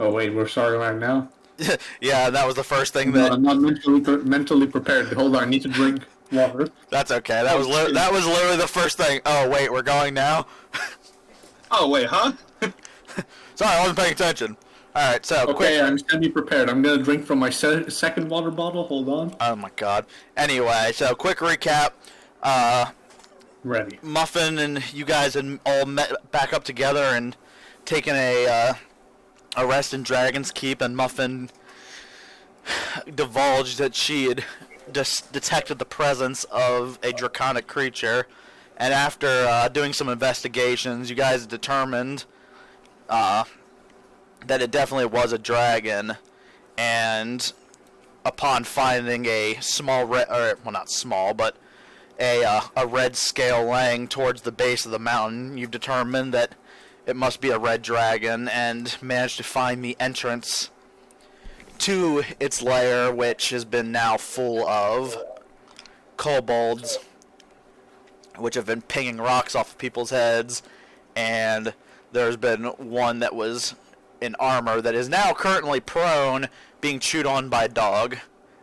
Oh wait, we're starting right now. Yeah, that was the first thing No, that. I'm not mentally prepared. Hold on, I need to drink water. That's okay. That was literally the first thing. Oh wait, we're going now. Oh wait, huh? Sorry, I wasn't paying attention. All right, so Okay, quick. I'm semi-prepared. I'm gonna drink from my second water bottle. Hold on. Oh my god. Anyway, so quick recap. Ready. Muffin and you guys had all met back up together and taken a rest in Dragon's Keep, and Muffin divulged that she had detected the presence of a draconic creature, and after doing some investigations, you guys determined that it definitely was a dragon, and upon finding a small not small, but a red scale laying towards the base of the mountain, you've determined that it must be a red dragon, and managed to find the entrance to its lair, which has been now full of kobolds, which have been pinging rocks off of people's heads, and there's been one that was in armor that is now currently prone, being chewed on by a dog,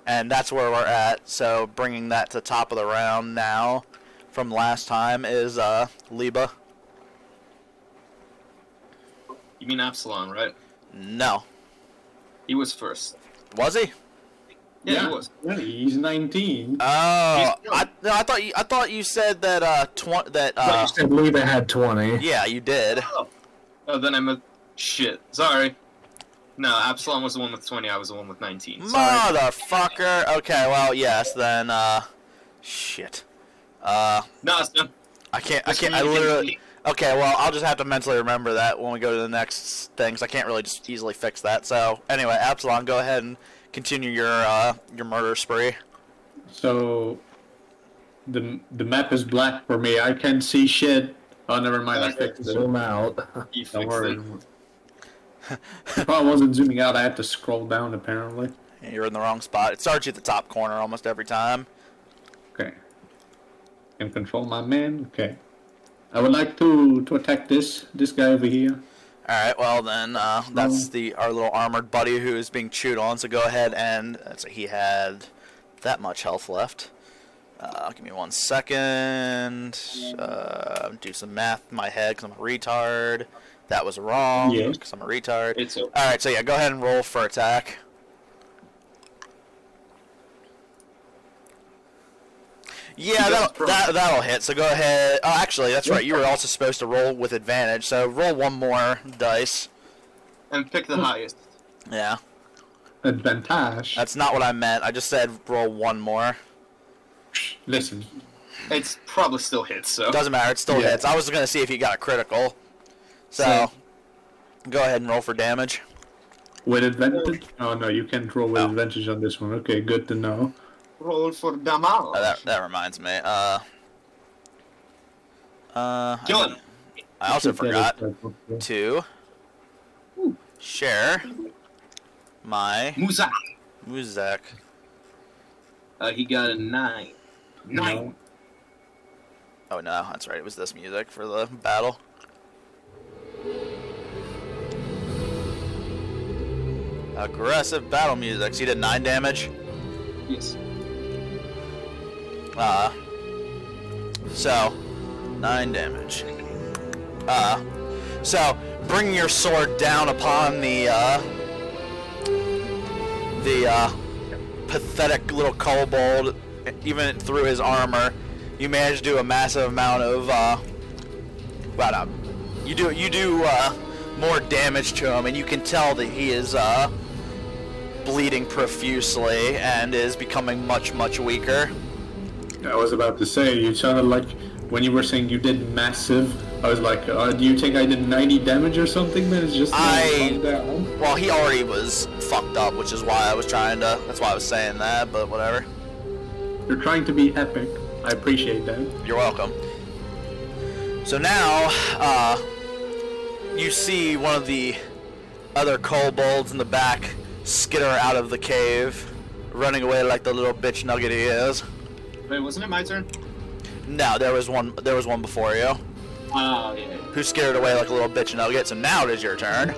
and that's where we're at. So bringing that to the top of the round now from last time is Liebe. You mean Apsilon, right? No. He was first. Was he? Yeah, he was. Yeah, he's 19. Oh, I thought you said that You said Liebe had 20. yeah, you did. Oh, then I'm a shit. Sorry. No, Apsilon was the one with 20. I was the one with 19. Sorry. Motherfucker. Okay, well, yes, then shit. No, it's done. I literally. Okay, well, I'll just have to mentally remember that when we go to the next thing, 'cause I can't really just easily fix that. So, anyway, Apsilon, go ahead and continue your murder spree. So, the map is black for me. I can't see shit. Oh, never mind. I fixed it. Zoom out. You Don't fixed worry. it. If I wasn't zooming out, I had to scroll down, apparently. You're in the wrong spot. It starts you at the top corner almost every time. Okay. Can control my man. Okay. I would like to attack this guy over here. Alright, well then, that's our little armored buddy who is being chewed on, so go ahead and, he had that much health left. Give me 1 second, do some math in my head, because I'm a retard. That was wrong, because I'm a retard. Alright, so yeah, go ahead and roll for attack. Yeah, that'll hit, so go ahead. Oh, actually, that's right. You were also supposed to roll with advantage, so roll one more dice. And pick the highest. Yeah. Advantage. That's not what I meant. I just said roll one more. Listen. It's probably still hits, so. Doesn't matter, it still hits. I was going to see if you got a critical. So, go ahead and roll for damage. With advantage? Oh, no, you can't roll with advantage on this one. Okay, good to know. Roll for damage. That reminds me. Julian. I also forgot to share my Muzak. He got a 9. 9. Oh no, that's right. It was this music for the battle. Aggressive battle music. So you did 9 damage? Yes. So 9 damage. So bringing your sword down upon the pathetic little kobold, even through his armor, you manage to do a massive amount of you do more damage to him, and you can tell that he is bleeding profusely and is becoming much weaker. I was about to say, you sounded like when you were saying you did massive. I was like, do you think I did 90 damage or something? Then it's just down. Well, he already was fucked up, which is why I was trying to. That's why I was saying that. But whatever. You're trying to be epic. I appreciate that. You're welcome. So now, you see one of the other kobolds in the back skitter out of the cave, running away like the little bitch nugget he is. Wait, wasn't it my turn? No, there was one before you. Oh, yeah. Who scared away like a little bitch nugget, so now it is your turn.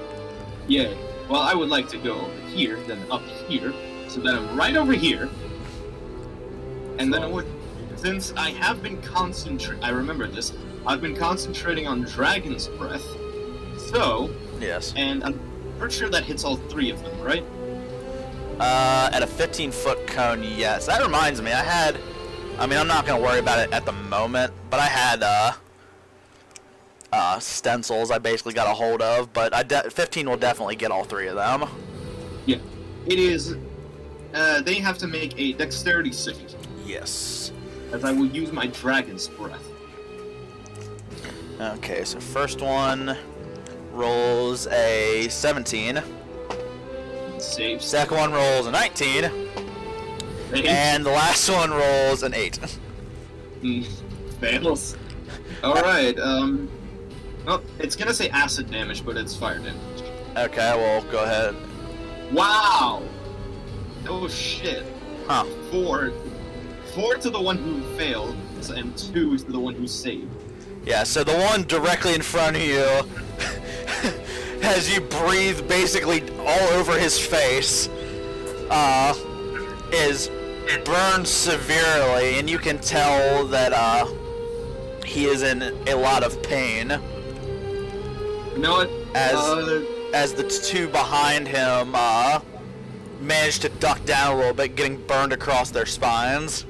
Yeah. Well, I would like to go over here, then up here, so then I'm right over here. And then I would, since I have been I remember this, I've been concentrating on Dragon's Breath, so... Yes. And I'm pretty sure that hits all 3 of them, right? At a 15-foot cone, yes. That reminds me, I'm not going to worry about it at the moment, but I had, stencils I basically got a hold of, but 15 will definitely get all 3 of them. Yeah. It is, they have to make a dexterity save. Yes. As I will use my Dragon's Breath. Okay, so first one rolls a 17. Saves. Second one rolls a 19. And the last one rolls an 8. Fails. Alright, well, it's gonna say acid damage, but it's fire damage. Okay, well, go ahead. Wow! Oh shit. Huh. 4 to the one who failed, and 2 to the one who saved. Yeah, so the one directly in front of you, as you breathe basically all over his face, is burned severely, and you can tell that he is in a lot of pain. You know what? As the 2 behind him manage to duck down a little bit, getting burned across their spines.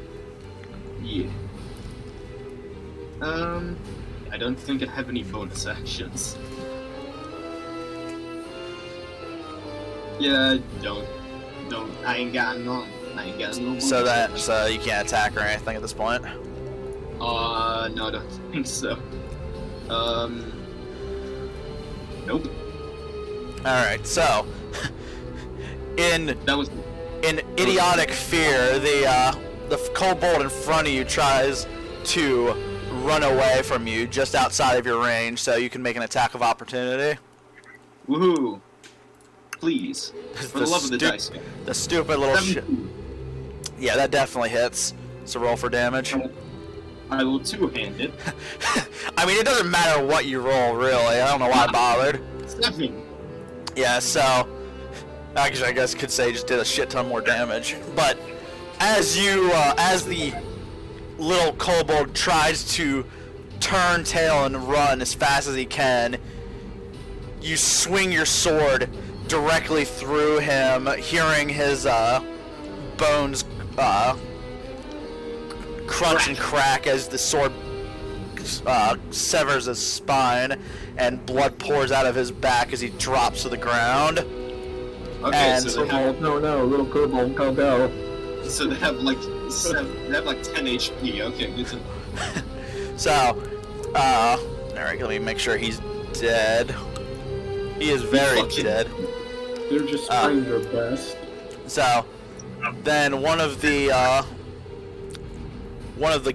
Yeah. I don't think I have any bonus actions. Yeah, don't. I ain't got no bonus actions. So you can't attack or anything at this point? No, I don't think so. Nope. Alright, so in That was idiotic fear, the kobold in front of you tries to run away from you just outside of your range, so you can make an attack of opportunity. woohoo! Please, for the love of the dice. The stupid little shit. Yeah, that definitely hits. So roll for damage. I will two-hand it. I mean, it doesn't matter what you roll, really. I don't know why I bothered. 7. Yeah, so actually, I guess I could say just did a shit ton more damage. But as you, as the little kobold tries to turn tail and run as fast as he can, you swing your sword directly through him, hearing his bones crunch and crack as the sword severs his spine, and blood pours out of his back as he drops to the ground. Okay, And so they have, No, little kobold, calm down. so they have like 7. They have like 10 HP. Okay, good to know. So, alright, let me make sure he's dead. He is very fucking- dead. They're just trying their best. So, then one of the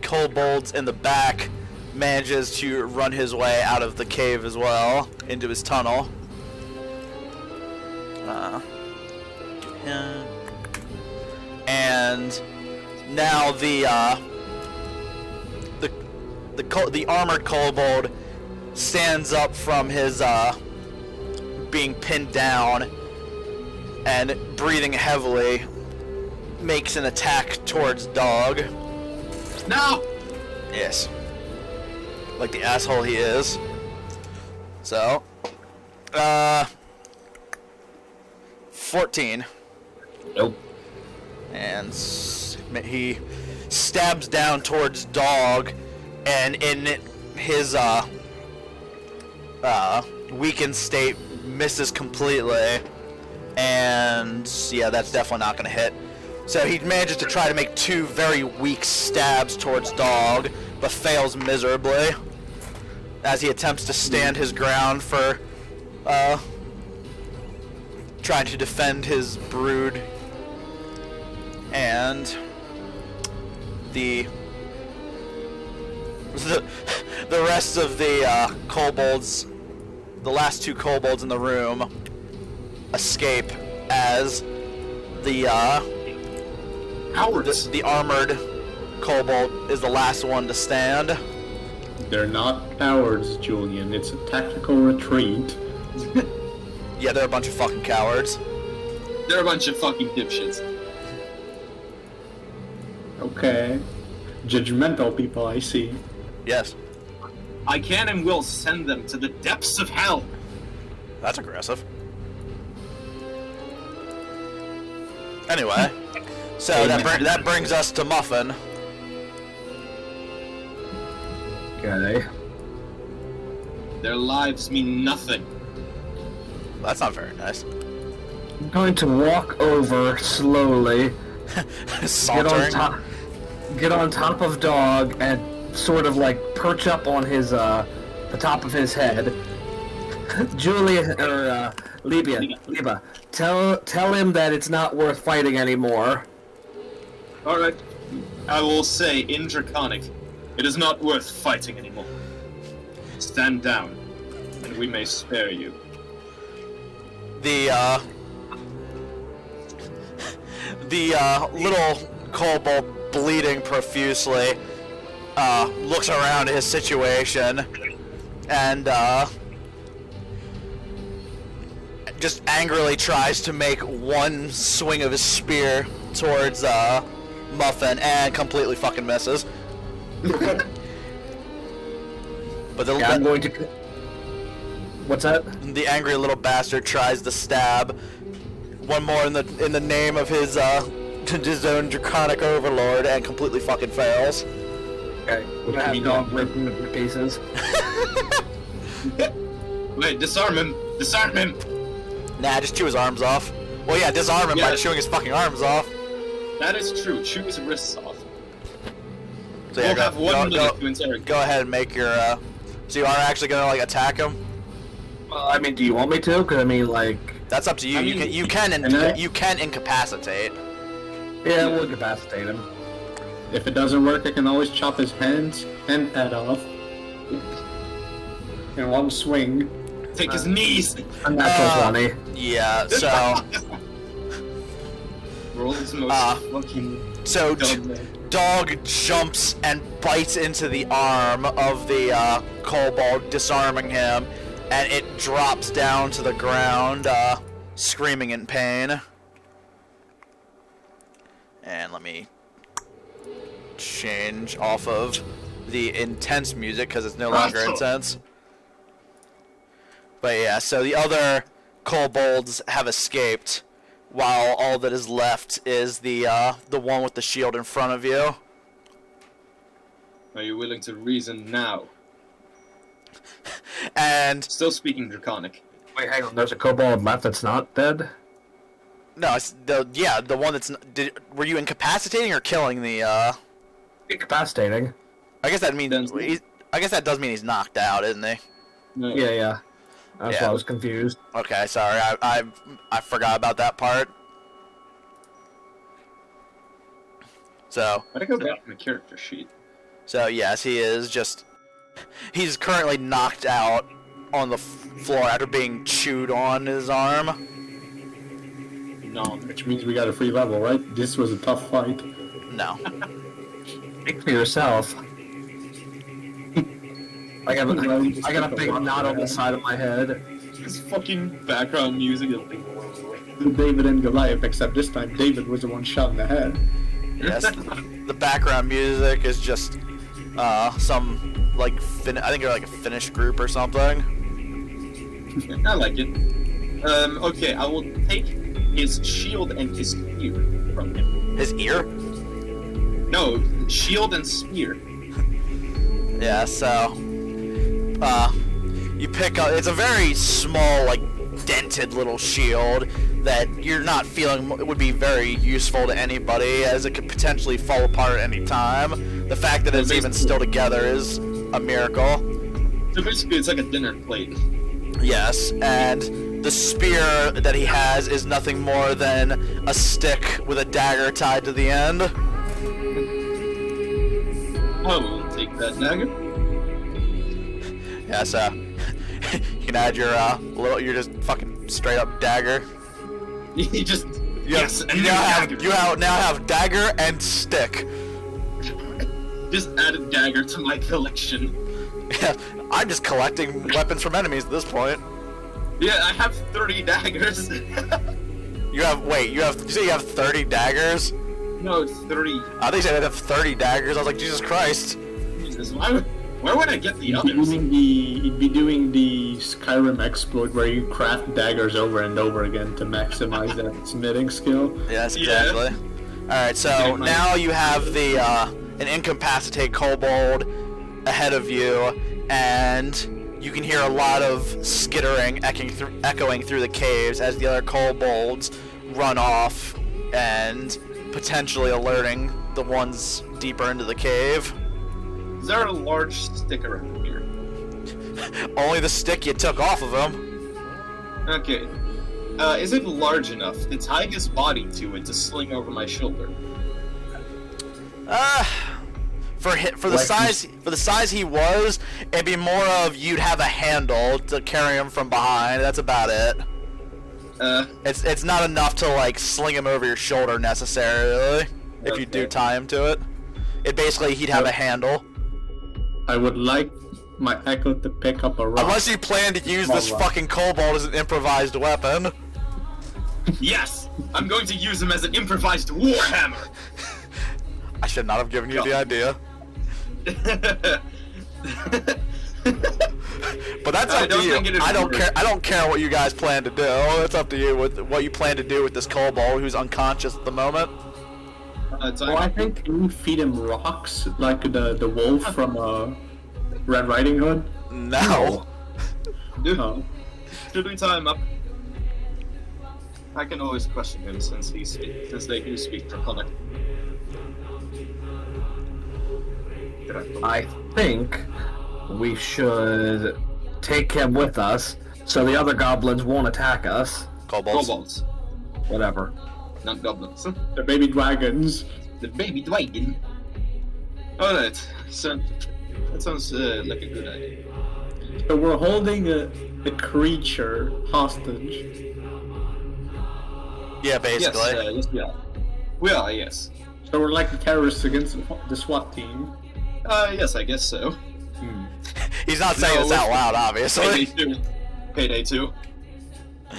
kobolds in the back manages to run his way out of the cave as well into his tunnel. And now the armored kobold stands up from his being pinned down and breathing heavily makes an attack towards Dog. No! Yes. Like the asshole he is. So, 14. Nope. And he stabs down towards Dog, and in his weakened state misses completely. And yeah, that's definitely not going to hit. So he manages to try to make 2 very weak stabs towards Dog, but fails miserably as he attempts to stand his ground for trying to defend his brood. And the rest of the kobolds, the last 2 kobolds in the room, escape as the Cowards! the armored kobold is the last one to stand. They're not cowards, Julian. It's a tactical retreat. Yeah, they're a bunch of fucking cowards. They're a bunch of fucking dipshits. Okay. Judgmental people, I see. Yes. I can and will send them to the depths of hell. That's aggressive. Anyway, so that brings us to Muffin. Okay. Their lives mean nothing. That's not very nice. I'm going to walk over slowly, Sauntering. get on top of Dog, and sort of like perch up on his the top of his head. Julian or Liebe, tell him that it's not worth fighting anymore. Alright. I will say in Draconic, it is not worth fighting anymore. Stand down, and we may spare you. The little kobold, bleeding profusely, looks around his situation and just angrily tries to make one swing of his spear towards Muffin and completely fucking misses. But I'm going to. What's that? the angry little bastard tries to stab one more in the name of his own draconic overlord and completely fucking fails. Okay. We're gonna have Dog breaking into pieces. Wait, disarm him! Disarm him! Nah, just chew his arms off. Well, yeah, disarm him by chewing his fucking arms off. That is true. Chew his wrists off. So yeah, We'll have 1 minute to interrogate. go ahead and make your. So you are actually gonna like attack him? Well, I mean, do you want me to? Because I mean, like. That's up to you. I mean, you can incapacitate. Yeah, we'll incapacitate him. If it doesn't work, I can always chop his hands and head off. In one swing. Take his knees! A natural 20. Yeah. So World's most fucking so dumb man. Dog jumps and bites into the arm of the kobold, disarming him, and it drops down to the ground, screaming in pain. And let me change off of the intense music because it's no longer intense. But yeah, so the other kobolds have escaped, while all that is left is the one with the shield in front of you. Are you willing to reason now? And Still speaking Draconic. Wait, hang on. There's a kobold left that's not dead? no, it's the one that's. Were you incapacitating or killing the? Incapacitating. I guess that means. I guess that does mean he's knocked out, isn't he? No. Yeah. That's Yeah. why I was confused. Okay, sorry, I forgot about that part. So Why'd I go back to my character sheet? yes, he is just. He's currently knocked out on the floor after being chewed on his arm. No. Which means we got a free level, right? This was a tough fight. No. Speak for yourself. I got a big knot on the side of my head. This fucking background music is like... David and Goliath, except this time David was the one shot in the head. Yes. The background music is just some like I think they're like a Finnish group or something. I like it. Okay, I will take his shield and his spear from him. His ear? No, shield and spear. Yeah, so you pick up, it's a very small, like, dented little shield that you're not feeling would be very useful to anybody, as it could potentially fall apart at any time. The fact that it's even still together is a miracle. So basically it's like a dinner plate. Yes, and the spear that he has is nothing more than a stick with a dagger tied to the end. I will take that dagger. Yeah, so you can add your you're just fucking straight up dagger. You just... Yes, and you now have dagger and stick. Just add a dagger to my collection. Yeah, I'm just collecting weapons from enemies at this point. Yeah, I have 30 daggers. You say you have 30 daggers? No, it's 30. I think you said I have 30 daggers. I was like, Jesus Christ. Jesus, where would I get the others? You'd be doing the Skyrim exploit where you craft daggers over and over again to maximize that smithing skill. Yes, exactly. Alright, so now you have the an incapacitated kobold ahead of you, and you can hear a lot of skittering echoing through the caves as the other kobolds run off and potentially alerting the ones deeper into the cave. Is there a large stick around here? Only the stick you took off of him. Okay. Is it large enough to tie his body to it to sling over my shoulder? For the size he was, it'd be more of you'd have a handle to carry him from behind. That's about it. It's not enough to like sling him over your shoulder necessarily. If you do tie him to it, he'd have a handle. I would like my Echo to pick up a rock. Unless you plan to use this fucking kobold as an improvised weapon. Yes! I'm going to use him as an improvised warhammer! I should not have given you the idea. But that's up to you. I don't care what you guys plan to do. It's up to you with what you plan to do with this kobold who's unconscious at the moment. Well, I think can you feed him rocks like the wolf from Red Riding Hood? No. No. Should we tie him up? I can always question him since they do speak Draconic. I think we should take him with us so the other goblins won't attack us. Kobolds. Whatever. Not goblins. They're baby dragons. The baby dragon. Alright, so that sounds like a good idea. So we're holding a creature hostage. Yeah, basically. Yes, we are. We are, yes. So we're like the terrorists against the SWAT team. Yes, I guess so. He's not saying this out loud, obviously. Payday 2.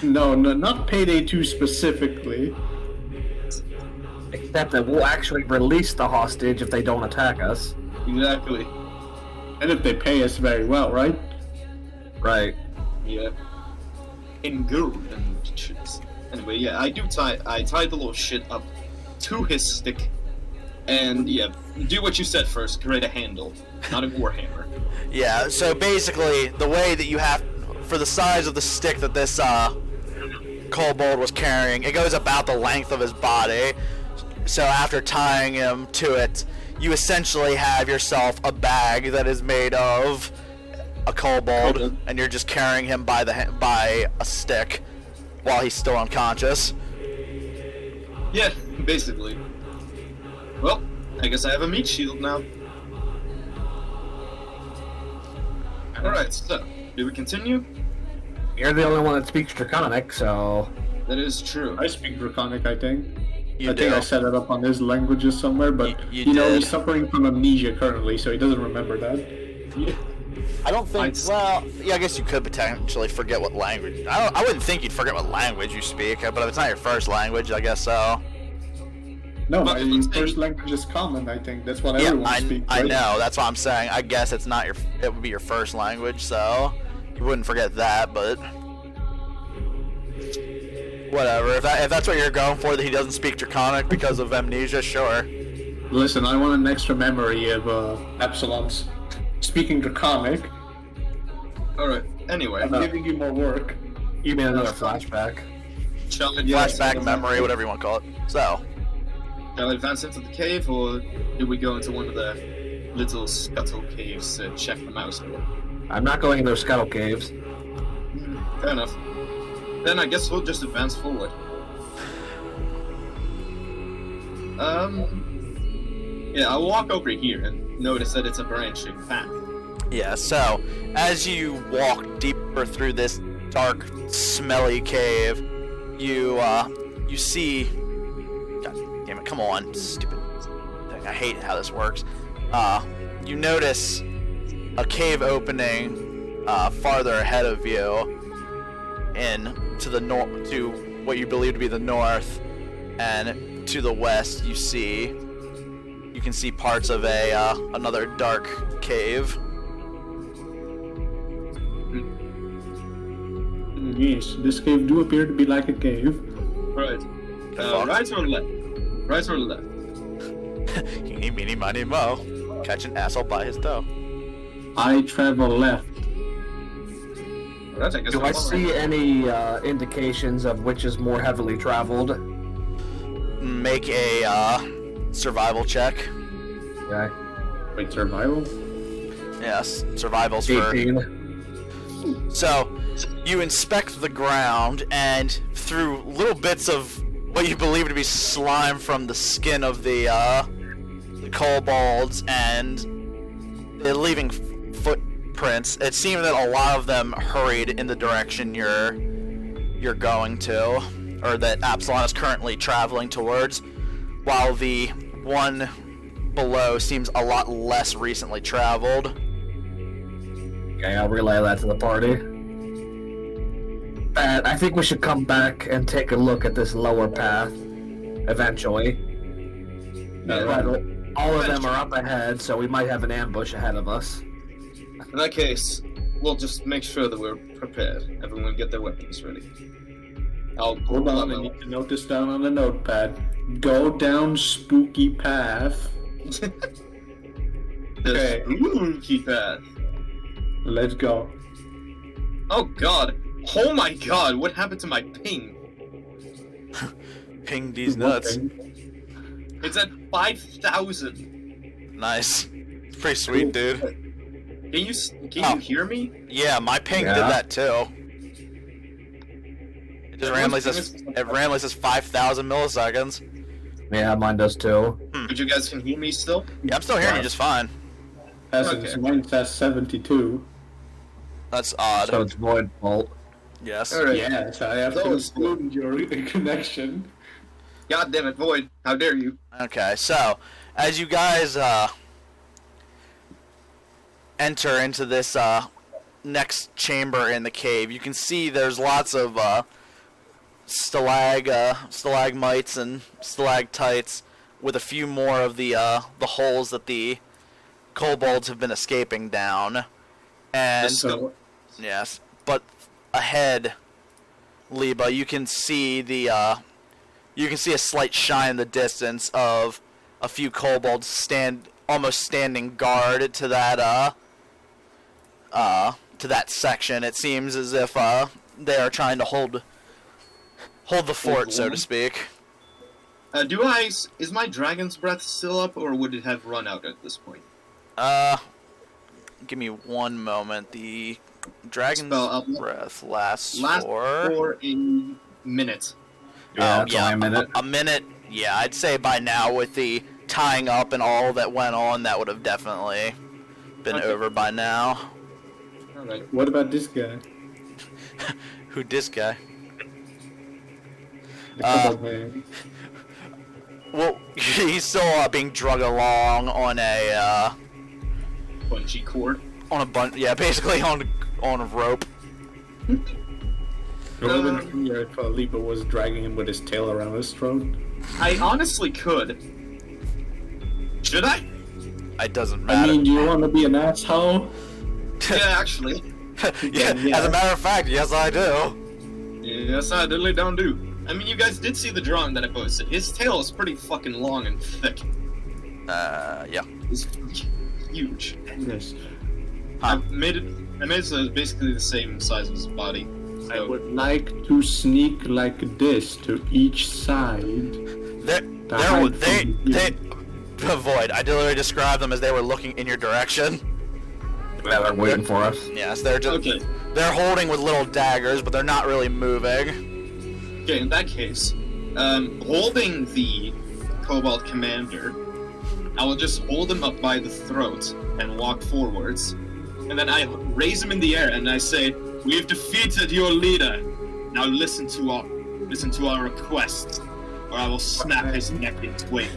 No, not Payday 2 specifically. Except that we'll actually release the hostage if they don't attack us. Exactly. And if they pay us very well, right? Right. Yeah. In gold and chips. Anyway, yeah, I tied the little shit up to his stick. And yeah, do what you said first, create a handle, not a warhammer. Yeah, so basically, the way that you have, for the size of the stick that this kobold was carrying, it goes about the length of his body. So after tying him to it, you essentially have yourself a bag that is made of a kobold, and you're just carrying him by a stick while he's still unconscious. Yeah, basically. Well, I guess I have a meat shield now. Alright, so, do we continue? You're the only one that speaks Draconic, so... That is true. I speak Draconic, I think. You I think I set it up on his languages somewhere, but you know he's suffering from amnesia currently, so he doesn't remember that. Yeah. I don't think. Well, yeah, I guess you could potentially forget what language. I wouldn't think you'd forget what language you speak, but if it's not your first language, I guess so. No, my first language is common. I think that's what everyone speaks. I know. That's what I'm saying. I guess it's not your. It would be your first language, so you wouldn't forget that. But whatever. If that's what you're going for, that he doesn't speak Draconic because of amnesia, sure. Listen, I want an extra memory of Apsilon's speaking Draconic. Alright, anyway. I'm giving you more work. You mean another flashback? Flashback, memory, whatever you want to call it. So. Shall I advance into the cave, or do we go into one of the little scuttle caves to check the mouse door? I'm not going in those scuttle caves. Fair enough. Then I guess we'll just advance forward. Yeah, I'll walk over here and notice that it's a branching path. Yeah, so as you walk deeper through this dark, smelly cave, you see. God damn it! Come on, stupid thing! I hate how this works. You notice a cave opening farther ahead of you, in to the north, to what you believe to be the north, and to the west you can see parts of another dark cave. Yes, this cave do appear to be like a cave. Right. Right or left? Right or left? Eeny, meeny, miny, mo. Catch an asshole by his toe. I travel left. Do I see any indications of which is more heavily traveled? Make a survival check. Okay. Wait, survival? Yes, survival's for... 18. So, you inspect the ground, and through little bits of what you believe to be slime from the skin of the kobolds, and they're leaving footprints, it seems that a lot of them hurried in the direction you're going to, or that Apsilon is currently traveling towards, while the one below seems a lot less recently traveled. Okay, I'll relay that to the party. I think we should come back and take a look at this lower path, eventually. All of them are up ahead, so we might have an ambush ahead of us. In that case, we'll just make sure that we're prepared. Everyone get their weapons ready. Hold on, I need to note this down on the notepad. Go down spooky path. The spooky path. Let's go. Oh god. Oh my god, what happened to my ping? Ping these nuts. It's at 5,000. Nice. It's pretty sweet, dude. Can you hear me? Yeah, my ping did that too. It just randomly says 5,000 milliseconds. Yeah, mine does too. But you guys can hear me still? Yeah, I'm still hearing you just fine. Mine says 72. That's odd. So it's Void fault. Yes. Alright. Yes, I have to exclude your connection. God damn it, Void. How dare you? Okay, so, as you guys, enter into this, next chamber in the cave, you can see there's lots of, stalagmites and stalactites, with a few more of the holes that the kobolds have been escaping down. And, yes, but ahead, Liebe, you can see you can see a slight shine in the distance of a few kobolds almost standing guard to that section. It seems as if they are trying to hold the fort, so to speak. Is my dragon's breath still up, or would it have run out at this point? Give me one moment. The dragon's breath lasts for a minute. Yeah, only a minute. A minute. Yeah, I'd say by now, with the tying up and all that went on, that would have definitely been over by now. Alright. What about this guy? Who this guy? The kobold man. Well, he's still being dragged along on a Bungee cord. Yeah, basically on a rope. If Liebe was dragging him with his tail around his throat. I honestly could. Should I? It doesn't matter. I mean, do you want to be an asshole? Yeah, actually. Yeah, as a matter of fact, yes I do. Yes, I diddly don't do. I mean, you guys did see the drawing that I posted. His tail is pretty fucking long and thick. Yeah. It's huge. Yes. I made it so it's basically the same size as his body. So. I would like to sneak like this to each side. They avoid. I literally described them as they were looking in your direction. Yeah, they're waiting for us. Yes, they're just they're holding with little daggers, but they're not really moving. Okay, in that case, holding the Kobold Commander, I will just hold him up by the throat and walk forwards. And then I raise him in the air and I say, "We have defeated your leader. Now listen to our request, or I will snap his neck in twain."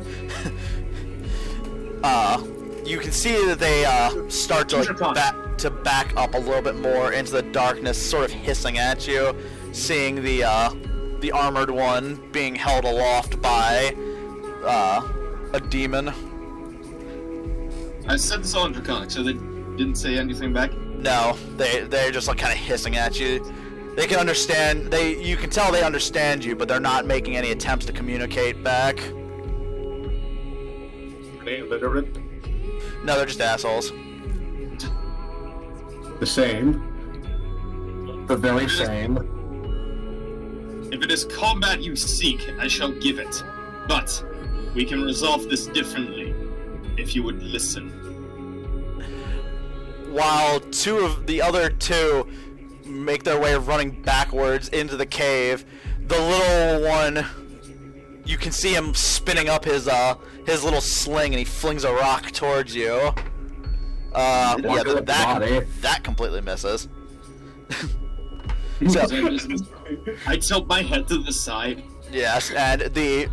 You can see that they start to back up a little bit more into the darkness, sort of hissing at you. seeing the armored one being held aloft by a demon. I said this all in Draconic, so they didn't say anything back? No, they're just like kind of hissing at you. They can understand, you can tell they understand you, but they're not making any attempts to communicate back. Are they illiterate? No, they're just assholes. The same. The very same. If it is combat you seek, I shall give it. But we can resolve this differently, if you would listen. While two of the other two make their way of running backwards into the cave, the little one, you can see him spinning up his little sling, and he flings a rock towards you. That completely misses. So, I tilt my head to the side. yes, and the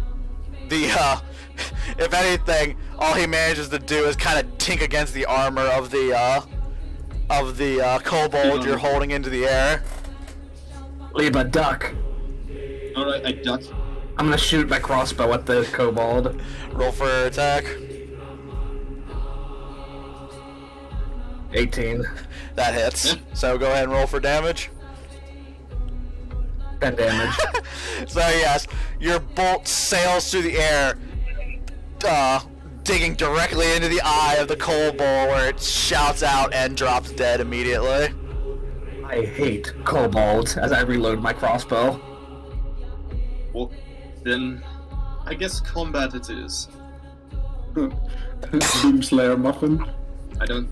if anything, all he manages to do is kind of tink against the armor of the kobold you're holding into the air. Liebe, duck. Alright, I duck. I'm gonna shoot my crossbow at the kobold. Roll for attack. 18. That hits. So go ahead and roll for damage. 10 damage. So yes, your bolt sails through the air, digging directly into the eye of the kobold, where it shouts out and drops dead immediately. I hate kobolds as I reload my crossbow. Well, then, I guess combat it is. Doomslayer Muffin. I don't...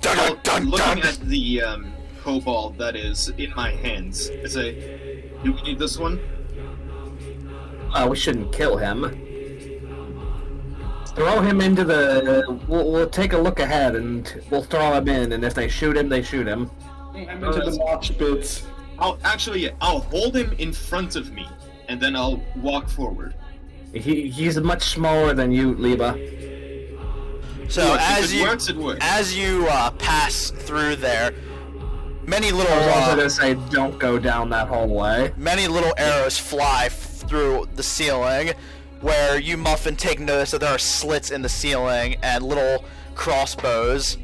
Dun, dun, Looking dun. at the kobold that is in my hands, I say, do we need this one? We shouldn't kill him. Throw him into the... We'll take a look ahead and we'll throw him in, and if they shoot him, they shoot him. I'm into the mosh pits. I'll hold him in front of me, and then I'll walk forward. He's much smaller than you, Liebe. So Look, as if it works, it works. as you pass through there, many little I was also gonna say, don't go down that hallway. many little arrows fly through the ceiling, where you, Muffin, take notice that there are slits in the ceiling and little crossbows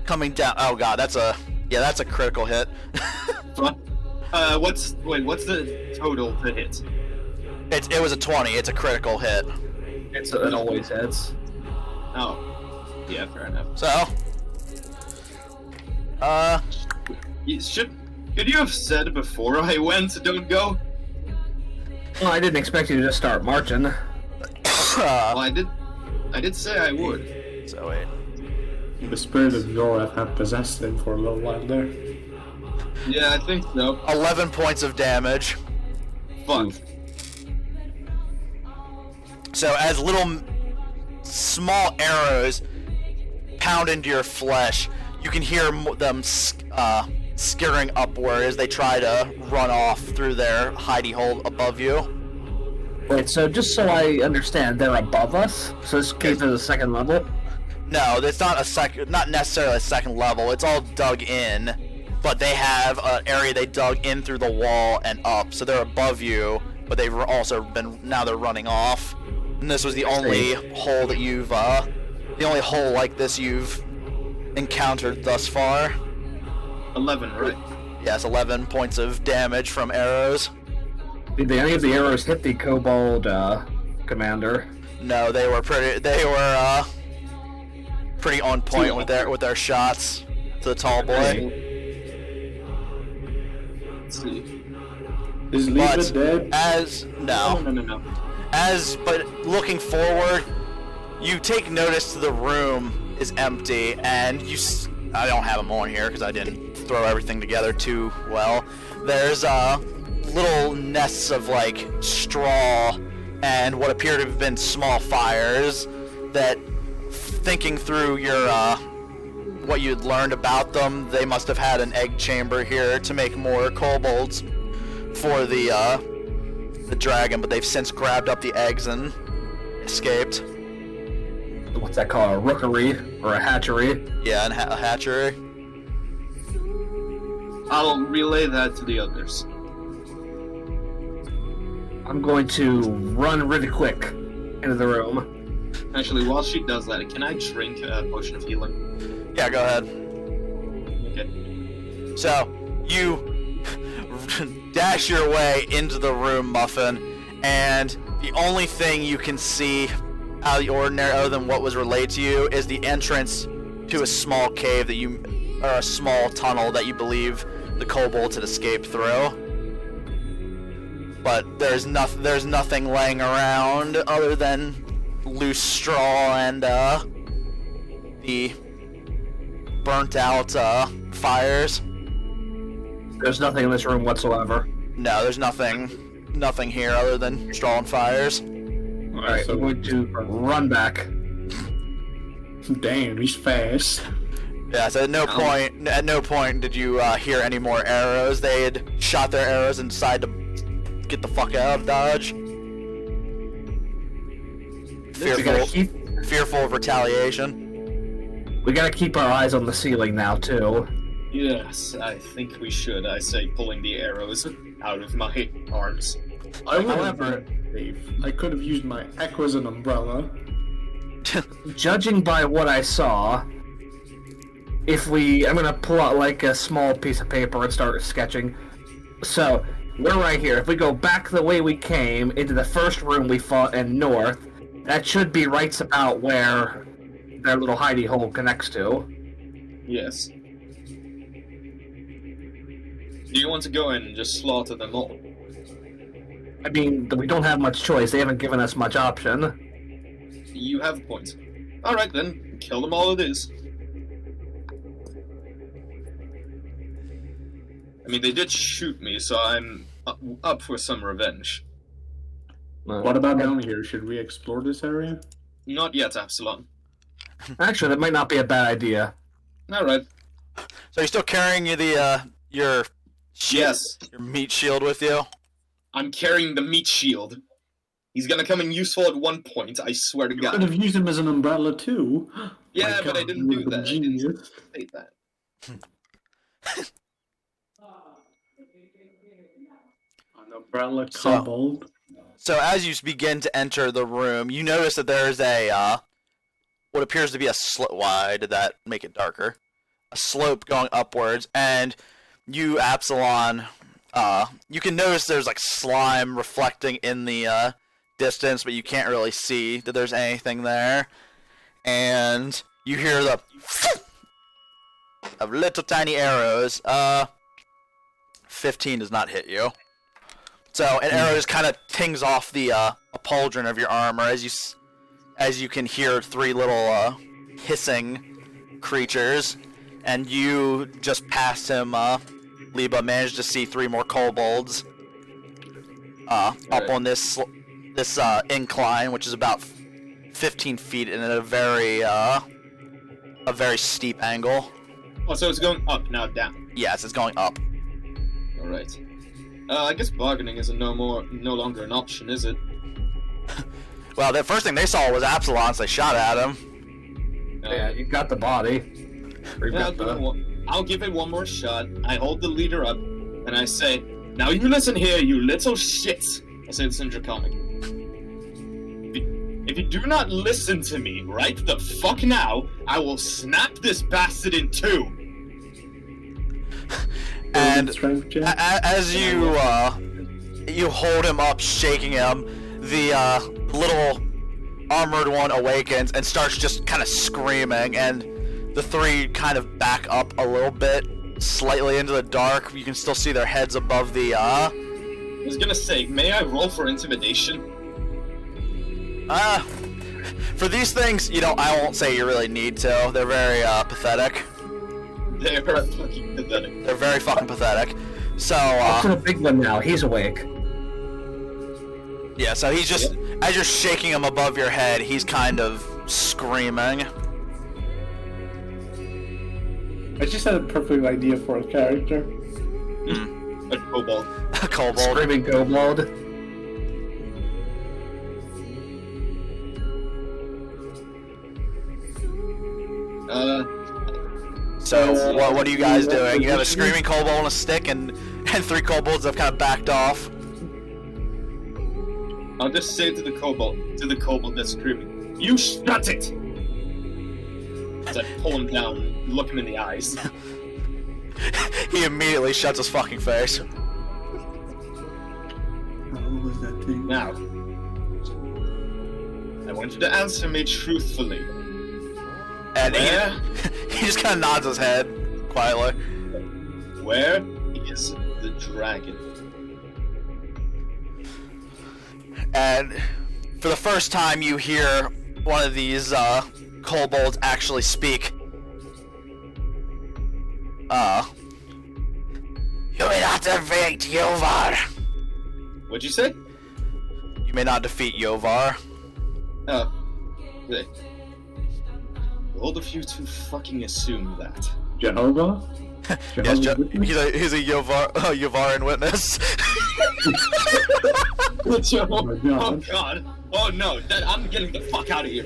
coming down. Oh god, that's a critical hit. What's the total to hit? It was a 20. It's a critical hit. It always hits. Oh, yeah, fair enough. So, Could you have said before I went, don't go? Well, I didn't expect you to just start marching. Well, I did say I would. so wait. The spirit of Yorath had possessed him for a little while there. Yeah, I think so. 11 points of damage. Fuck. So as little small arrows pound into your flesh, you can hear them skittering upward as they try to run off through their hidey hole above you. Wait, so just so I understand, they're above us? So this cave is a second level? No, it's not necessarily a second level. It's all dug in, but they have an area they dug in through the wall and up, so they're above you. But they've also now they're running off. And this was the only hole that you've, the only hole like this you've encountered thus far. 11, right? Yes, 11 points of damage from arrows. Did any of the arrows hit the kobold commander? No, they were pretty on point with their shots to the tall boy. Let's see. Is Liebe dead? No. But looking forward, you take notice the room is empty, and I don't have them on here because I didn't throw everything together too well. There's little nests of like straw and what appear to have been small fires that, thinking through your what you'd learned about them, they must have had an egg chamber here to make more kobolds for the dragon, but they've since grabbed up the eggs and escaped. What's that called? A rookery? Or a hatchery? Yeah, and a hatchery. I'll relay that to the others. I'm going to run really quick into the room. Actually, while she does that, can I drink a potion of healing? Yeah, go ahead. Okay. So, you dash your way into the room, Muffin, and the only thing you can see out of the ordinary other than what was relayed to you is the entrance to a small cave or a small tunnel that you believe the kobolds had escaped through. But there's nothing laying around other than loose straw and the burnt out fires. There's nothing in this room whatsoever. No, there's nothing here other than straw and fires. Alright, so I'm going to run back. Damn, he's fast. Yeah, so at no point did you hear any more arrows. They had shot their arrows and decided to get the fuck out of Dodge. Fearful of retaliation. We gotta keep our eyes on the ceiling now, too. Yes, I think we should. I say, pulling the arrows out of my arms. However, I could have used my echo as an umbrella. Judging by what I saw, I'm gonna pull out like a small piece of paper and start sketching. So, we're right here. If we go back the way we came into the first room we fought in north, that should be right about where their little hidey hole connects to. Yes. Do you want to go in and just slaughter them all? I mean, we don't have much choice. They haven't given us much option. You have a point. Alright then, kill them all it is. I mean, they did shoot me, so I'm up for some revenge. What about down here? Should we explore this area? Not yet, Apsilon. Actually, that might not be a bad idea. Alright. So you're still carrying your shield, Yes. your meat shield with you? I'm carrying the meat shield. He's gonna come in useful at one point, I swear to You God. could have used him as an umbrella too. Yeah, My but God, I didn't do you're that. I genius. didn't state that. An umbrella kobold. So as you begin to enter the room, you notice that there is a what appears to be a slope. Why did that make it darker? A slope going upwards, and you, Apsilon, you can notice there's like slime reflecting in the distance, but you can't really see that there's anything there. And you hear the of little tiny arrows. 15 does not hit you. So an arrow just kind of tings off the pauldron of your armor as you can hear three little hissing creatures, and you just past him, Liebe, managed to see three more kobolds up on this incline, which is about 15 feet and at a very steep angle. Oh, so it's going up, not down. Yes, it's going up. Alright. I guess bargaining is no longer an option, is it? Well, the first thing they saw was Apsilon, so they shot at him. Yeah, you got the body. Yeah, I'll give it one more shot. I hold the leader up, and I say, "Now you listen here, you little shits." I say this in Draconic. If you do not listen to me right the fuck now, I will snap this bastard in two. And as you hold him up, shaking him, the little armored one awakens and starts just kind of screaming, and the three kind of back up a little bit, slightly into the dark. You can still see their heads above the I was gonna say, may I roll for intimidation? For these things, I won't say you really need to. They're very pathetic. They're fucking pathetic. They're very fucking pathetic. So, Up to the big one now. He's awake. Yeah, so he's just, as you're shaking him above your head, he's kind of screaming. I just had a perfect idea for a character. A kobold. A kobold. Screaming kobold. So, what are you guys doing? You have a screaming kobold on a stick, and three kobolds have kind of backed off. I'll just say to the kobold that's screaming, "You shut it!" As I pull him down and look him in the eyes. He immediately shuts his fucking face. What was that thing? Now, I want you to answer me truthfully. And Where? he just kind of nods his head quietly. Where is the dragon? And for the first time, you hear one of these kobolds actually speak. You may not defeat Yovar. What'd you say? You may not defeat Yovar. Oh. Good. Bold of you to fucking assume that. Jehovah? Yes, Jehovah's Witness? he's a Yovaran witness. Oh god. Oh no, I'm getting the fuck out of here.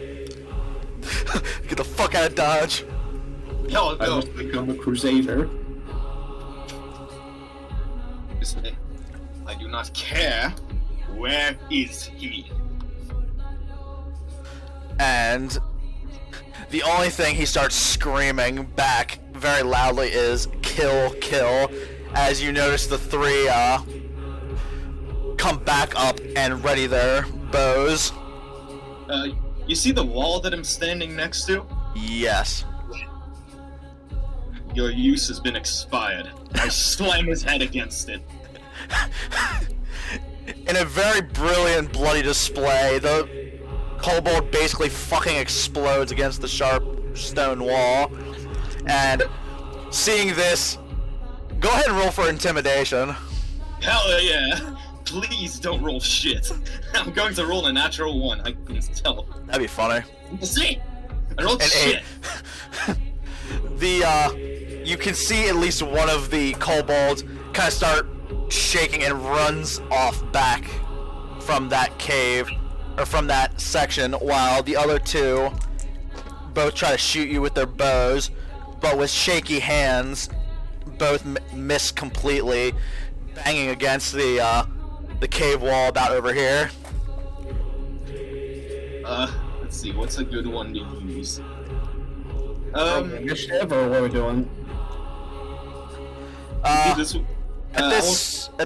Get the fuck out of Dodge. No, I no. must become a crusader. Listen, I do not care. Where is he? And the only thing he starts screaming back very loudly is "kill, kill," as you notice the three come back up and ready their bows. You see the wall that I'm standing next to? Yes. Your use has been expired. I slam his head against it. In a very brilliant bloody display, the kobold basically fucking explodes against the sharp stone wall. And seeing this, go ahead and roll for intimidation. Hell yeah! Please don't roll shit. I'm going to roll a natural 1. I can tell. That'd be funny. See? I rolled An shit. 8. You can see at least one of the kobolds kind of start shaking and runs off back from that cave, or from that section, while the other two both try to shoot you with their bows, but with shaky hands, both miss completely, banging against the cave wall about over here. Let's see, what's a good one to use? Initiative, or what are we doing? At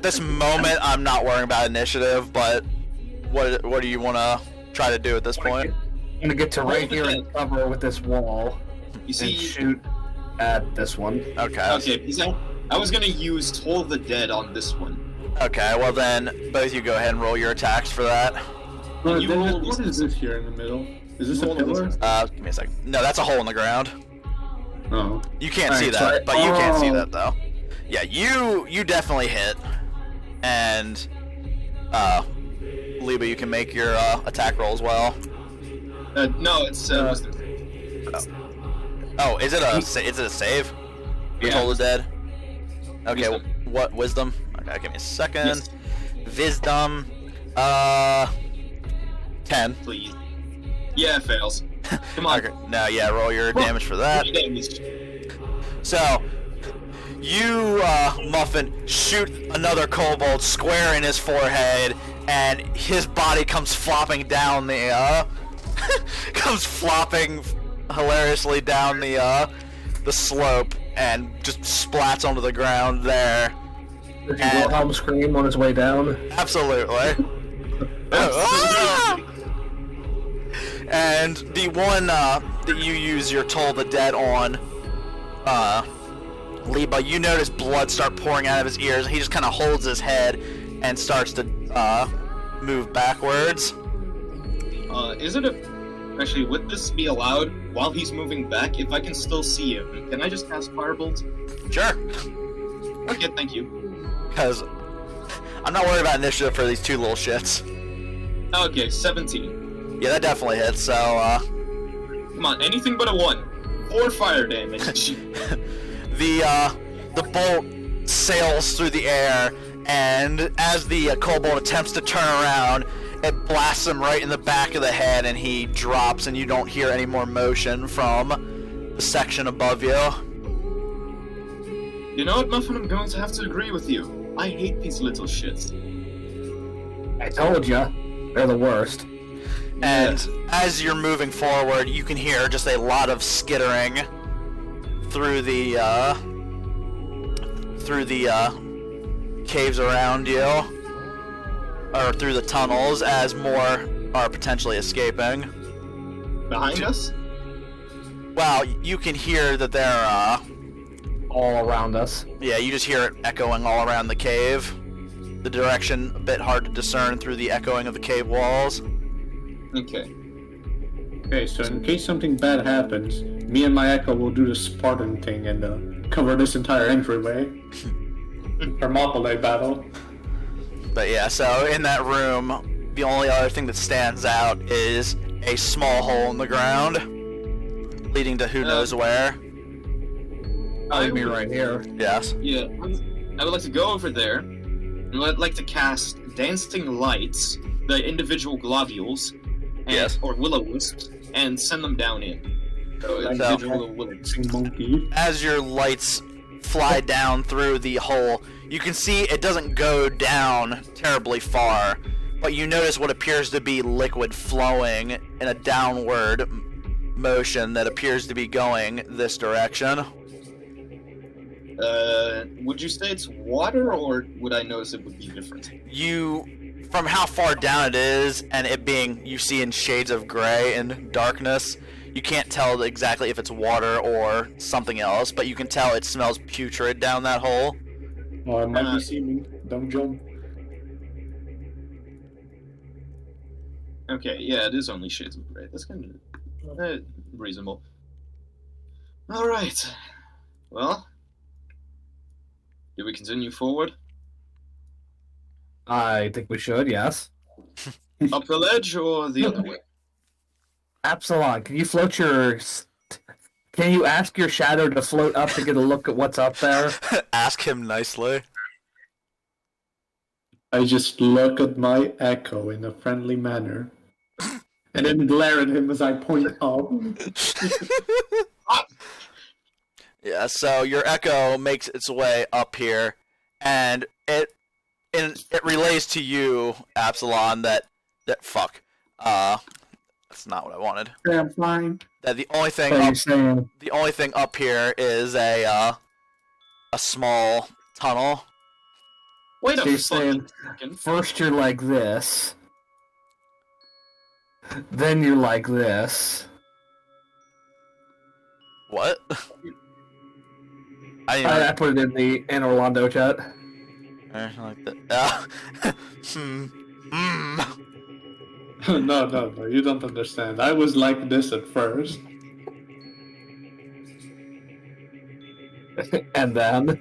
this moment, I'm not worrying about initiative, but what do you want to try to do at this point? I'm gonna get to right here and cover with this wall. You see, and shoot at this one. Okay. Okay, because I was gonna use Toll the Dead on this one. Okay, well then, both you go ahead and roll your attacks for that. You roll What is this here in the middle? Is this a roll pillar? Give me a second. No, that's a hole in the ground. Oh. You can't Alright, see that, so but you can't see that though. Yeah, you definitely hit. And, Liebe, you can make your attack roll as well. No, it's wisdom. Oh, is it a save? Yeah. Toll the Dead. Okay, Wisdom. what wisdom? Okay, give me a second. Yes. Wisdom. 10. Please. Yeah, it fails. Come on. Okay, no, yeah, roll your damage for that. So, you, Muffin, shoot another kobold square in his forehead, and his body comes flopping down the, comes flopping hilariously down the slope, and just splats onto the ground there. Did you Wilhelm scream on his way down? Absolutely. Ah! And the one that you use your Toll the Dead on, Liebe, you notice blood start pouring out of his ears, and he just kind of holds his head and starts to move backwards. Actually, would this be allowed while he's moving back? If I can still see him, can I just cast Firebolt? Sure. Okay, thank you. Because I'm not worried about initiative for these two little shits. Okay, 17. Yeah, that definitely hits, so, Come on, anything but a 1. 4 fire damage. The bolt sails through the air, and as the kobold attempts to turn around, it blasts him right in the back of the head, and he drops, and you don't hear any more motion from the section above you. You know what, Muffin? I'm going to have to agree with you. I hate these little shits. I told ya. They're the worst. And as you're moving forward, you can hear just a lot of skittering through the caves around you, or through the tunnels, as more are potentially escaping. Behind us? Well, you can hear that they're All around us. yeah, you just hear it echoing all around the cave. The direction a bit hard to discern through the echoing of the cave walls. Okay. Okay, so in case something bad happens, me and my Echo will do the Spartan thing and cover this entire entryway. Thermopylae battle. But yeah, so in that room, the only other thing that stands out is a small hole in the ground, leading to who knows where. I'll be right here. Yes. Yeah, I would like to go over there, and I'd like to cast Dancing Lights, the individual globules, and, Yes. or will-o-wisps, and send them down in. So, individual will-o-wisps. Monkey. As your lights fly down through the hole, you can see it doesn't go down terribly far, but you notice what appears to be liquid flowing in a downward motion that appears to be going this direction. Would you say it's water, or would I notice it would be different? You, from how far down it is, and it being, you see in shades of gray and darkness, you can't tell exactly if it's water or something else, but you can tell it smells putrid down that hole. Oh, it might be seeming. Don't jump. Okay, yeah, it is only shades of gray. That's kind of reasonable. Alright. Well, do we continue forward? I think we should, yes. Up the ledge or the other way? Apsilon, can you float your... Can you ask your shadow to float up to get a look at what's up there? Ask him nicely. I just look at my Echo in a friendly manner, and then glare at him as I point up. Yeah, so your Echo makes its way up here, and it relays to you, Apsilon, that fuck. That's not what I wanted. Yeah, I'm fine. That the only thing What are you up, saying? the only thing up here is a small tunnel. Wait So a you're fucking saying, second. first you're like this, then you're like this. What? I put it in Orlando chat. Like that. No, you don't understand. I was like this at first. And then...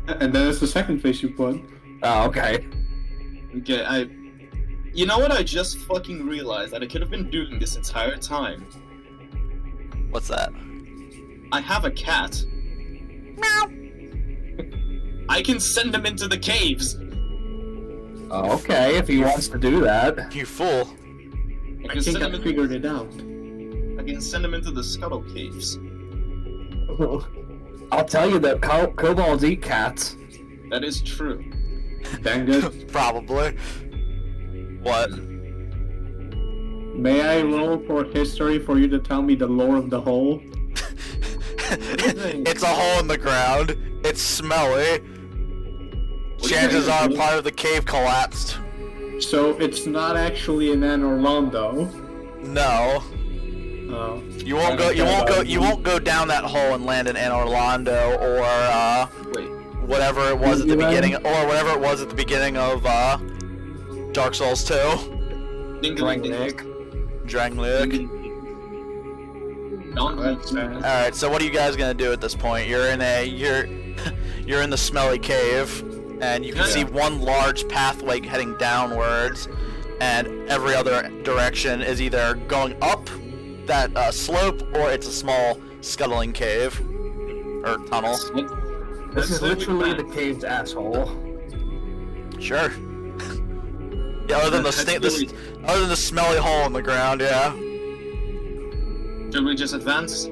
And then it's the second face you put. Oh, okay. Okay, You know what I just fucking realized? That I could have been doing this entire time. What's that? I have a cat. Meow. I can send him into the caves. Oh, okay, if he wants to do that. You fool. I I can think send I him into, figured it out. I can send him into the scuttle caves. I'll tell you that kobolds eat cats. That is true. Dangus, Probably. What? may I roll for history for you to tell me the lore of the hole? It's a hole in the ground. It's smelly. Chances are part of the cave collapsed. So it's not actually in Anne Orlando. No. Oh. You won't go. You won't go down that hole and land in Anne Orlando or Wait. whatever it was at the Disneyland? beginning, or whatever it was at the beginning of Dark Souls 2. Drangleic. All right. So what are you guys gonna do at this point? You're in the smelly cave, and you can see one large pathway heading downwards, and every other direction is either going up that slope or it's a small scuttling cave or tunnel. This is literally the cave's asshole. Sure. Yeah, other than other than the smelly hole in the ground, yeah. Should we just advance?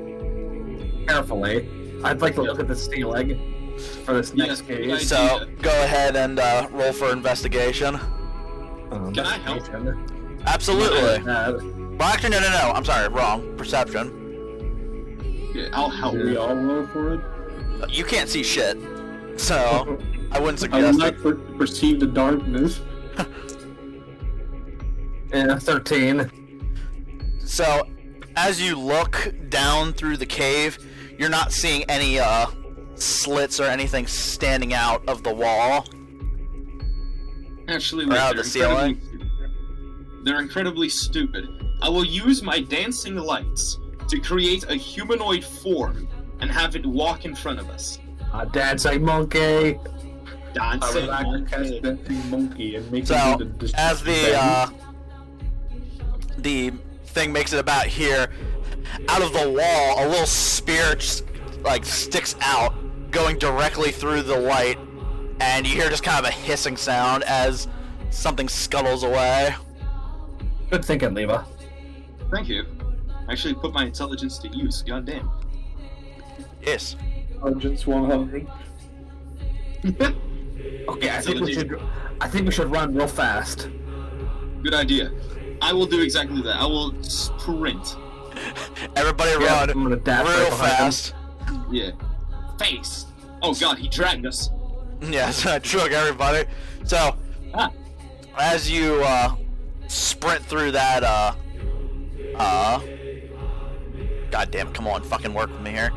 Carefully. I'd like to look at the ceiling. for this next good case. idea. So go ahead and roll for investigation. Can I help? Absolutely. Well, actually, no. I'm sorry, wrong. Perception. Yeah, I'll help. Do we all roll for it? You can't see shit, so I wouldn't I would suggest like it. to perceive the darkness. Yeah, 13. So, as you look down through the cave, you're not seeing any slits or anything standing out of the wall. Actually, Or wait, out of the ceiling. They're incredibly stupid. I will use my dancing lights to create a humanoid form and have it walk in front of us. Dancing monkey. I Dancing would like to cast monkey. Dancing Monkey and make So, him do the as the thing makes it about here, out of the wall, a little spear sticks out, going directly through the light, and you hear just kind of a hissing sound as something scuttles away. Good thinking, Liebe. Thank you. Actually put my intelligence to use, goddamn. Yes. Intelligence 100. Okay, I think we should run real fast. Good idea. I will do exactly that. I will sprint. Everybody Yeah, run I'm gonna dash real right behind him. fast. Yeah. Face. Oh god, he dragged us. Yes, I took everybody. So, Ah. as you sprint through that, God damn it, come on, fucking work with me here.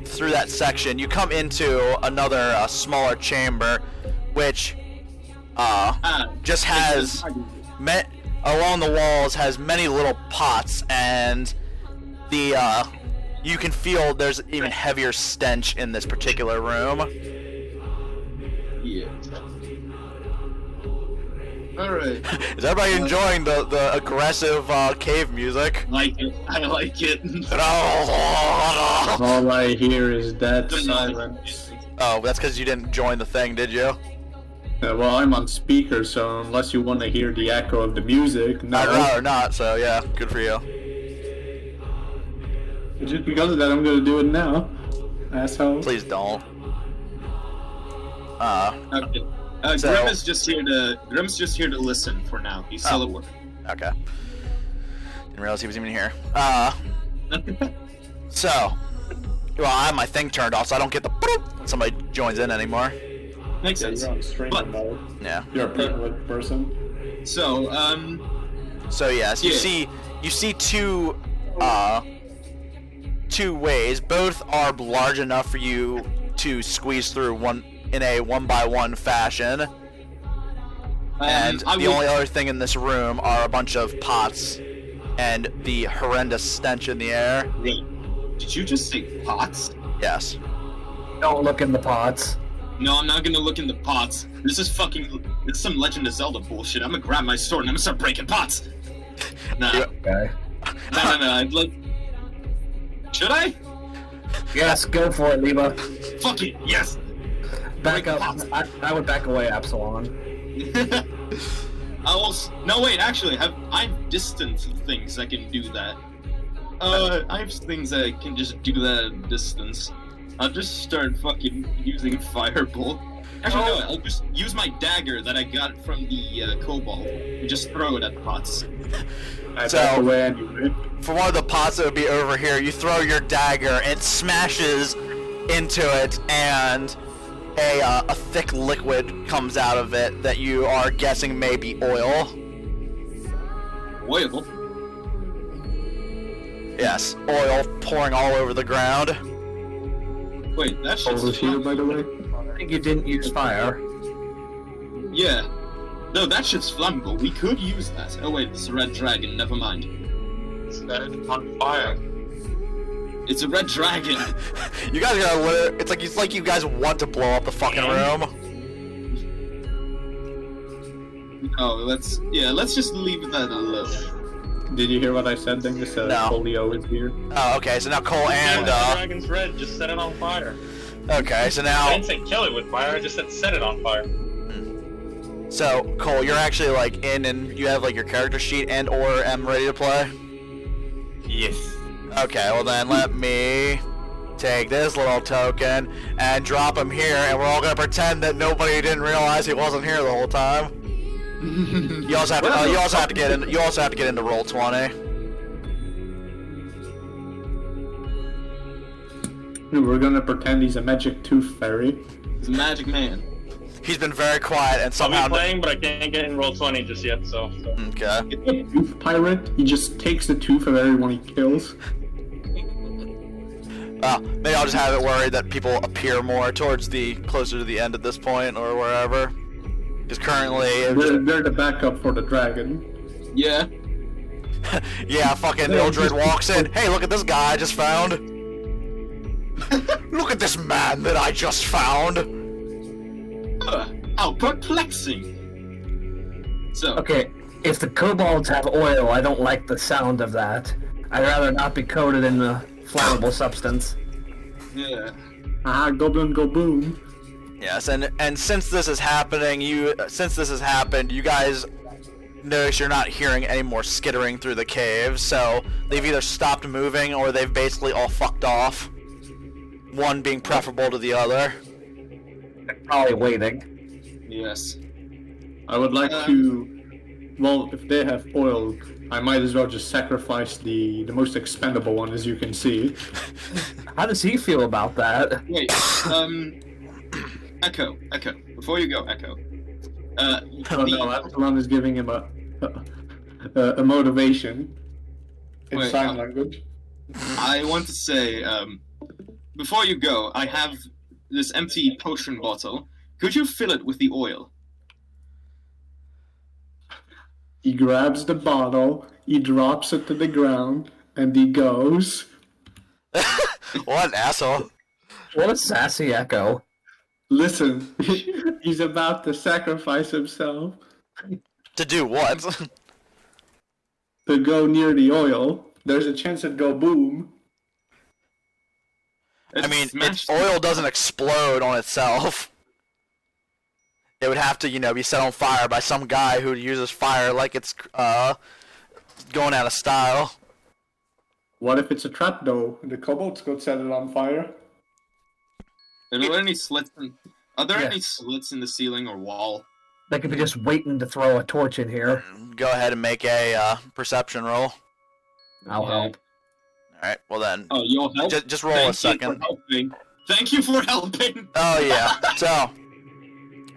Through that section, you come into another smaller chamber, which just has along the walls has many little pots, and the you can feel there's even heavier stench in this particular room. Yeah. Alright. Is everybody enjoying the aggressive cave music? Like it. I like it. All I hear is that The silence. Oh, that's because you didn't join the thing, did you? Well, I'm on speaker, so unless you want to hear the echo of the music, no. I'd rather not, so yeah, good for you. Just because of that, I'm gonna do it now. Asshole. Please don't. Okay. So- Grimm's just here to listen for now. He's still at work. Okay. Didn't realize he was even here. So, well, I have my thing turned off, so I don't get the boop when somebody joins in anymore. Makes Yeah, sense. you're on streamer But- mode. Yeah. You're a privileged person. So, So yes, you Yeah. see two ways. Both are large enough for you to squeeze through in a one-by-one fashion. And I the will- only other thing in this room are a bunch of pots and the horrendous stench in the air. Wait, did you just say pots? Yes. Don't look in the pots. No, I'm not gonna look in the pots. This is some Legend of Zelda bullshit. I'm gonna grab my sword and I'm gonna start breaking pots. Nah, Yeah. Okay. no. I'd like. Should I? Yes, go for it, Liebe. Fuck it. Yes. Back Break up. pots. I would back away, Apsilon. No, wait. Actually, I have distant things that can do that. I have things that can just do that at distance. I'll just start fucking using Firebolt. Actually, no, I'll just use my dagger that I got from the kobold and just throw it at the pots. I So- back away anyway. For one of the pots that would be over here, you throw your dagger, it smashes into it, and a thick liquid comes out of it that you are guessing may be oil. Oil. Yes, oil pouring all over the ground. Wait, that shit's Over here, by the way. I think you didn't use fire. Yeah. No, that shit's flammable. We could use that. Oh wait, it's a red dragon. Never mind. Set it on fire. It's a red dragon. You guys gotta it's like you guys want to blow up the fucking room. Oh, let's just leave that alone. Did you hear what I said, Dangus? No. Polio is here. Oh, okay, so now Cole and the dragon's red. Just set it on fire. okay, so I now didn't say kill it with fire. I just said set it on fire. so Cole, you're actually like in and you have like your character sheet and or am ready to play. Yes. Okay, well then let me take this little token and drop him here, and we're all gonna pretend that nobody didn't realize he wasn't here the whole time. You also have to. You also have to get in. You also have to get into roll 20. We're gonna pretend he's a magic tooth fairy. He's a magic man. He's been very quiet and somehow. I'll be playing, but I can't get in roll 20 just yet. So. Okay. It's a tooth pirate. He just takes the tooth of everyone he kills. Maybe I'll just have it worried that people appear more towards the closer to the end at this point or wherever. Because currently, They're the backup for the dragon. Yeah. yeah, fucking Ildrad walks in. Hey, look at this guy I just found. Look at this man that I just found. How perplexing. So. Okay, if the kobolds have oil, I don't like the sound of that. I'd rather not be coated in the flammable substance. Yeah. Goblin go boom. Yes, and since this is happening, since this has happened, you guys notice you're not hearing any more skittering through the cave. So they've either stopped moving or they've basically all fucked off. One being preferable to the other. They're probably waiting. Yes. I would like to. Well, if they have oil, I might as well just sacrifice the most expendable one, as you can see. How does he feel about that? Wait. Echo. Before you go, Echo. Oh no, Apsilon is giving him a motivation in Wait, sign language. I want to say, before you go, I have this empty potion bottle. Could you fill it with the oil? He grabs the bottle, he drops it to the ground, and he goes. What an asshole. What a sassy Echo. Listen, he's about to sacrifice himself To do what? to go near the oil. There's a chance it'd go boom. I mean, oil doesn't explode on itself. It would have to, be set on fire by some guy who uses fire like it's going out of style. What if it's a trap though? The kobolds could set it on fire. Are there any slits in the ceiling or wall? They could be just waiting to throw a torch in here. Go ahead and make a perception roll. I'll help. Alright, well then. Oh, you'll help? Just roll a second. Thank you for helping! Oh yeah, so,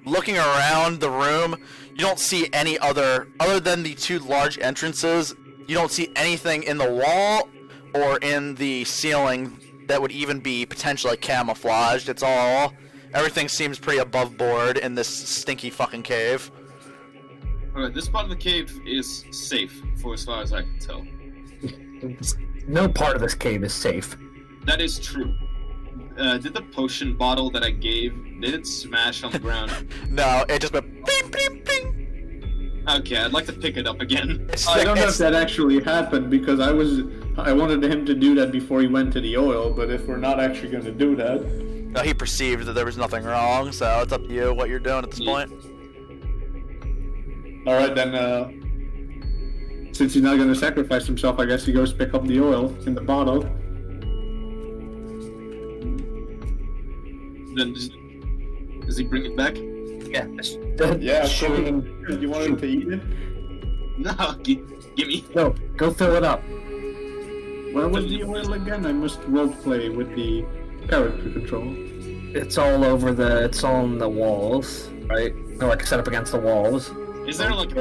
looking around the room, you don't see any other than the two large entrances, you don't see anything in the wall or in the ceiling that would even be potentially camouflaged. Everything seems pretty above board in this stinky fucking cave. Alright, this part of the cave is safe, for as far as I can tell. No part of this cave is safe. That is true. Did the potion bottle that I gave, did it smash on the ground? No, it just went ping, ping, ping. Okay, I'd like to pick it up again. I don't know if that actually happened because I wanted him to do that before he went to the oil, but if we're not actually going to do that... He perceived that there was nothing wrong, so it's up to you what you're doing at this point. Alright then, since he's not going to sacrifice himself, I guess he goes pick up the oil in the bottle. Then does he bring it back? Yeah. Yeah, Shoot him. You want him to eat it? No, gimme. No, go fill it up. Where was the oil again? I must roleplay with the character control. It's all in the walls, right? Or like set up against the walls. Is there like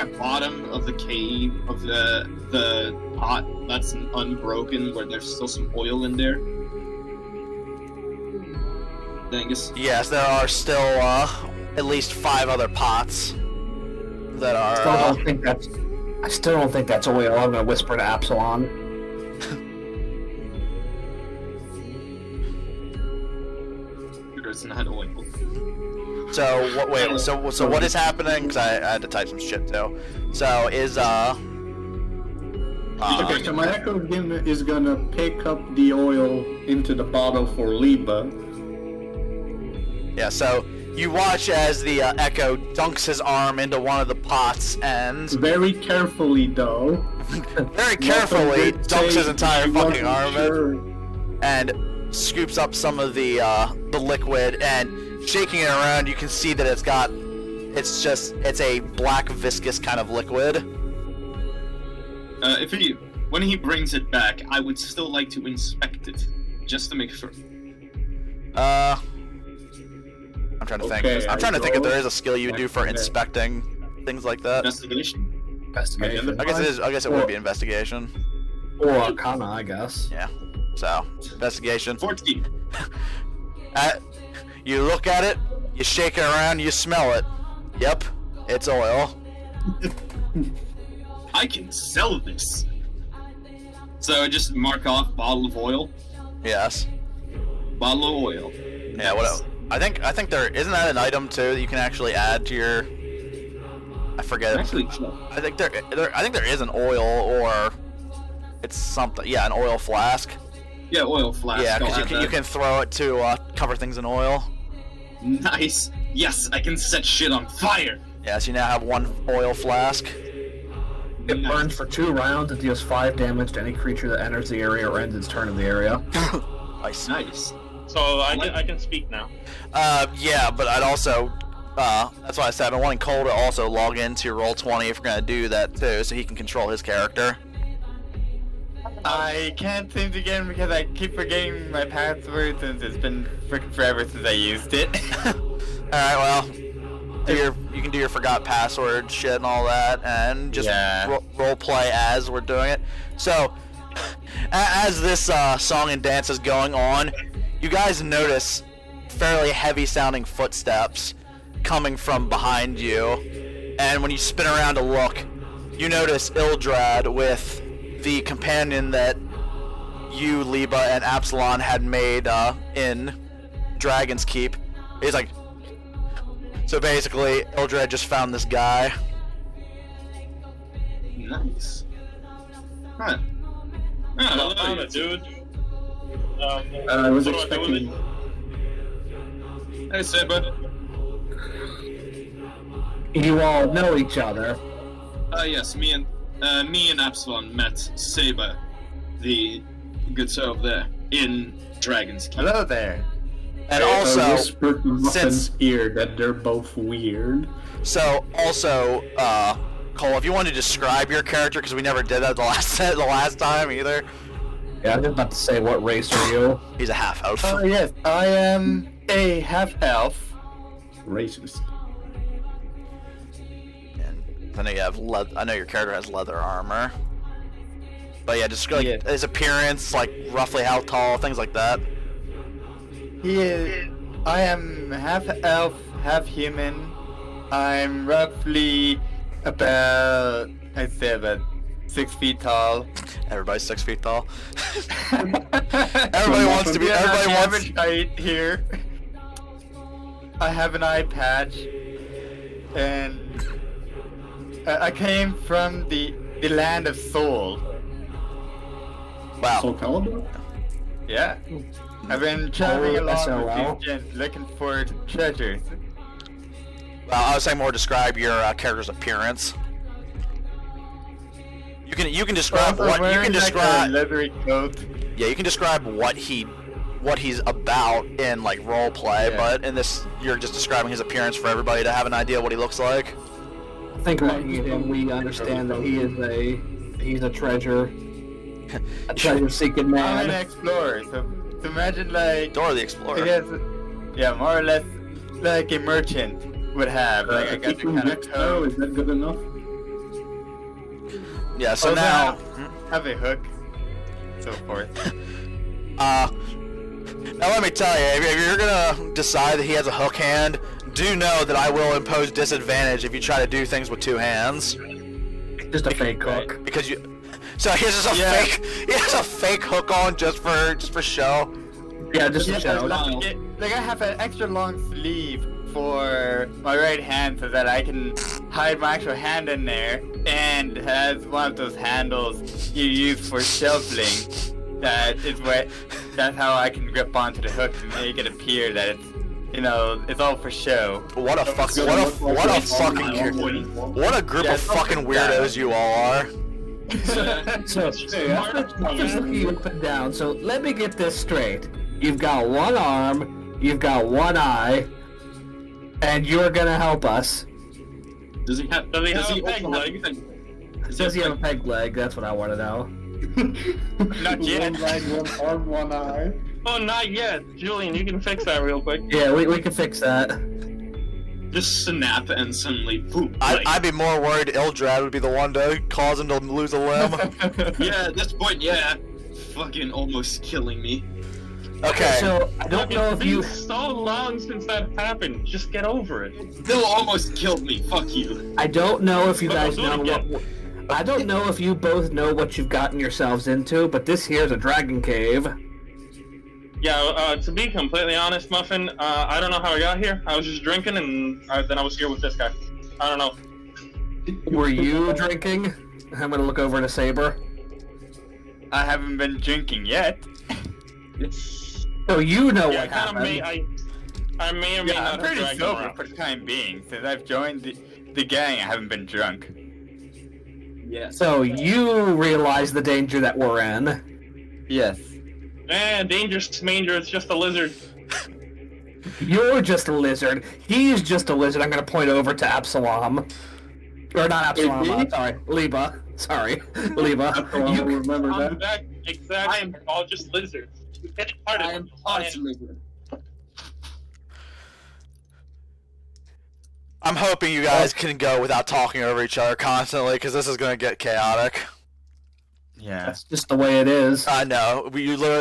a bottom of the cave of the pot that's unbroken where there's still some oil in there? Dangus? Yes, there are still at least 5 other pots that are. I still don't think that's oil. I'm gonna whisper to Apsilon. It's not oil. So what? Wait. So what is happening? Because I had to type some shit too. So is Okay, so my Echo is gonna pick up the oil into the bottle for Liebe. Yeah. So you watch as the Echo dunks his arm into one of the pots and Very carefully, though. very carefully dunks his entire fucking arm in. and scoops up some of the liquid, and shaking it around, you can see that it's a black viscous kind of liquid. When he brings it back, I would still like to inspect it, just to make sure. I'm trying to think. I'm trying to think if there is a skill you do for inspecting things like that. Investigation. Investigation. I guess it would be investigation. Or Arcana, I guess. Yeah. So, investigation. 14. You look at it, you shake it around, you smell it. Yep, it's oil. I can sell this. So just mark off bottle of oil. Yes. Bottle of oil. Yeah. What else? I think there isn't that an item too that you can actually add to your. I forget. Actually, I think there is an oil, or it's something. Yeah, an oil flask. yeah, oil flask. Yeah, I'll because add you can throw it to cover things in oil. Nice. Yes, I can set shit on fire. Yeah, so you now have one oil flask. It burns for 2 rounds and deals 5 damage to any creature that enters the area or ends its turn in the area. Nice. Nice. So I can speak now. Yeah, but I'd also, that's why I said I've been wanting Cole to also log into your Roll20 if you're going to do that too, so he can control his character. I can't seem to get in because I keep forgetting my password since it's been freaking forever since I used it. Alright, well, you can do your forgot password shit and all that, and just role play as we're doing it. So, as this song and dance is going on, you guys notice fairly heavy sounding footsteps coming from behind you, and when you spin around to look, you notice Ildrad with the companion that you, Liebe, and Apsilon had made in Dragon's Keep. He's like, so basically, Ildrad just found this guy. Nice. Huh. I found it, dude. I was what do I do with expecting. Hey, Sabre. You all know each other. Yes, me and Apsilon met Sabre, the good sir over there, in Dragon's Keep. Hello there. And I also, whispered in Muffin's since ear that they're both weird. Cole, if you want to describe your character, because we never did that the last time either. Yeah, I was about to say, what race are you? He's a half elf. Yes, I am a half-elf. Racist. And I know you have I know your character has leather armor. But yeah, just like his appearance, like roughly how tall, things like that. I am half-elf, half-human. I'm roughly about 6 feet tall. Everybody's 6 feet tall. Everybody wants to be. Everybody wants. Average height here. I have an eye patch, and I came from the land of Soul. Wow. Soul Calibur? Yeah, I've been traveling along SOL. with these gents looking for treasures. Well, I was saying more describe your character's appearance. You can describe I'm what you wearing can like describe. a leathery coat. Yeah, you can describe what he's about in like role play, Yeah. but in this you're just describing his appearance for everybody to have an idea what he looks like. I think looking at him, we understand that he's a treasure. A treasure-seeking I'm an man. explorer, so imagine like Dora the Explorer. it is, yeah, more or less like a merchant would have. Like I got the Equal kind of next arrow, is that good enough? Yeah. So Oh, now, have a hook, so forth. now let me tell you, if you're gonna decide that he has a hook hand, do know that I will impose disadvantage if you try to do things with 2 hands. Just a fake hook. Because you. So he has just a Yeah. fake. He has a fake hook on just for show. Yeah, just a Yeah, show. like I have an extra long sleeve for my right hand so that I can hide my actual hand in there, and it has one of those handles you use for shoveling. That's how I can grip onto the hook and make it appear that it's, it's all for show. What a fucking what a fucking what a group of Yes, fucking weirdos you all are. So Muffin's looking you up and down. So let me get this straight. You've got one arm, you've got one eye, and you're gonna help us. Does he have a peg leg? Does he have a peg leg? That's what I want to know. Not yet. One leg, one arm, one eye. Oh, not yet. Julian, you can fix that real quick. Yeah, we can fix that. just snap and suddenly poop? I'd be more worried Ildrad would be the one to cause him to lose a limb. Yeah, at this point, yeah. Fucking almost killing me. Okay. So I don't know if you. It's been so long since that happened. Just get over it. Still almost killed me. Fuck you. I don't know if you But guys we'll do know it what. I don't know if you both know what you've gotten yourselves into, but this here's a dragon cave. Yeah, to be completely honest, Muffin, I don't know how I got here. I was just drinking, and then I was here with this guy. I don't know. Were you drinking? I'm gonna look over to Sabre. I haven't been drinking yet. So you know Yeah, what kind of happened. I may or may Yeah, not I'm have pretty dragged him sober around. for the time being. Since I've joined the gang, I haven't been drunk. Yes. So you realize the danger that we're in. Yes. Dangerous manger, it's just a lizard. You're just a lizard. He's just a lizard. I'm gonna point over to Apsilon. Or not Apsilon, Indeed. sorry. Liebe. Sorry. Liebe. Apsilon will remember I'm that. back, exactly. I'm all just lizards. You get it hard I am partially good. I'm hoping you guys can go without talking over each other constantly, because this is going to get chaotic. Yeah. That's just the way it is. I know.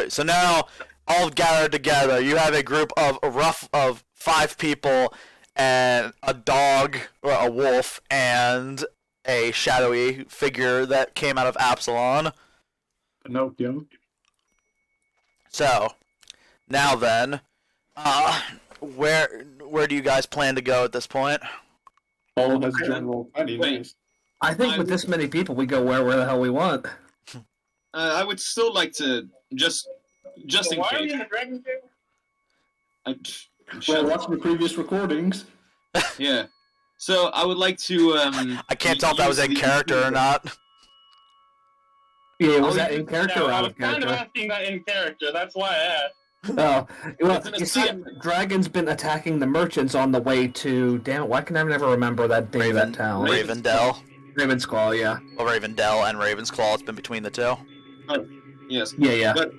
So now, all gathered together, you have a group of 5 people, and a dog, or a wolf, and a shadowy figure that came out of Apsilon. Pinocchio. So, now then, where do you guys plan to go at this point? All has general funny Wait. names. I think with this many people, we go where the hell we want. I would still like to just in Why are we case. in the dragon cave? Well, watch the previous recordings. Yeah. So I would like to. I can't tell if that was in character or not. Yeah, was Oh, that you- in character Yeah, or I out was of kind of character? asking that in character, that's why I asked. Oh, well, It's an you see, assignment. Dragon's been attacking the merchants on the way to. Damn it! Why can I never remember that name of that town? Ravendell. Raven's Claw, yeah. Well, Ravendell and Ravensclaw, it's been between the two. Yes. Yeah. But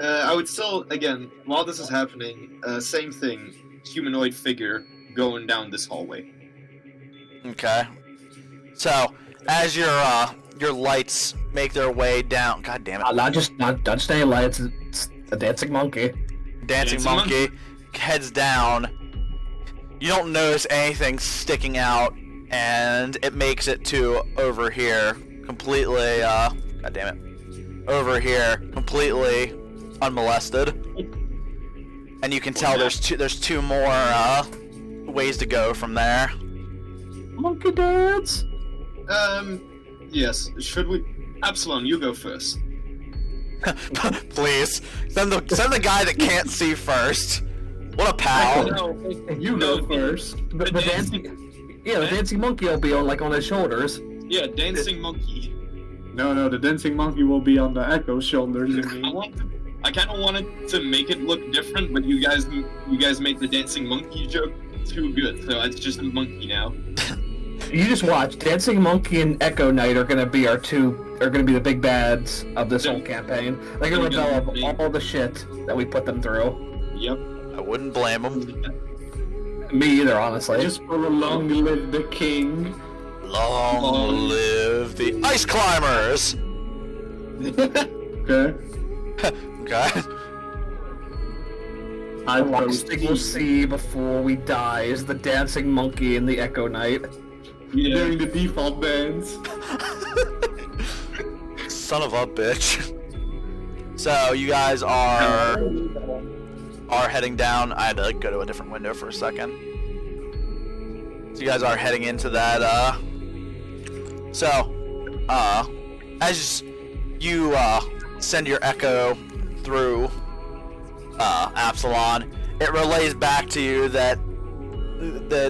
I would still, again, while this is happening, same thing. Humanoid figure going down this hallway. Okay. So, as your lights make their way down, god damn it, Not just stay light. It's a dancing monkey. Dancing Dancing Monkey heads down. You don't notice anything sticking out, and it makes it to over here, completely, god damn it, over here, completely unmolested. And you can tell there's two more ways to go from there. Monkey dance. Yes. Should we? Absalom, you go first. Please send the guy that can't see first. What a pal. You go first. The dancing. Yeah, the dancing monkey will be on his shoulders. Yeah, dancing monkey. No, the dancing monkey will be on the Echo's shoulders. You mean? I kind of wanted to make it look different, but you guys made the dancing monkey joke too good, so it's just a monkey now. You just watch. Dancing Monkey and Echo Knight are gonna be the big bads of this whole campaign. They're gonna develop all the shit that we put them through. Yep. I wouldn't blame him. Me either, honestly. Just for a long live the king. Long live the ice climbers. Okay. Okay. I The last thing we'll see before we die is the dancing monkey and the Echo Knight. During the default dance. Son of a bitch. So you guys are heading down. I had to go to a different window for a second. So you guys are heading into that. As you send your echo through Apsilon, it relays back to you that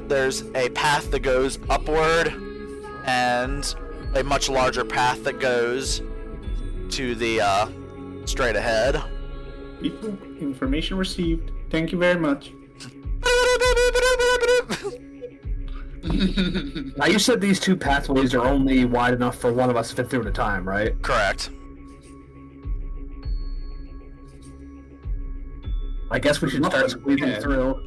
there's a path that goes upward, and a much larger path that goes to the straight ahead. People, information received. Thank you very much. Now you said these two pathways are only wide enough for one of us to fit through at a time, right? Correct. I guess we should start squeezing through.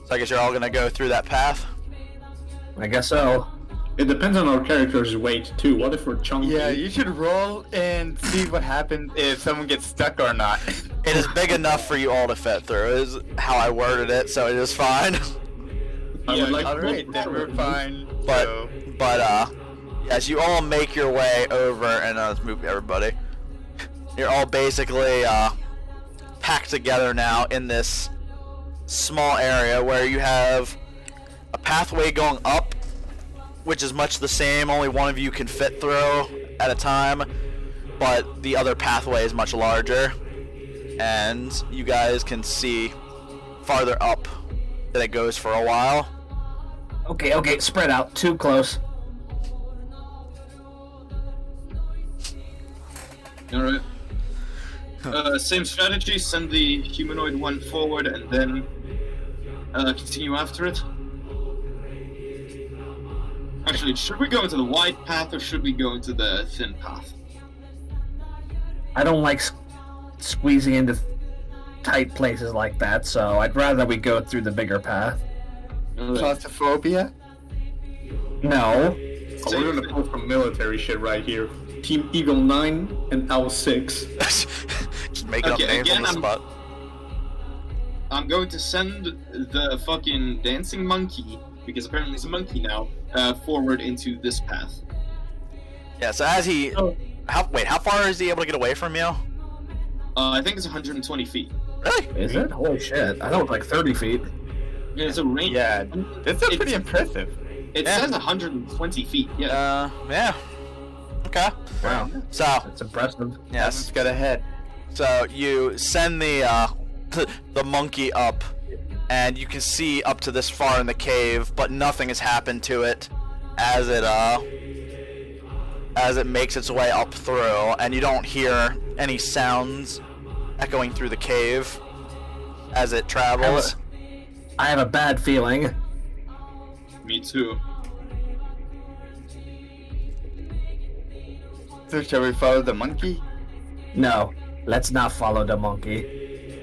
So I guess you're all gonna go through that path. I guess so. It depends on our character's weight too. What if we're chunky? Yeah, you should roll and see what happens if someone gets stuck or not. It is big enough for you all to fit through, is how I worded it, so it is fine. I would like Alright, then we're fine. But, as you all make your way over, and let's move everybody. You're all basically packed together now in this small area where you have a pathway going up, which is much the same, only one of you can fit through at a time, but the other pathway is much larger, and you guys can see farther up that it goes for a while. Okay, spread out. Too close. Alright. Same strategy, send the humanoid one forward and then continue after it. Actually, should we go into the wide path or should we go into the thin path? I don't like squeezing into tight places like that, so I'd rather we go through the bigger path. Claustrophobia? No. Oh, we're gonna pull some military shit right here. Team Eagle 9 and Owl 6. Just making up names on the spot. I'm going to send the fucking dancing monkey, because apparently it's a monkey now, forward into this path. Yeah, so as he... How far is he able to get away from you? I think it's 120 feet. Really? Is it? Holy shit. I thought it was like 30 feet. Yeah, it's a range. Yeah, that's pretty impressive. It says 120 feet, yeah. Yeah. Okay. Wow. So, That's impressive. yes. It's got a head. So you send the the monkey up, and you can see up to this far in the cave, but nothing has happened to it as it makes its way up through, and you don't hear any sounds echoing through the cave as it travels. I have a bad feeling. Me too. So shall we follow the monkey? No, let's not follow the monkey.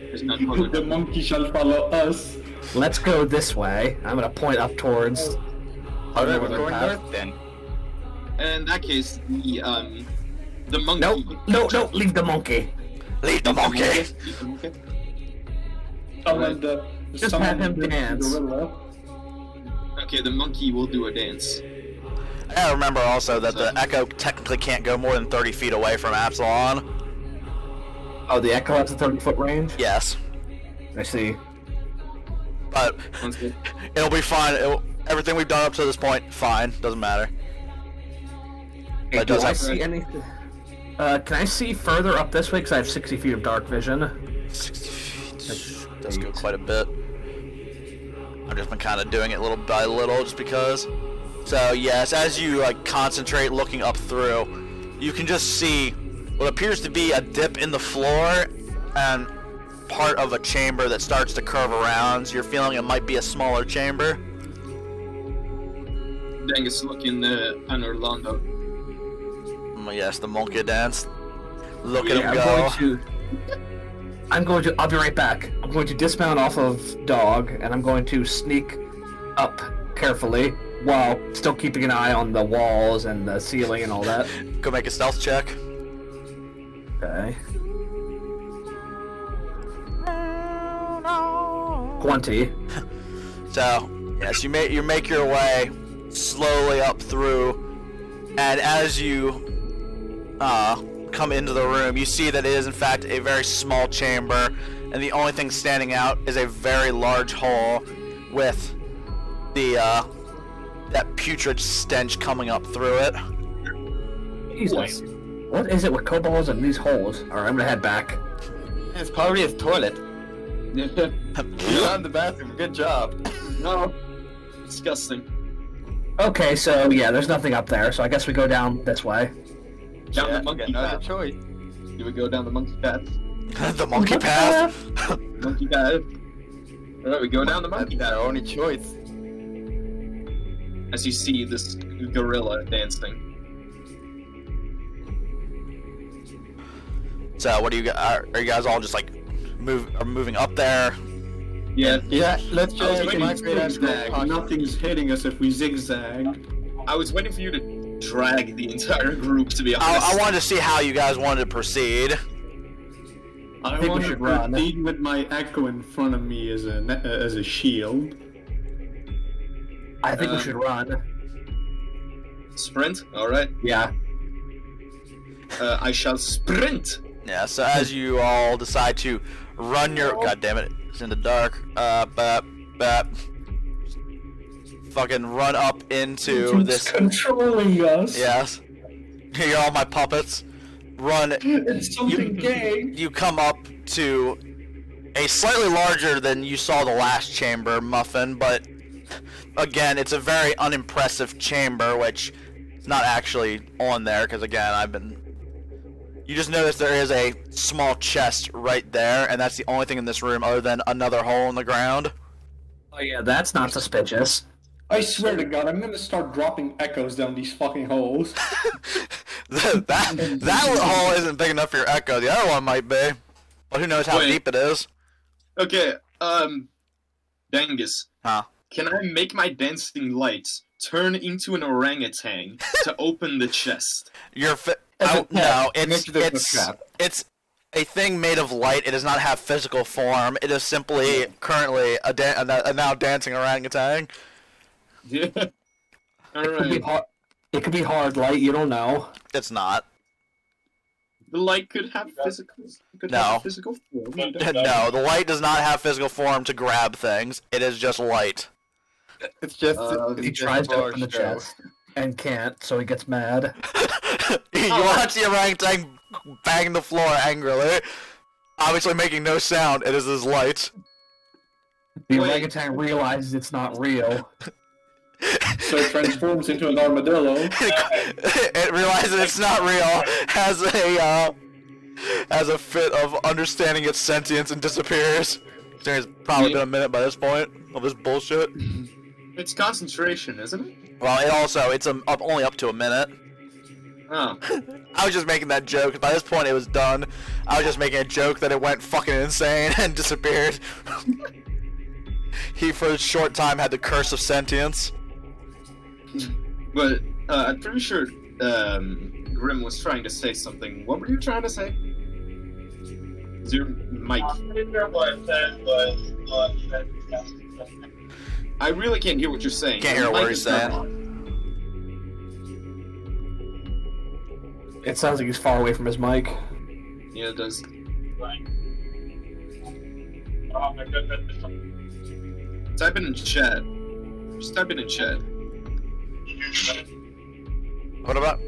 There's not The monkey shall follow us. Let's go this way. I'm gonna point up towards. Alright, we're another going path. north then. In that case, the monkey. No, leave the monkey. Leave the monkey! Okay. Just have him dance. Okay, the monkey will do a dance. I gotta remember also that the Echo technically can't go more than 30 feet away from Apsilon. Oh, the Echo has a 30-foot range? Yes. I see. But it'll be fine. Everything we've done up to this point, fine. Doesn't matter. Hey, But it do does I have- see anything? Can I see further up this way? Because I have 60 feet of dark vision. 60 feet. Does go quite a bit. I've just been kind of doing it little by little just because. So yes, as you concentrate looking up through, you can just see what appears to be a dip in the floor and part of a chamber that starts to curve around. So you're feeling it might be a smaller chamber. Dangus looking at Orlando. Yes, the monkey dance. Look at him go. I'll be right back. I'm going to dismount off of Dog, and I'm going to sneak up carefully while still keeping an eye on the walls and the ceiling and all that. Go make a stealth check. Okay. 20. So, yes, you make your way slowly up through, and as you come into the room, you see that it is in fact a very small chamber, and the only thing standing out is a very large hole with the that putrid stench coming up through it. Jesus. What is it with kobolds and these holes? Alright, I'm gonna head back. It's probably his toilet. You found the bathroom. Good job. No. Disgusting. Okay, so yeah, there's nothing up there, so I guess we go down this way. Down the Yeah, monkey another path. choice. Do we go down the monkey path? The monkey path. Monkey path. Alright, we go down the monkey That's path. our only choice. As you see this gorilla dancing. So what do you are you guys all just like moving up there? Yeah, Yeah, let's I was just waiting migrate for and Zigzag. Nothing's hitting us if we zigzag. I was waiting for you to drag the entire group, to be honest. I wanted to see how you guys wanted to proceed. I think we want to should run. proceed with my echo in front of me as a shield. I think we should run. Sprint? Alright. Yeah. I shall sprint! Yeah. So as you all decide to run your, god damn it, it's in the dark. Fucking run up into It's this. controlling us. Yes. You're all my puppets. Run. It's something gay. You come up to a slightly larger than you saw the last chamber, Muffin, but again, it's a very unimpressive chamber, which is not actually on there, because again, you just notice there is a small chest right there, and that's the only thing in this room other than another hole in the ground. Oh yeah, that's not suspicious. I swear to God, I'm gonna start dropping echoes down these fucking holes. that hole isn't big enough for your echo. The other one might be, but who knows how Wait. deep it is. Okay, Dangus. Huh? Can I make my dancing lights turn into an orangutan to open the chest? No, Make sure there's no trap. it's a thing made of light. It does not have physical form. It is simply currently a now dancing orangutan. Yeah. It could be Alright. hard. It could be hard light. You don't know. It's not. The light could have physical No. have physical form. I don't know. No, the light does not have physical form to grab things. It is just light. It's just. He He it's tries to for open the show. chest and can't, so he gets mad. You watch the orangutan bang the floor angrily, obviously making no sound. It is his light. The Wait. orangutan realizes it's not real. So it transforms into an armadillo. It realizes it's not real. Has a fit of understanding its sentience and disappears. There's probably been a minute by this point of this bullshit. It's concentration, isn't it? Well, it's only up to a minute. Oh. I was just making that joke. By this point, it was done. I was just making a joke that it went fucking insane and disappeared. He, for a short time, had the curse of sentience. But I'm pretty sure Grimm was trying to say something. What were you trying to say? Is your mic? I really can't hear what you're saying. Can't Your hear what mic he's is not saying. on. It sounds like he's far away from his mic. Yeah, it does. Type it in chat. Just type it in chat. What about?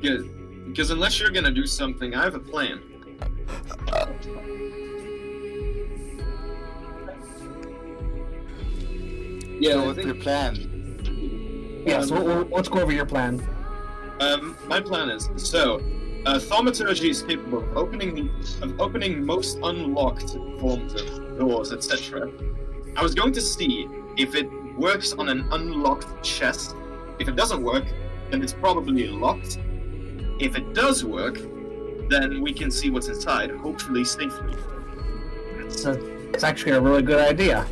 Because unless you're gonna do something, I have a plan. Yeah, I What's think your plan? Yeah, so let's go over your plan. my plan is so. Thaumaturgy is capable of opening most unlocked forms of doors, etc. I was going to see if it works on an unlocked chest. If it doesn't work, then it's probably locked. If it does work, then we can see what's inside, hopefully safely. It's actually a really good idea.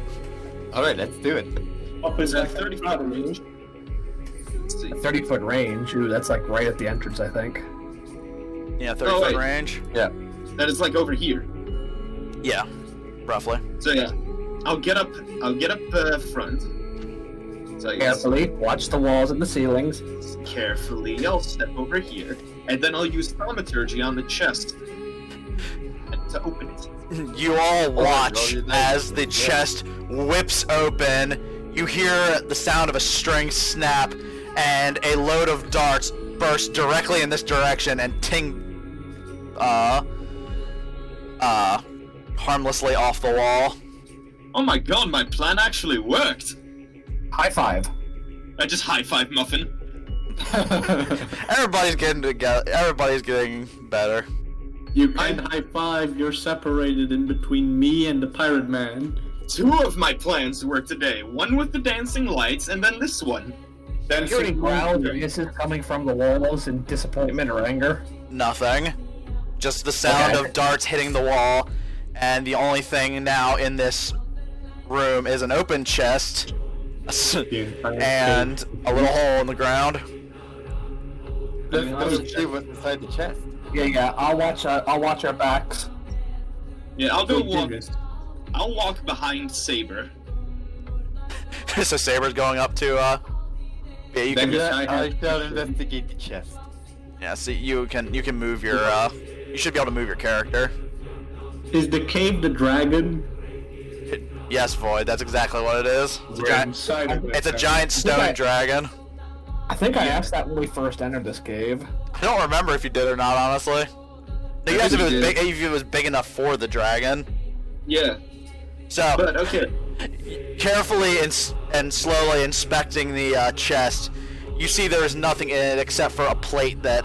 Alright, let's do it. Up is Is at that 30 30 feet range. Let's see. 30-foot range. Ooh, that's like right at the entrance, I think. Yeah, 30 Oh, foot wait. range. That is like over here. Yeah, roughly. So yeah, I'll get up front. So I guess Carefully, watch the walls and the ceilings. carefully, I'll step over here, and then I'll use thaumaturgy on the chest to open it. You all watch roll your dice. as the chest whips open. You hear the sound of a string snap, and a load of darts burst directly in this direction and harmlessly off the wall. Oh my god, my plan actually worked! High five. I just high five Muffin. Everybody's getting together. Everybody's getting better. You can't high five. You're separated in between me and the pirate man. 2 of my plans work today. One with the dancing lights, and then this one. Hearing growls or hisses coming from the walls in disappointment or anger. Nothing. Just the sound of darts hitting the wall, and the only thing now in this room is an open chest and a little hole in the ground. Let's see what's inside the chest. Yeah. I'll watch our backs. Yeah, I'll walk behind Sabre. So Sabre's going up to yeah, you can. I shall investigate the chest. Yeah, see, you can move your you should be able to move your character. Is the cave the dragon? Yes, Void. That's exactly what it is. It's a giant stone dragon. I think I asked that when we first entered this cave. I don't remember if you did or not, honestly. You guys, if it was big enough for the dragon. Yeah. So, But okay. carefully and slowly inspecting the chest, you see there is nothing in it except for a plate that,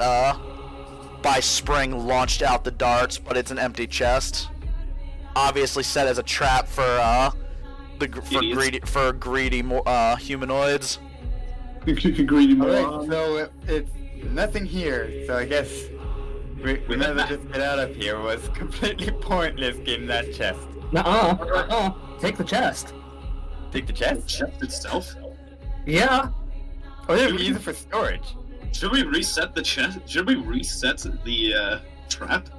by spring launched out the darts, but it's an empty chest. Obviously set as a trap for greedy humanoids. Greedy Alright, moron. so it's nothing here, so I guess we might as well just get out of here. It was completely pointless getting that chest. Take the chest. Take the chest? Chest itself? Yeah. Oh yeah, we use it for storage. Should we reset the chest? Should we reset the trap?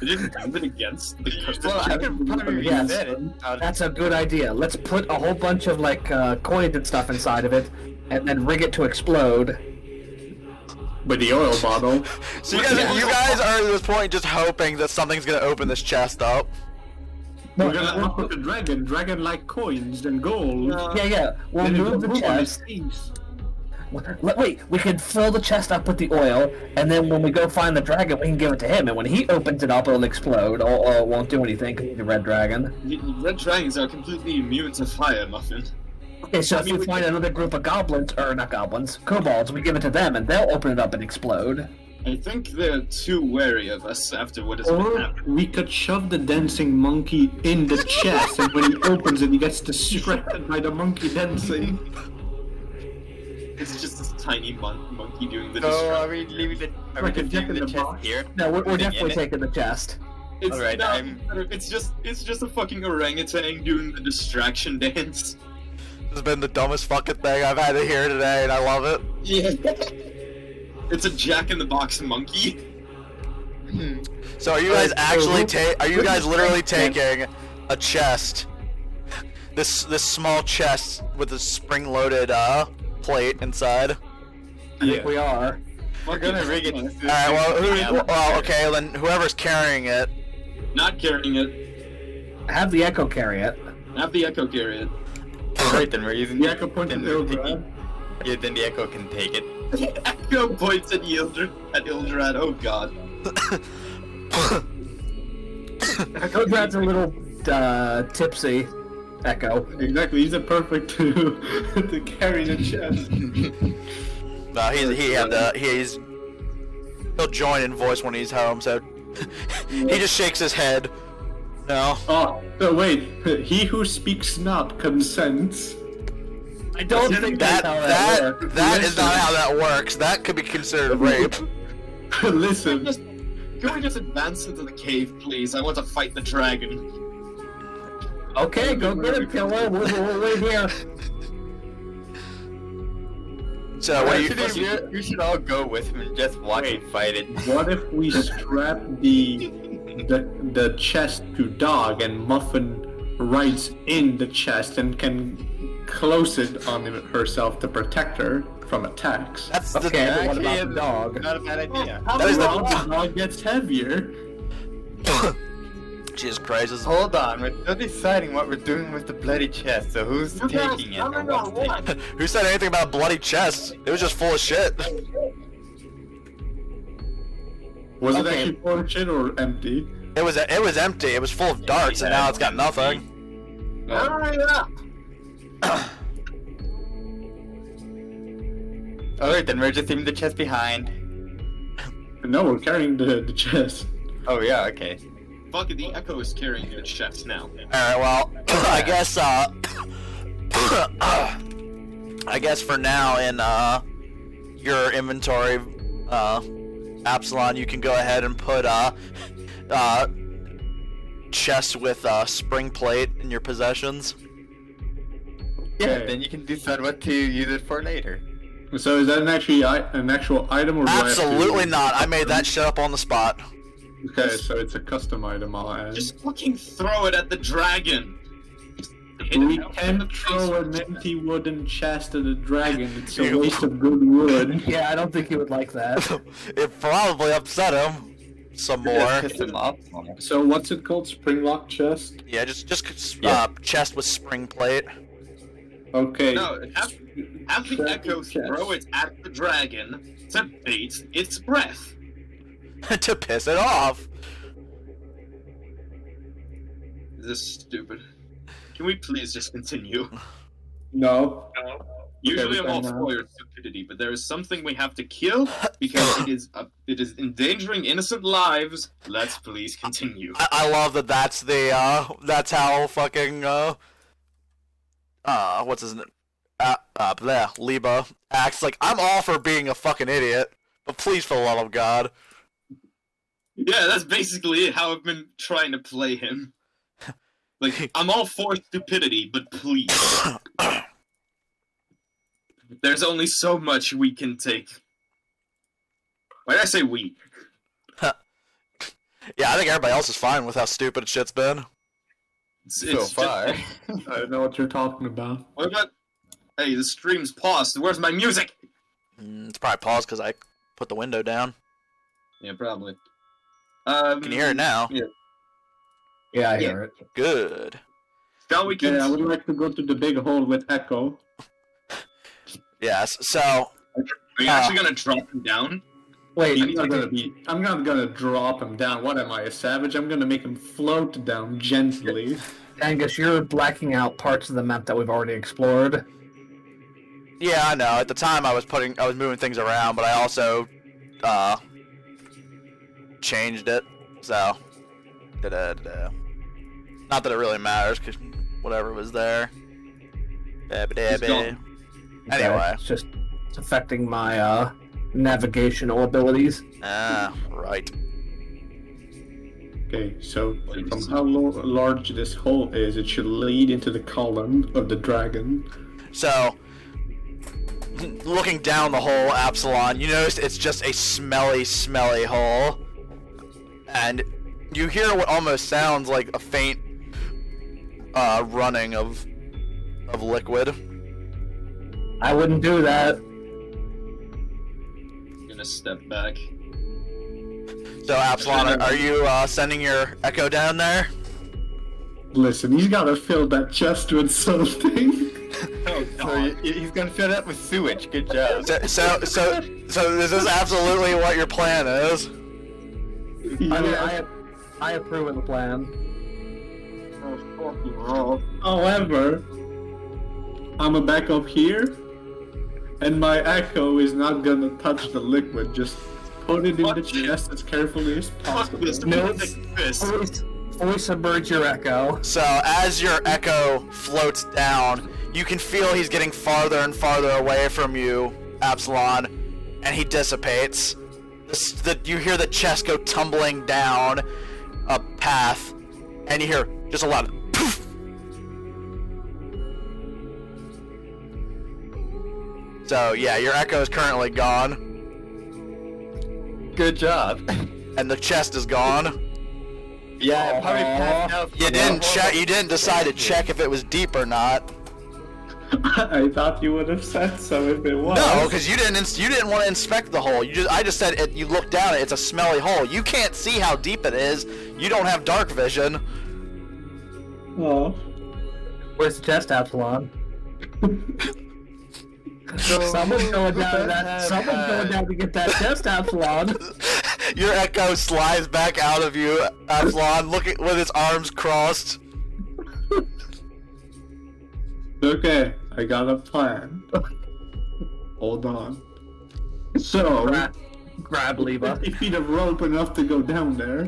We didn't move it against the customer. Well, I can probably Yes. reset it. That's a good idea. Let's put a whole bunch of like coins and stuff inside of it, and then rig it to explode. With the oil bottle. So you guys are at this point just hoping that something's gonna open this chest up. We're gonna offer the dragon like coins and gold. Yeah. We'll Then move the on his chest. face. Wait, we can fill the chest up with the oil, and then when we go find the dragon, we can give it to him. And when he opens it up, it'll explode, or it won't do anything because he's a red dragon. Red dragons are completely immune to fire, Muffin. Okay, so if we find another group of goblins, or not goblins, kobolds, we give it to them, and they'll open it up and explode. I think they're too wary of us after what has been Or happening. we could shove the dancing monkey in the chest, and when he opens it, he gets distracted by the monkey dancing. It's just this tiny monkey doing the So distraction. are we leaving the? Are we Like a just jack leaving in the the chest box. here? No, we're Putting it definitely in it? taking the chest. It's Alright, not, it's just a fucking orangutan doing the distraction dance. This has been the dumbest fucking thing I've had to hear today, and I love it. Yeah. It's a Jack-in-the-Box monkey. So are you guys actually are you guys literally Yeah. taking a chest, this small chest with a spring-loaded plate inside? I think we are. We're gonna rig it. All right. Well, okay. Then whoever's carrying it. Not carrying it. Have the Echo carry it. Have the Echo carry it. Right, then we're using The Echo points then at we're Ildrad. taking- Yeah, then the Echo can take it. Echo points at Ildrad. Oh god. Ildrad's a little tipsy. Echo. Exactly, he's a perfect to carry the chest. No, he'll join in voice when he's home. So he just shakes his head. No. Oh, so wait. He who speaks not consents. I don't think that's how that works. That is not how that works. That could be considered rape. Listen. Can we just advance into the cave, please? I want to fight the dragon. Okay, go get him, killer. We'll wait here. So what do you? Actually, we should all go with him and just watch him fight it. What if we strap the chest to Dog and Muffin rides in the chest and can close it on herself to protect her from attacks? That's Okay, but what Actually, about the it's dog? not a bad idea. How That is the- the dog gets heavier? Jesus Christ! This is- Hold on, we're still deciding what we're doing with the bloody chest. So who's taking it? Or what's taking it? Who said anything about bloody chest? It was just full of shit. Was it Okay. actually full of shit or empty? It was empty. It was full of darts, and now it's got nothing. Hurry up! Alright, then we're just leaving the chest behind. No, we're carrying the chest. Oh yeah, okay. Fuck it, the Echo is carrying the chest now. Alright, well, I guess, I guess for now in, your inventory, Apsilon, you can go ahead and put, chest with, spring plate in your possessions. Yeah, Okay. then you can decide what to use it for later. So is that an actual item or do I have to- Absolutely not. I made that shit up on the spot. Okay, so it's a custom item I'll add. Just fucking throw it at the dragon. We can't throw an empty wooden chest at a dragon. It's a waste of good wood. Yeah, I don't think he would like that. It probably upset him some more. Yeah, piss him off. So what's it called? Springlock chest? Yeah, just chest with spring plate. Okay. No, have the Echo throw it at the dragon to bait its breath. To piss it off. This is stupid. Can we please just continue? No. Usually I'm all Okay, for your stupidity, but there is something we have to kill because it is endangering innocent lives. Let's please continue. I love that. That's how fucking what's his name? Liebe acts like I'm all for being a fucking idiot, but please, for the love of God. Yeah, that's basically how I've been trying to play him. Like, I'm all for stupidity, but please. There's only so much we can take. Why did I say we? Yeah, I think everybody else is fine with how stupid shit's been. So far. I don't know what you're talking about. What about... Hey, the stream's paused. Where's my music? It's probably paused because I put the window down. Yeah, probably. Can you hear it now? Yeah. Yeah, I hear it. Good. Shall we Okay, I continue? would like to go to the big hole with Echo. Yes. So Are you actually gonna drop him down? Wait, I'm not gonna drop him down. What am I, a savage? I'm gonna make him float down gently. Dangus, you're blacking out parts of the map that we've already explored. yeah, I know. At the time, I was moving things around, but I also changed it. So not that it really matters, cause whatever was there. gone. Anyway. It's affecting my navigational abilities. Right. Okay, so from how large this hole is, it should lead into the column of the dragon. So, looking down the hole, Apsilon, you notice it's just a smelly, smelly hole. And you hear what almost sounds like a faint running of liquid. I wouldn't do that. I'm gonna step back. So, Apsilon, are you sending your Echo down there? Listen, he's gotta fill that chest with something. Oh, So he's gonna fill it up with sewage. Good job. So this is absolutely what your plan is. I approve of the plan. However, I'm back up here, and my Echo is not gonna touch the liquid. Just put it in the chest as carefully as fuck possible. this. No. This. Fully submerge your Echo. So as your Echo floats down, you can feel he's getting farther and farther away from you, Apsilon, and he dissipates. You hear the chest go tumbling down a path, and you hear just a loud poof. So yeah, your Echo is currently gone, Good job. and the chest is gone. Yeah, it probably passed out. You didn't check. You didn't decide to check if it was deep or not. I thought you would have said so if it was. No, because you didn't want to inspect the hole. I just said it, you look down. It's a smelly hole. You can't see how deep it is. You don't have dark vision. Oh. Where's the chest, Apsilon? Someone's going down to that. Someone's going down to get that chest, Apsilon. Your Echo slides back out of you, Apsilon, looking with its arms crossed. Okay, I got a plan. Hold on. So, Grab Liebe. 50 feet of rope enough to go down there.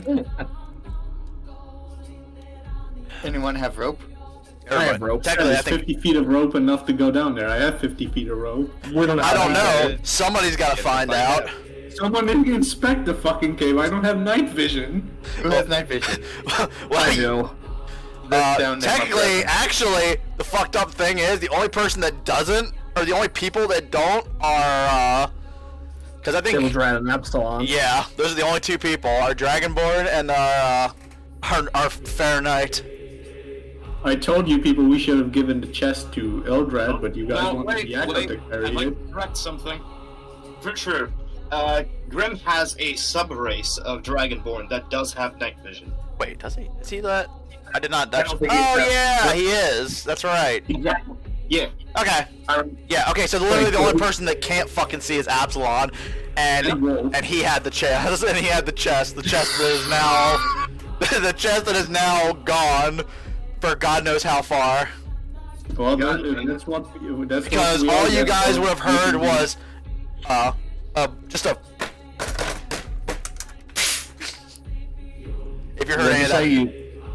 Anyone have rope? I have rope. Technically, I There's think 50 feet of rope enough to go down there. I have 50 feet of rope. We don't I don't have know. Somebody's got to find out. Someone didn't inspect the fucking cave. I don't have night vision. Who has night vision? I do. That's down there, my Technically, brother. actually, the fucked up thing is the only person that doesn't, or the only people that don't, are because I think Ildrad and Apsilon. yeah, those are the only two people: our Dragonborn and our Fair Knight. I told you people we should have given the chest to Ildrad, but you guys No, wanted the Echo to carry I'd like it. to correct something. For sure, Grimm has a sub-race of Dragonborn that does have night vision. Wait, does he? Is he that? I did not. I don't think he's Oh that. yeah, he is. That's right. Exactly. Yeah. Okay. Yeah. Okay. So literally the only person that can't fucking see is Apsilon, and he had the chest, and he had the chest. The chest that is now, the chest that is now gone for God knows how far. Well, Yeah, that's what. That's Because what we all you get guys for- would have heard was, just a. If you heard any of that,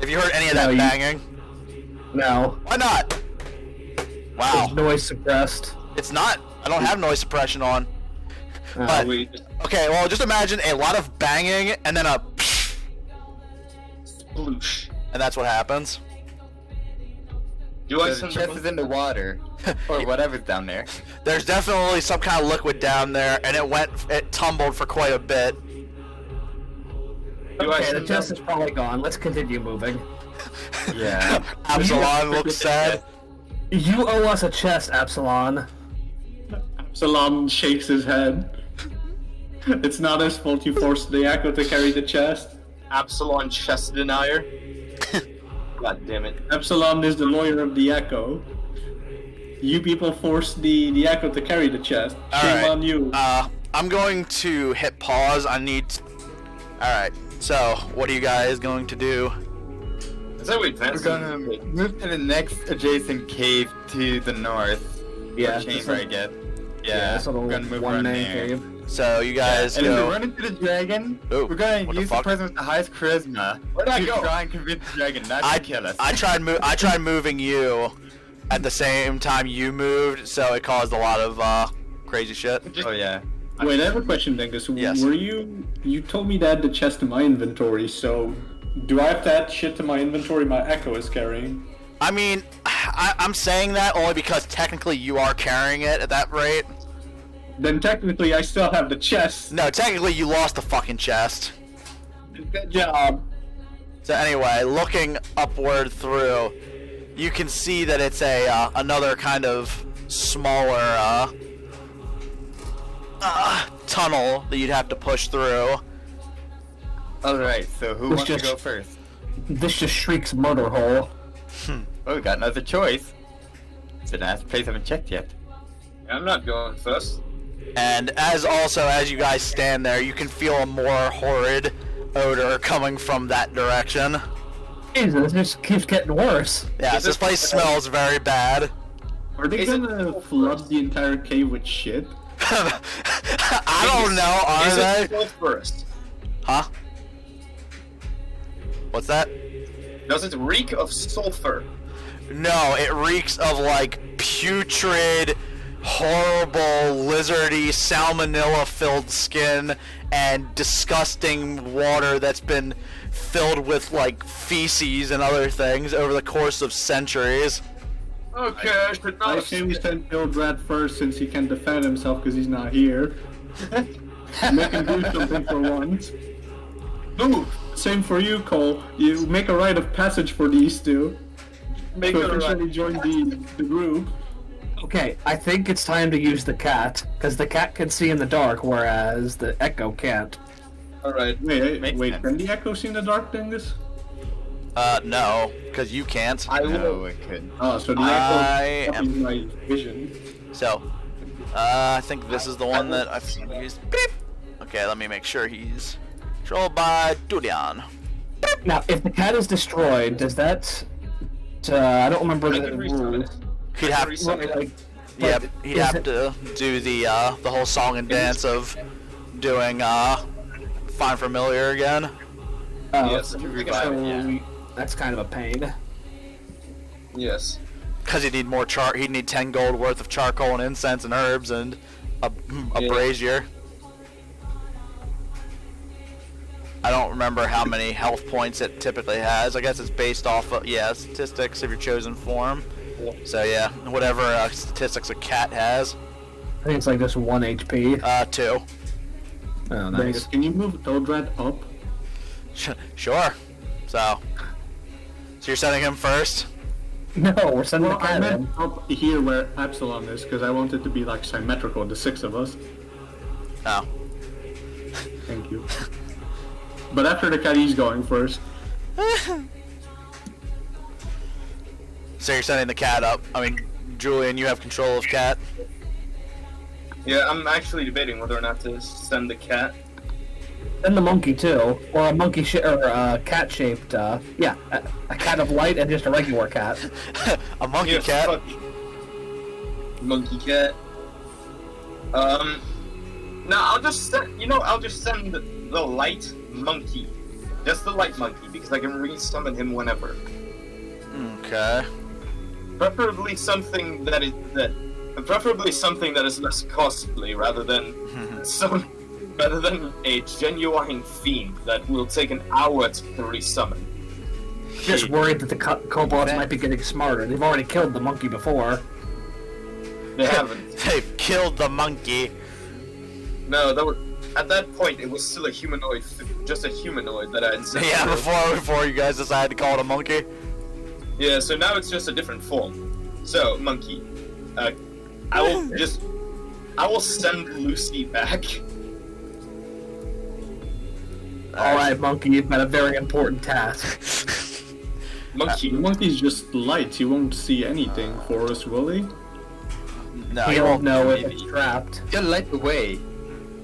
if you heard any of that No, you- banging, No. why not? Wow. It's noise suppressed. It's not. I don't have noise suppression on. But okay, well, just imagine a lot of banging and then a, Sploosh. and that's what happens. Do I The send chest is in the water. Or whatever's down there. There's definitely some kind of liquid down there, and it tumbled for quite a bit. Do I Okay, the send chest them- is probably gone. Let's continue moving. Yeah. Absalon looks sad. You owe us a chest, Apsilon. Absalom shakes his head. It's not his fault you forced the Echo to carry the chest. Absalon chest denier? God damn it. Absalom is the lawyer of the Echo. You people forced the Echo to carry the chest. Shame Alright. on you. I'm going to hit pause. I need. Alright, so what are you guys going to do? Is that way We're advanced? gonna move to the next adjacent cave to the north. Yeah, Or chamber, I guess. Yeah, this little we're gonna move around one-man there. cave. So you guys And if we go. run into the dragon, Oh, we're gonna what the use the fuck? person with the highest charisma Where'd I to go? try and convince the dragon not to kill us. I tried moving you at the same time you moved, so it caused a lot of crazy shit. Oh yeah. Wait, I have a question, Dangus. Yes. Were you told me to add the chest to my inventory, so do I have to add shit to my inventory my Echo is carrying? I mean, I'm saying that only because technically you are carrying it at that rate. Then technically I still have the chest. No, technically you lost the fucking chest. Good job. So anyway, looking upward through, you can see that it's a another kind of smaller tunnel that you'd have to push through. Alright, so who Let's wants to just- go first? This just shrieks murder hole. Oh, we got another choice. It's a nice place I haven't checked yet. I'm not going first. And as you guys stand there, you can feel a more horrid odor coming from that direction. Jesus, this just keeps getting worse. Yeah, Is this it- place smells very bad. Are they Is it- gonna flood the entire cave with shit? I don't know, are Is they? it go first? Huh? What's that? Does it reek of sulfur? No, it reeks of like putrid, horrible, lizardy, salmonella-filled skin and disgusting water that's been filled with like feces and other things over the course of centuries. Okay, I should I not assume we sent Ildrad first since he can defend himself because he's not here. Make him do something for once. Move! Same for you, Cole. You make a rite of passage for these two. Make To it officially right. join the group. Okay, I think it's time to use the cat, because the cat can see in the dark, whereas the Echo can't. Alright. Wait, Makes wait, sense. can the Echo see in the dark, Dingus? No, because you can't. I will. No, it couldn't. Oh, so the I Echo am- is my vision. So, I think this is the one that I've used. Beep. Okay, let me make sure he's controlled by Julian. Now, if the cat is destroyed, does that... I don't remember I the can resummon rules. it. He'd have, Resummon it. Like, Yep, he'd have to do the whole song and dance of doing Find Familiar again. Yes, so yeah. that's kind of a pain. Yes. Because he'd need more he'd need 10 gold worth of charcoal and incense and herbs and a brazier. I don't remember how many health points it typically has. I guess it's based off of, statistics of your chosen form. So yeah, whatever statistics a cat has. I think it's like just 1 HP. 2. Oh, nice. Can you move Ildrad up? Sure. So you're sending him first? No, we're sending Well, the I cat meant in. up here where Apsilon is, because I want it to be like symmetrical, the 6 of us. Oh. Thank you. But after the cat, he's going first. So you're sending the cat up. I mean, Julian, you have control of cat. Yeah, I'm actually debating whether or not to send the cat. Send the monkey too, or a monkey or a cat-shaped. A cat of light and just a regular cat. A monkey Yeah, cat. fuck. Monkey cat. No, I'll just send the light monkey. Just the light monkey, because I can re-summon him whenever. Okay. Preferably something that is less costly rather than a genuine fiend that will take an hour to resummon. Just worried that the kobolds might be getting smarter. They've already killed the monkey before. They haven't. They've killed the monkey. No, at that point it was still a humanoid, just a humanoid that I had sent. Yeah, before you guys decided to call it a monkey. Yeah, so now it's just a different form. So, monkey. I will send Lucy back. Alright, monkey, you've got a very important task. Monkey. The monkey's just light. He won't see anything for us, will he? No, You you don't won't. know if it's trapped. You'll light the way.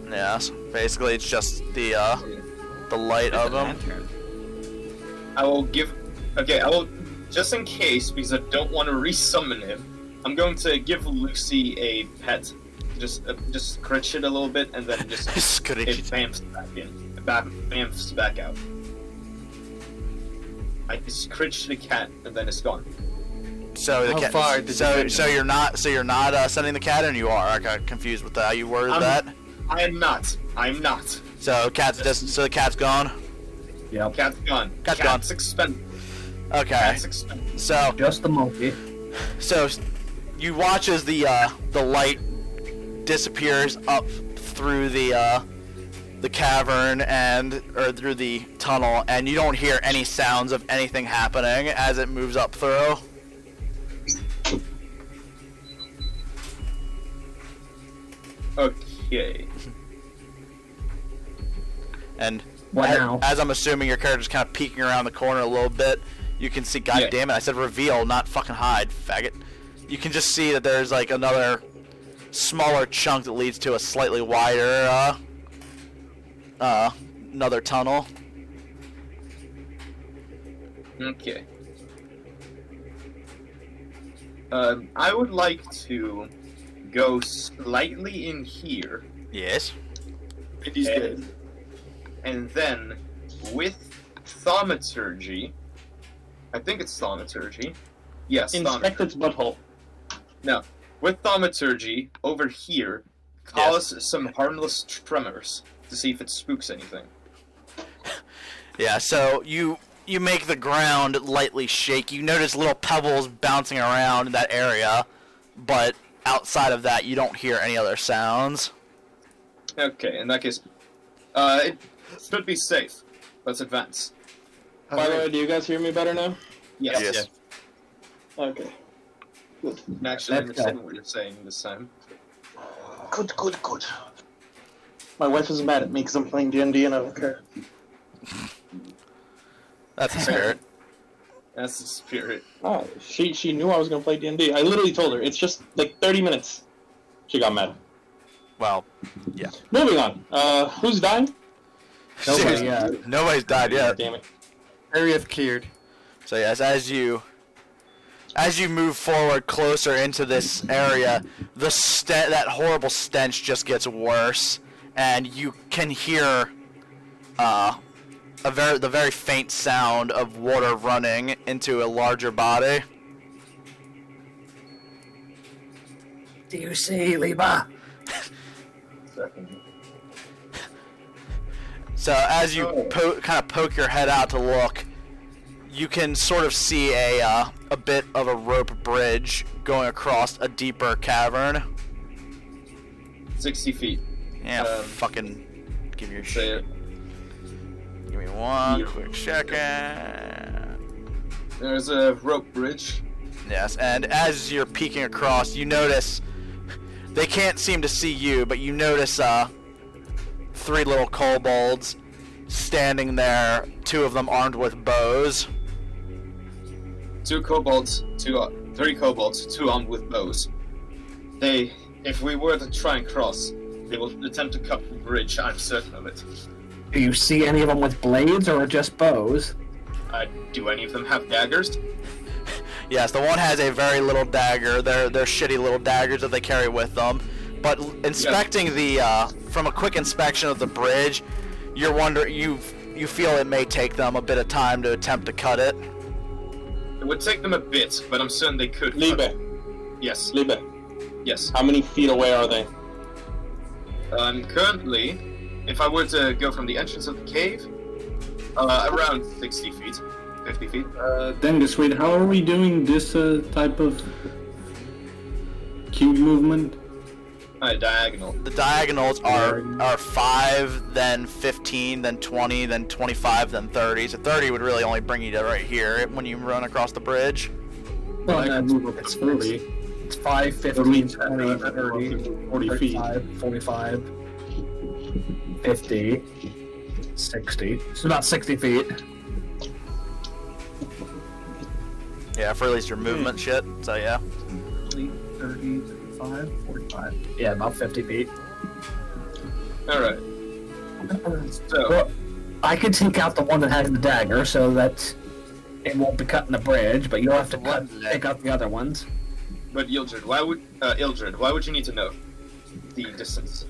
Yeah, so basically it's just the light of him. Lantern. I will just in case, because I don't want to resummon him, I'm going to give Lucy a pet. Just scratch it a little bit, and then just Scratch it it. bamfs back in. Bamfs back out. I just scratch the cat, and then it's gone. So the How cat. far did you So you're not sending the cat in. You are. I got confused with how you worded that. I am not. I'm not. Yep. Cat's gone. Cat's gone. Expended. Okay. Cat's expended. So Just the monkey. you watch as the light disappears up through the cavern or through the tunnel, and you don't hear any sounds of anything happening as it moves up through. Okay. And What now? as I'm assuming your character's kind of peeking around the corner a little bit, you can see. God Yeah. damn it! I said reveal, not fucking hide, faggot. You can just see that there's like another smaller chunk that leads to a slightly wider another tunnel. Okay. I would like to go slightly in here, Yes. He's dead. and then with thaumaturgy, I think it's thaumaturgy. Yes, Inspect its butthole. No, with thaumaturgy over here, cause some harmless tremors to see if it spooks anything. Yeah. So you make the ground lightly shake. You notice little pebbles bouncing around in that area, but outside of that, you don't hear any other sounds. Okay, in that case, it should be safe. Let's advance. By the way, do you guys hear me better now? Yes. Yes. Okay. Good. I'm actually Let's go. understanding what you're saying this time. Good. My wife is mad at me because I'm playing D&D and I don't care. That's the spirit. That's the spirit. Ah, she knew I was going to play D&D. I literally told her. It's just like 30 minutes. She got mad. Well, yeah. Moving on. Who's dying? Nobody yet. Nobody's died yet. Damn it. Area cleared. So yes, as you as you move forward closer into this area, that horrible stench just gets worse, and you can hear the very faint sound of water running into a larger body. Do you see, Liebe? So as you kind of poke your head out to look, you can sort of see a bit of a rope bridge going across a deeper cavern. 60 feet. Yeah, fucking give your Say shit. it. Give me one quick second. There's a rope bridge. Yes, and as you're peeking across, you notice they can't seem to see you, but you notice 3 little kobolds standing there, 2 of them armed with bows. 3 kobolds, 2 armed with bows. If we were to try and cross, they will attempt to cut the bridge, I'm certain of it. Do you see any of them with blades or just bows? Do any of them have daggers? Yes, the one has a very little dagger. They're shitty little daggers that they carry with them. But inspecting from a quick inspection of the bridge, you feel it may take them a bit of time to attempt to cut it. It would take them a bit, but I'm certain they could. Liebe. Yes. Liebe. Yes. How many feet away are they? Currently, if I were to go from the entrance of the cave, around 60 feet, 50 feet. Dangus, wait, how are we doing this type of cube movement? Diagonal. The diagonals are 5, then 15, then 20, then 25, then 30. So 30 would really only bring you to right here when you run across the bridge. Well, I can move up it's to 40. It's 5, 15, 20, 30, 40 feet. 35, 45, 50, 60. It's about 60 feet. Yeah, for at least your movement shit. So yeah. 30, 35, 45. Yeah, about 50 feet. Alright. So, Well, I could take out the one that has the dagger so that it won't be cutting the bridge, but you'll have to take out the other ones. but Ildrad, why would you need to know the distance?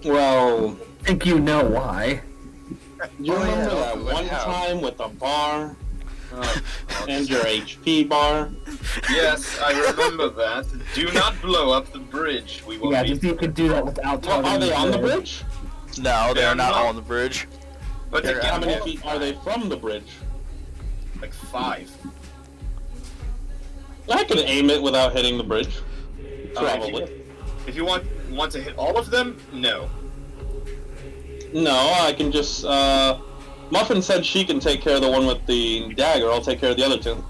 Well, I think you know why. you remember that one time with the bar and your HP bar? Yes, I remember that. Do not blow up the bridge. We will Yeah, be... just you could do that without Well, targeting are they on the bridge. bridge? No, They're they're not not. on the bridge. But they How get many feet are they from the bridge? like 5. I can aim it without hitting the bridge. Probably. If you want to hit all of them, no. No, I can just, Muffin said she can take care of the one with the dagger. I'll take care of the other 2.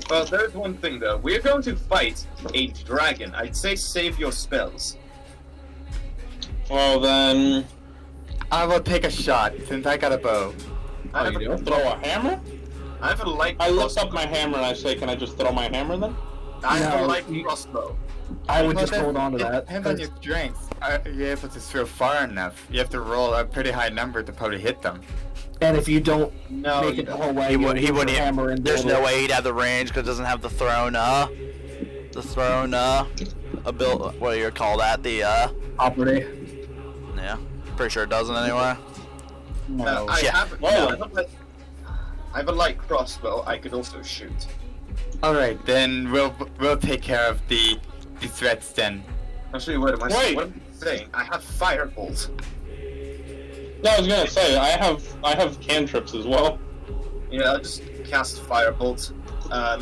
Well, there's one thing though. We're going to fight a dragon. I'd say save your spells. Well then, I will take a shot since I got a bow. I have, a, throw a hammer? I have a light I lift crossbow. up my hammer and I say, can I just throw my hammer then? I have a No, light you- crossbow. I would Well, just then, hold on to it that. depends on your strength. Are you able to throw far enough? You have to roll a pretty high number to probably hit them. And if you don't No, make you it the don't. whole way, He you'll wouldn't. lose your hammer and There's build no it. way he'd have the range because it doesn't have the thrown what do you call that? The Property. yeah. Pretty sure it doesn't anyway. I Yeah. have a light crossbow. I could also shoot. All right, then we'll take care of the threats then. Actually, what am I Wait. What am I saying? I have firebolt. No, I was gonna say, I have cantrips as well. Yeah, I'll just cast firebolt.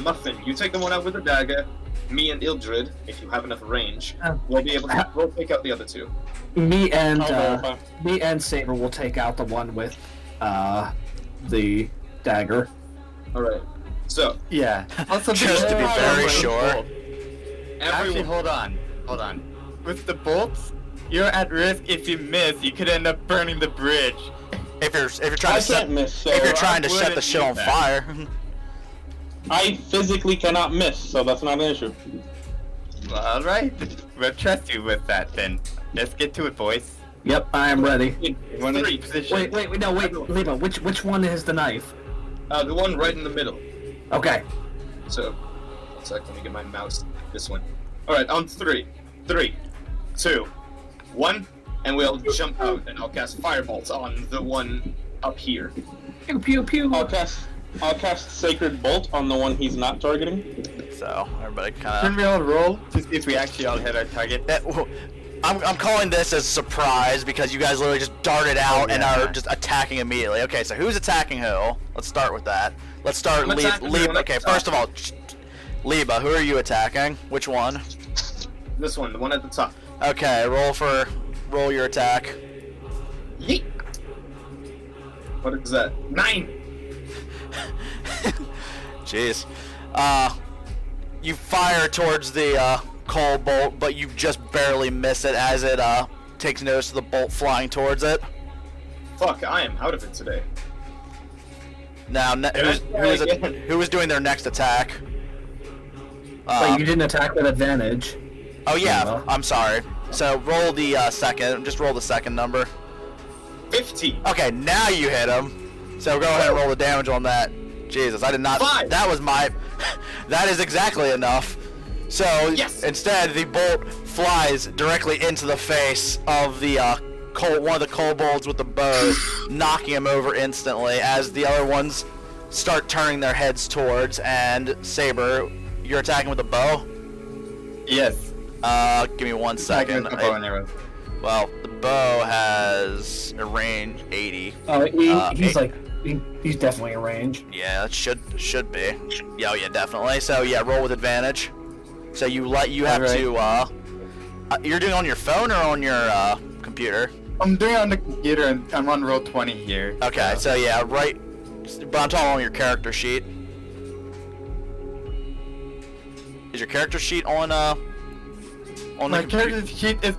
Muffin, you take the one out with the dagger. Me and Ildrad, if you have enough range, we'll be able to. We'll take out the other 2. Me and I'll verify. me and Sabre will take out the one with the dagger. All right. So Yeah. Also, Just to be very sure. Actually, everyone, hold on. With the bolts, you're at risk if you miss. You could end up burning the bridge. If you're trying I to set can't miss, so if you're I trying to set the wouldn't shit use on that. fire. I physically cannot miss, so that's not an issue. Well, all right. We'll trust you with that then. Let's get to it, boys. Yep, I am ready. it's One in 3. each position. Wait, no, wait, Liebe, which one is the knife? The one right in the middle. Okay. So, 1 sec, let me get my mouse. This one. Alright, on 3. 3, 2, 1, and we'll jump out, and I'll cast Firebolt on the one up here. Pew pew pew. I'll cast Sacred Bolt on the one he's not targeting. So everybody kind Can of. we all roll to see if we actually all hit our target? I'm calling this a surprise because you guys literally just darted out and are just attacking immediately. Okay, so who's attacking who? Let's start with that. Let's start I'm attacking the Liebe. one at Okay, the top. first of all, Liebe, who are you attacking? Which one? This one, the one at the top. Okay, roll your attack. Yeet! What is that? 9! Jeez. You fire towards the coal bolt, but you just barely miss it as it takes notice of the bolt flying towards it. Fuck, I am out of it today. Now, who is doing their next attack? Wait, you didn't attack with advantage. Oh yeah, I'm sorry. So roll the second. Just roll the second number. 15! Okay, now you hit him. So go ahead and roll the damage on that. Jesus, I did not. 5. That was my. That is exactly enough. So Yes. instead, the bolt flies directly into the face of the one of the kobolds with the bow, knocking him over instantly. As the other ones start turning their heads towards, and Sabre, you're attacking with a bow. Yes. Give me 1 second. The bow and arrow. Well, the bow has a range 80. Oh, he's eight- he's definitely in range. Yeah, it should be. Yeah, yeah, definitely. So yeah, roll with advantage. So you have Alright. to. You're doing it on your phone or on your computer? I'm doing it on the computer and I'm on roll 20 here. Okay, so yeah, right. But I'm talking on your character sheet. Is your character sheet on My character sheet is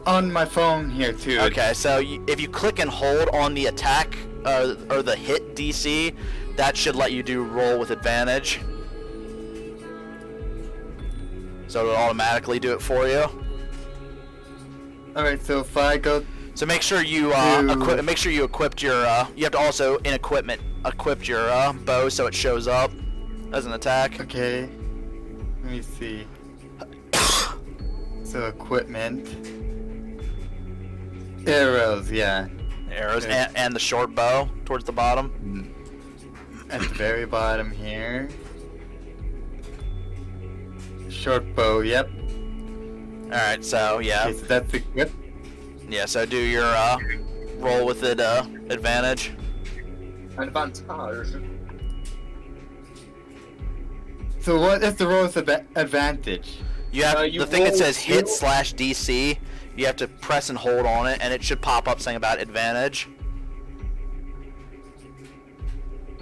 on my phone here too. Okay, so if you click and hold on the attack or the hit DC, that should let you do roll with advantage. So it'll automatically do it for you. Alright, so if I go... So make sure you equipped your. You have to also in equipment equip your bow so it shows up as an attack. Okay. Let me see. So equipment. Arrows, yeah. Arrows Okay. and the short bow towards the bottom. At the very bottom here. Short bow, yep. All right, so yeah, Okay, so that's equipped. yeah. So do your roll with it advantage. Advantage. So what is the roll's advantage? You have You the thing that roll says hit two. / DC. You have to press and hold on it, and it should pop up saying about advantage,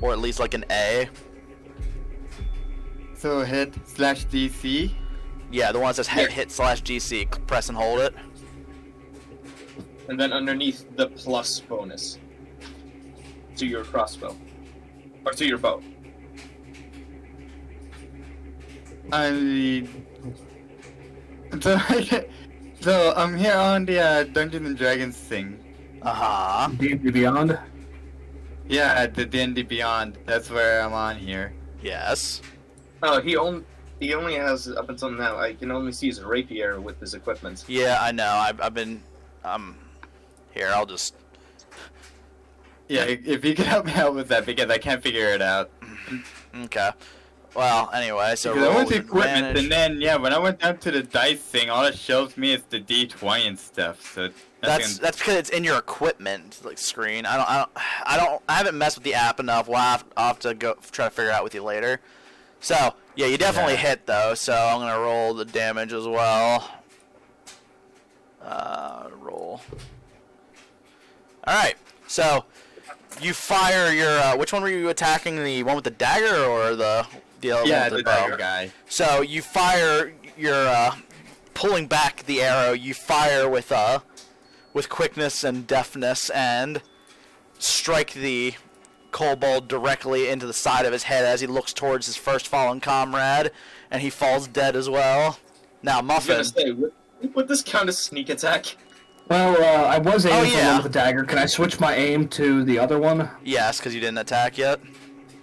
or at least like an A. So hit / DC. Yeah, the one that says hit Here. / DC. Press and hold it. And then underneath the plus bonus to your crossbow. Or to your bow. So I'm here on the Dungeons and Dragons thing. Uh huh. D&D Beyond. Yeah, at the D&D Beyond. That's where I'm on here. Yes. Oh, he only has, up until now, I can only see his rapier with his equipment. Yeah, I know. I've been. Here, I'll just. Yeah, if you could help me out with that because I can't figure it out. Okay. Well, anyway, so Because I roll went with to equipment advantage. and then when I went down to the dice thing, all it shows me is the D20 and stuff. So That's because it's in your equipment like screen. I haven't messed with the app enough. I'll have to go try to figure it out with you later. So yeah, you definitely Yeah. hit though. So I'm gonna roll the damage as well. Roll. All right. So you fire your. Which one were you attacking? The one with the dagger or the other one yeah, with the the bow? dagger guy. So you fire your pulling back the arrow. You fire with quickness and deftness and strike the kobold directly into the side of his head as he looks towards his first fallen comrade, and he falls dead as well. Now I was Muffin. gonna say, would this count as sneak attack? Well, I was aiming for the yeah. one with the dagger. Can I switch my aim to the other one? Yes, because you didn't attack yet.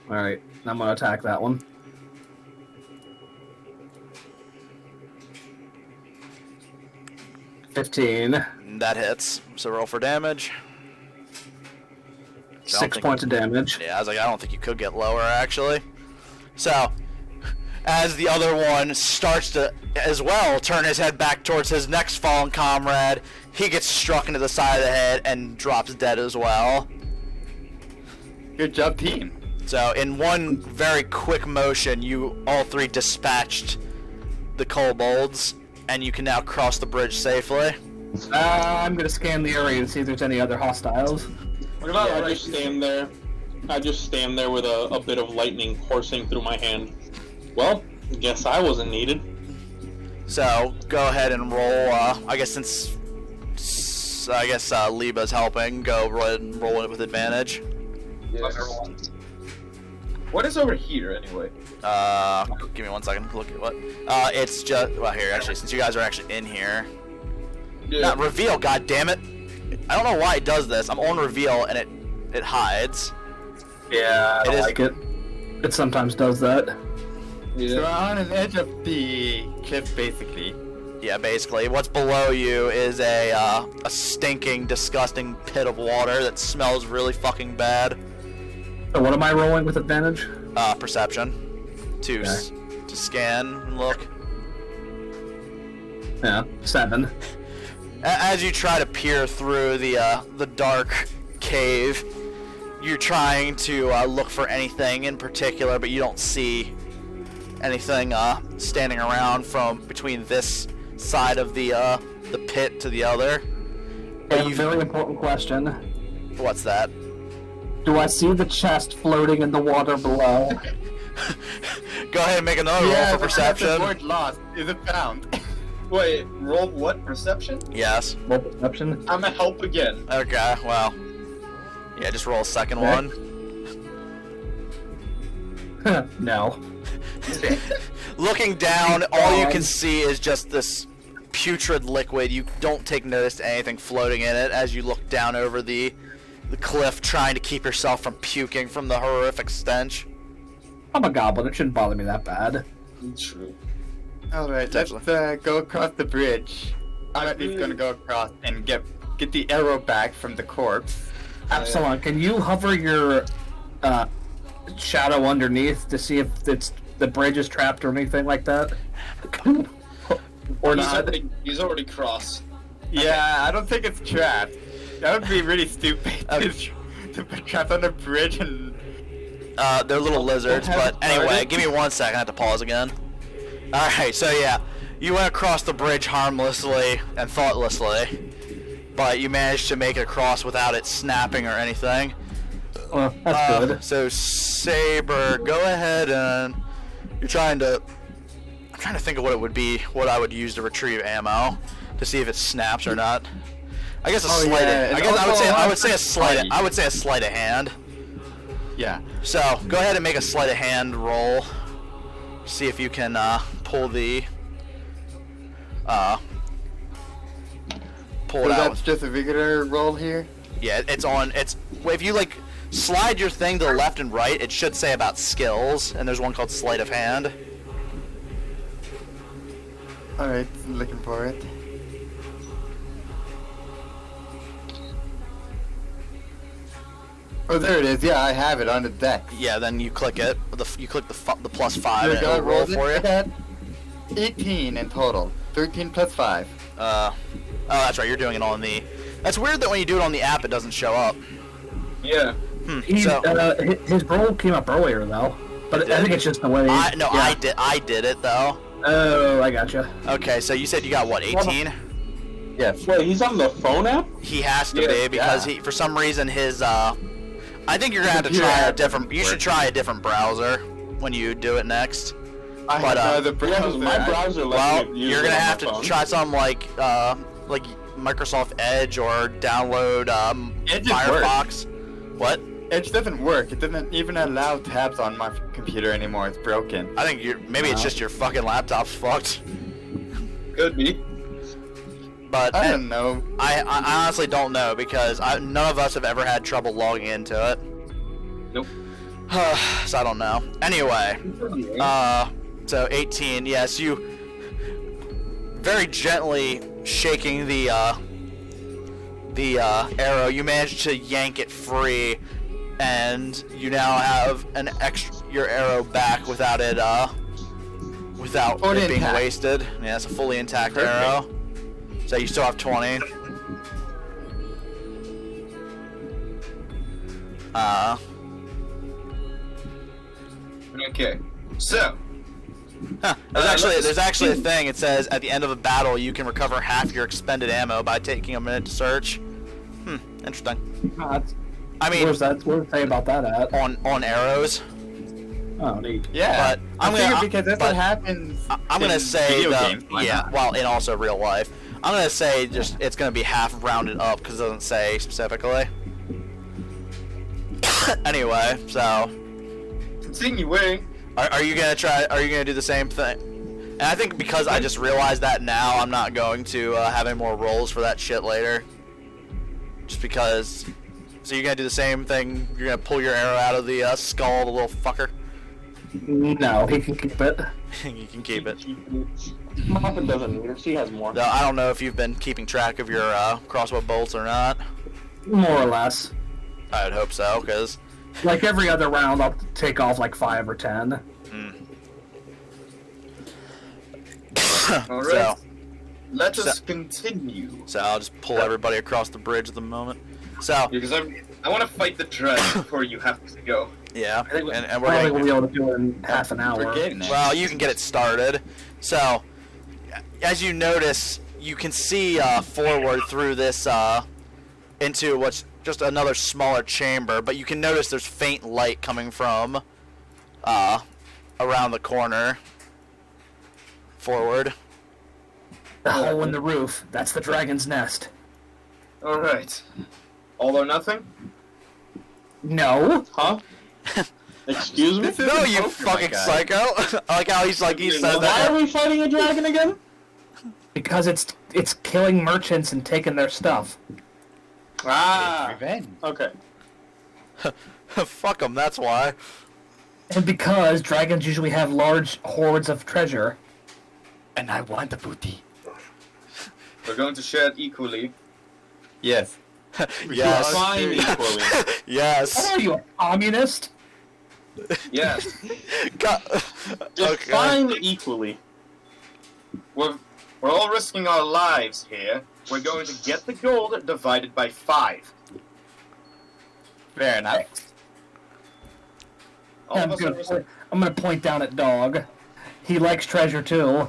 Alright, I'm gonna attack that one. 15. That hits. So roll for damage. So 6 points of damage. Yeah, I was like, I don't think you could get lower, actually. So, as the other one starts to, as well, turn his head back towards his next fallen comrade, he gets struck into the side of the head and drops dead as well. Good job, team. So, in one very quick motion, you all three dispatched the kobolds, and you can now cross the bridge safely. I'm gonna scan the area to see if there's any other hostiles. I just stand there. I just stand there with a bit of lightning coursing through my hand. Well, guess I wasn't needed. So, go ahead and roll, I guess since, Liebe's helping, go ahead and roll it with advantage. Yes. What is over here, anyway? Give me 1 second to look at what. It's just, well, here, actually, since you guys are actually in here. Yeah. Not reveal, goddammit. I don't know why it does this. I'm on reveal, and it hides. Yeah, I don't It is- like it. It sometimes does that. So we're on the edge of the cliff, basically. Yeah, basically. What's below you is a stinking, disgusting pit of water that smells really fucking bad. So what am I rolling with advantage? Perception. To scan and look. Yeah, 7. As you try to peer through the dark cave, you're trying to look for anything in particular, but you don't see anything standing around from between this side of the pit to the other. I have a very important question. What's that? Do I see the chest floating in the water below? Go ahead and make another roll for perception. The word lost. Is it found? Wait, roll what? Perception? Yes. Roll perception? I'm a help again. Okay, well. Yeah, just roll a second one. No. Looking down, all you can see is just this putrid liquid. You don't take notice to anything floating in it as you look down over the cliff, trying to keep yourself from puking from the horrific stench. I'm a goblin. It shouldn't bother me that bad. True. Alright, let's go across the bridge. I'm at least gonna go across and get the arrow back from the corpse. Apsilon, can you hover your shadow underneath to see if the bridge is trapped or anything like that? Or not? He's already crossed. Yeah, I don't think it's trapped. That would be really stupid to put trapped on the bridge and... They're little lizards, but anyway, give me 1 second. I have to pause again. Alright, so yeah, you went across the bridge harmlessly and thoughtlessly, but you managed to make it across without it snapping or anything. Well, that's good. So Sabre, go ahead and I'm trying to think of what it would be, what I would use to retrieve ammo to see if it snaps or not. I guess I would say a sleight of hand. Yeah. So go ahead and make a sleight of hand roll. See if you can pull it So out. that's just a regular roll here? Yeah, if you like slide your thing to the left and right, it should say about skills, and there's one called sleight of hand. Alright, looking for it. Oh, there it is. Yeah, I have it on the deck. Yeah, then you click it. You click the +5 and There you go, it'll roll rolled it. for you. I got 18 in total. 13 plus 5. Oh, that's right. You're doing it on the. That's weird that when you do it on the app, it doesn't show up. Yeah. His roll came up earlier though, but I think it's just the way. I did it though. Oh, I gotcha. Okay, so you said you got what, 18? Yes. Wait, he's on the phone app? He has to be because he, for some reason, his I think you're gonna have to try a different. You should try a different browser when you do it next. I But, have the browser. My browser Well, lets me use you're it gonna on have my to phone. try some like Microsoft Edge or download Edge Firefox. What? Edge doesn't work. It doesn't even allow tabs on my computer anymore. It's broken. I think maybe it's just your fucking laptop's fucked. Could be. But I don't know. I honestly don't know because none of us have ever had trouble logging into it. Nope. So I don't know. Anyway, so 18. Yes, you very gently shaking the arrow, you manage to yank it free, and you now have your arrow back without it being intact. wasted. Yeah, it's a fully intact Perfect. arrow. So you still have 20. Okay. So, There's actually a thing. It says at the end of a battle, you can recover half your expended ammo by taking a minute to search. Interesting. I mean, Where's that? What does it say about that at? on arrows. Oh, neat. Yeah, But I'm I'm gonna- because that's but what happens. I'm gonna in say video that, games. Why yeah, not? well, and also real life. I'm gonna say just it's gonna be half rounded up because it doesn't say specifically. Anyway, so continuing. are you gonna try? Are you gonna do the same thing? And I think because I just realized that now, I'm not going to have any more rolls for that shit later. Just because. So you're gonna do the same thing? You're gonna pull your arrow out of the skull of the little fucker? No, he can keep it. You can keep it. Muffin doesn't need it. She has more. No, I don't know if you've been keeping track of your crossbow bolts or not. More or less. I would hope so, because Like every other round, I'll take off like 5 or 10. All right. so Let us continue. I'll just pull everybody across the bridge at the moment. So Because I want to fight the dragon before you have to go. yeah, and we're I don't think we'll gonna, be able to do it in half an hour. We're getting it. well, you can get it started. So as you notice, you can see forward through this into what's just another smaller chamber, but you can notice there's faint light coming from around the corner forward. The hole in the roof. That's the dragon's nest. All right. All or nothing. No. Huh? Excuse me? This is No, a you poker, my fucking guy. psycho! I like how he says Why that. are we fighting a dragon again? Because it's killing merchants and taking their stuff. Ah. Revenge. Okay. Fuck them, that's why. And because dragons usually have large hordes of treasure. And I want the booty. We're going to share it equally. Yes. Yes. Fine equally. Yes. Are you a communist? Yes. Just fine equally. We're all risking our lives here. We're going to get the gold divided by 5. Fair enough. All of us are risking. I'm gonna point down at Dog. He likes treasure too.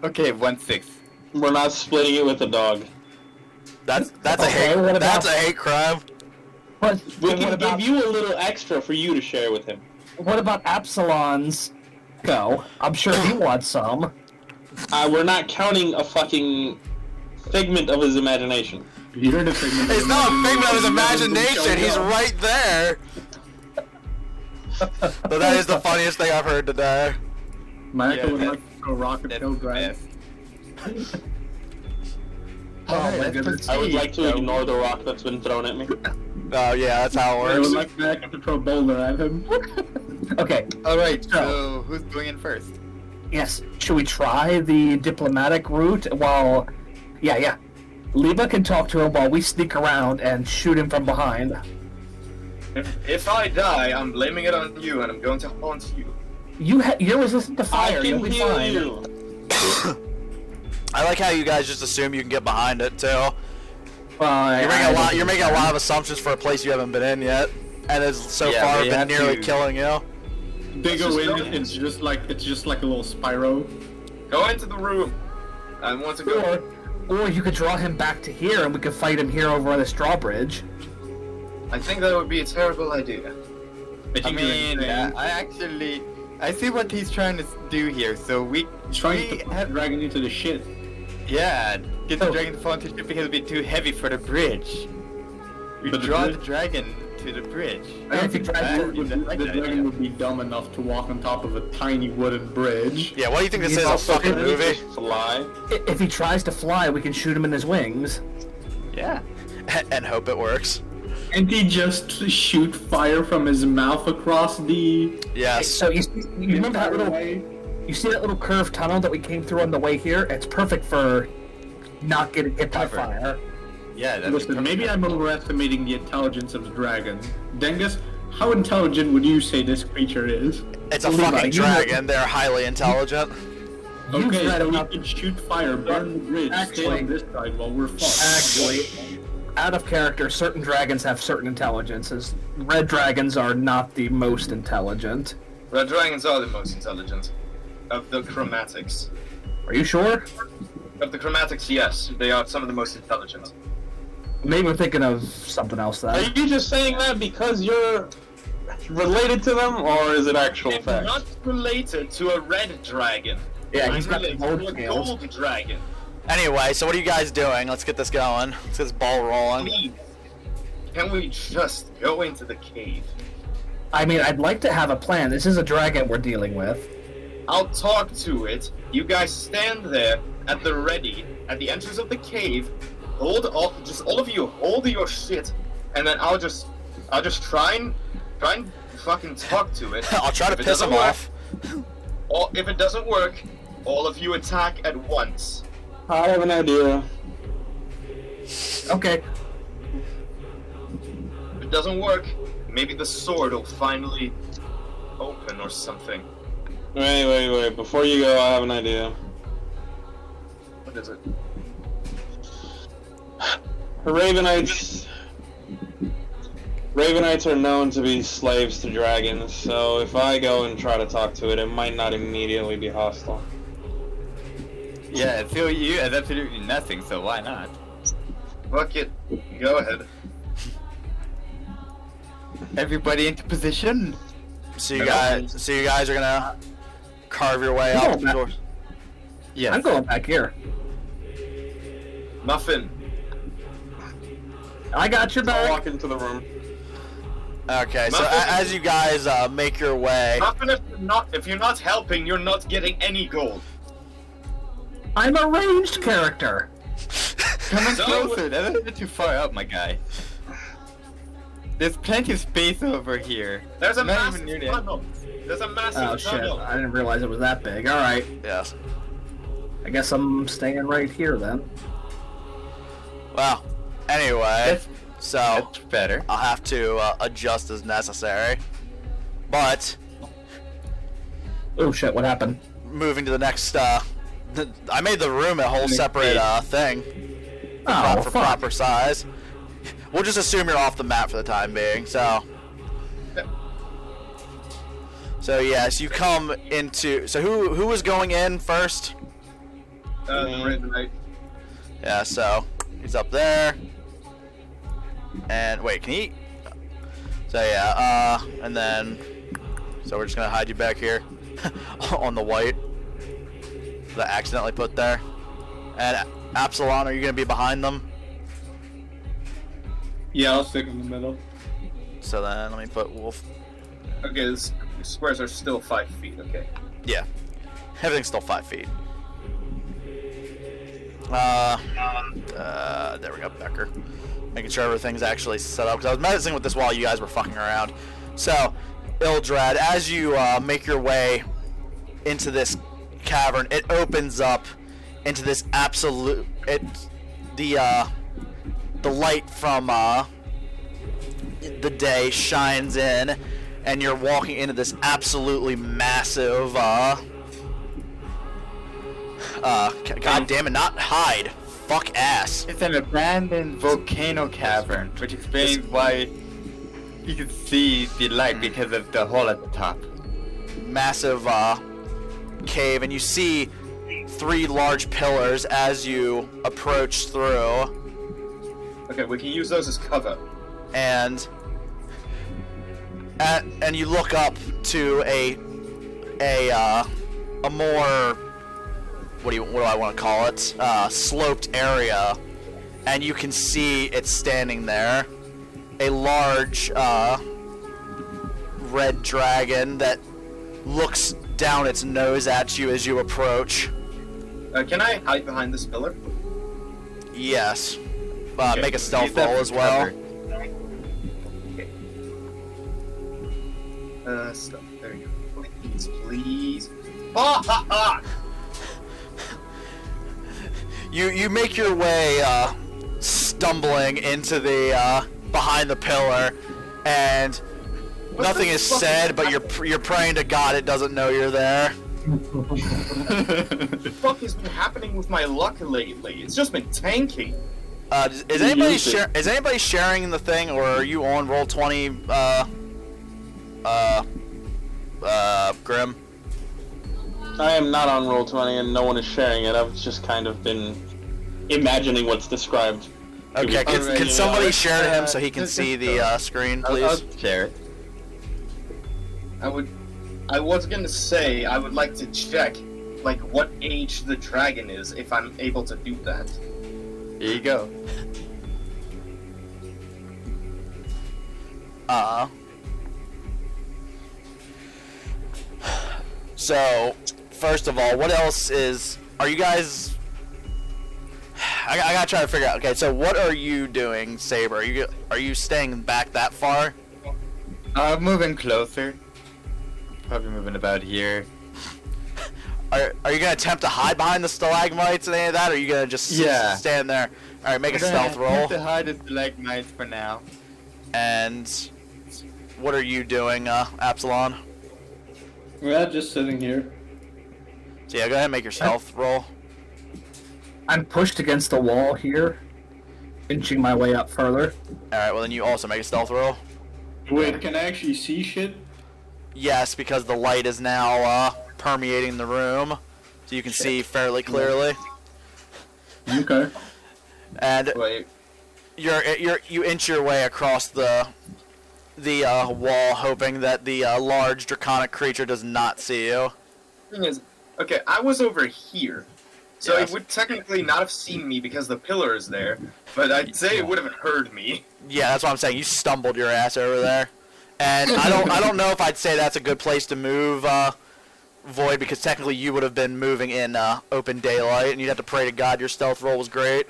Okay, 1/6. We're not splitting it with the dog. That's Okay, what that's a about- hate crime. What, We what can about give you a little extra for you to share with him. what about Apsilon's go? I'm sure he wants some. We're not counting a fucking figment of his imagination. You're the figment of It's not a figment of his imagination. imagination. He's right there. But that is the funniest thing I've heard today. Michael would Yeah, like to throw rocket That's kill the dragon. best. Oh Alright, my let's goodness. I would proceed. like to ignore the rock that's been thrown at me. Oh yeah, that's how I it would works. like Mac to throw boulder at him. Okay, Alright, so who's going in first? yes. Should we try the diplomatic route while... Yeah. Liebe can talk to him while we sneak around and shoot him from behind. If I die, I'm blaming it on you, and I'm going to haunt you. You're resistant to I fire. You'll can be heal fine. you. I like how you guys just assume you can get behind it too. You're making a lot of assumptions for a place you haven't been in yet, and it's so Yeah, far we been have nearly to- killing you. Bigger Just win. go. It's just like a little Spyro. Go into the room. I want to go. Or you could draw him back to here, and we could fight him here over on this drawbridge. I think that would be a terrible idea. I mean, I see what he's trying to do here. So we trying we to put have, the dragon into the shit. yeah, get the dragon to fall into ship because it'd be too heavy for the bridge. We But the draw bridge- the dragon to the bridge. I don't if he think tries to- the dragon would be dumb enough to walk on top of a tiny wooden bridge. Yeah, what do you think this He's is, a also fucking Can he movie? just fly? If he tries to fly, we can shoot him in his wings. Yeah. And hope it works. And he just shoot fire from his mouth across the. Yes. So you remember that entire little... way? You see that little curved tunnel that we came through on the way here? It's perfect for not getting hit by Cover. fire. Yeah, that's Listen, maybe I'm overestimating the intelligence of the dragon. Dangus, how intelligent would you say this creature is? It's a Levi, fucking you know- dragon. They're highly intelligent. You've Okay, read we enough. can shoot fire, burn the bridge, stay Actually- on this side while we're fucked. Actually, out of character, certain dragons have certain intelligences. Red dragons are not the most intelligent. Red dragons are the most intelligent of the chromatics. Are you sure? Of the chromatics, yes, they are some of the most intelligent. Maybe I'm thinking of something else Are then. you just saying that because you're related to them, or is it actual I'm fact? not related to a red dragon. Yeah, I'm he's got the related gold to a scales. gold dragon. Anyway, so what are you guys doing? Let's get this going. Let's get this ball rolling. Please, can we just go into the cave? I mean, I'd like to have a plan. This is a dragon we're dealing with. I'll talk to it. You guys stand there at the ready at the entrance of the cave. Hold all, just all of you, hold your shit, and then I'll just try and fucking talk to it. I'll try to If it piss him doesn't work- off. Or if it doesn't work, all of you attack at once. I have an idea. Okay. If it doesn't work, maybe the sword will finally open or something. Wait. Before you go, I have an idea. What is it? Ravenites are known to be slaves to dragons, so if I go and try to talk to it, it might not immediately be hostile. Yeah, so you has absolutely nothing, so why not? Fuck it. Go ahead. Everybody into position. So you guys are gonna carve your way No, up the Matt. door. Yes. I'm going back here. Muffin. I got your I'll back. walk into the room. Okay, so Muffin. as you guys make your way, Muffin, if you're not helping, you're not getting any gold. I'm a ranged character. Come on So- closer. That's a bit too far up, my guy. There's plenty of space over here. There's a Not even massive near the tunnel. There's a massive Oh shit! tunnel. I didn't realize it was that big. All right. yes. I guess I'm staying right here then. Well, anyway, That's, so that's better. I'll have to adjust as necessary. But Oh shit! What happened? moving to the next, I made the room a whole separate thing Oh for fuck! proper size. We'll just assume you're off the map for the time being. So yes, you come into. So who was going in first? The red knight. Yeah, so he's up there. And wait, can he? So yeah, and then so we're just gonna hide you back here on the white that I accidentally put there. And Apsilon, are you gonna be behind them? Yeah, I'll stick in the middle. So then let me put Wolf. Okay, the squares are still 5 feet. Okay. Yeah, everything's still 5 feet. There we go, Becker. Making sure everything's actually set up, because I was messing with this while you guys were fucking around. So, Ildrad, as you make your way into this cavern, it opens up into this absolute... The light from the day shines in, and you're walking into this absolutely massive... God damn it, not hide. Fuck ass. It's an abandoned volcano cavern, which explains why you can see the light because of the hole at the top. Massive cave, and you see 3 large pillars as you approach through, Okay, we can use those as cover. and you look up to a more, what do I want to call it, sloped area, and you can see it standing there, a large red dragon that looks down its nose at you as you approach. Can I hide behind this pillar? Yes. Okay, Make a stealth Use that roll for as well. cover. Stuff. There you go. Please. Ha ha ha! You make your way stumbling into the behind the pillar, and nothing is said, but you're praying to God it doesn't know you're there. What the fuck has been happening with my luck lately? It's just been tanking. Is anybody sharing the thing, or are you on Roll20? Grimm. I am not on Roll20, and no one is sharing it. I've just kind of been imagining what's described. Okay, can somebody share to him so he can see the screen, please? I'll share it. I was gonna say I would like to check, like, what age the dragon is, if I'm able to do that. Here you go. So, first of all, what else is... Are you guys... I gotta try to figure out... Okay, so what are you doing, Sabre? Are you staying back that far? I'm moving closer. Probably moving about here. Are you gonna attempt to hide behind the stalagmites and any of that, or are you gonna just stand there? Alright, make a stealth roll. I'm to hide the stalagmites for now. And... What are you doing, Apsilon? We're just sitting here. So yeah, go ahead and make your stealth roll. I'm pushed against the wall here, inching my way up further. Alright, well then you also make a stealth roll. Wait, can I actually see shit? Yes, because the light is now permeating the room, so you can see fairly clearly. Okay. And Wait. you inch your way across the wall, hoping that the large draconic creature does not see you. Thing is, okay, I was over here, so Yes. it would technically not have seen me because the pillar is there, but I'd say it would have heard me. Yeah, that's what I'm saying. You stumbled your ass over there, and I don't know if I'd say that's a good place to move, Void, because technically you would have been moving in open daylight, and you'd have to pray to God your stealth roll was great.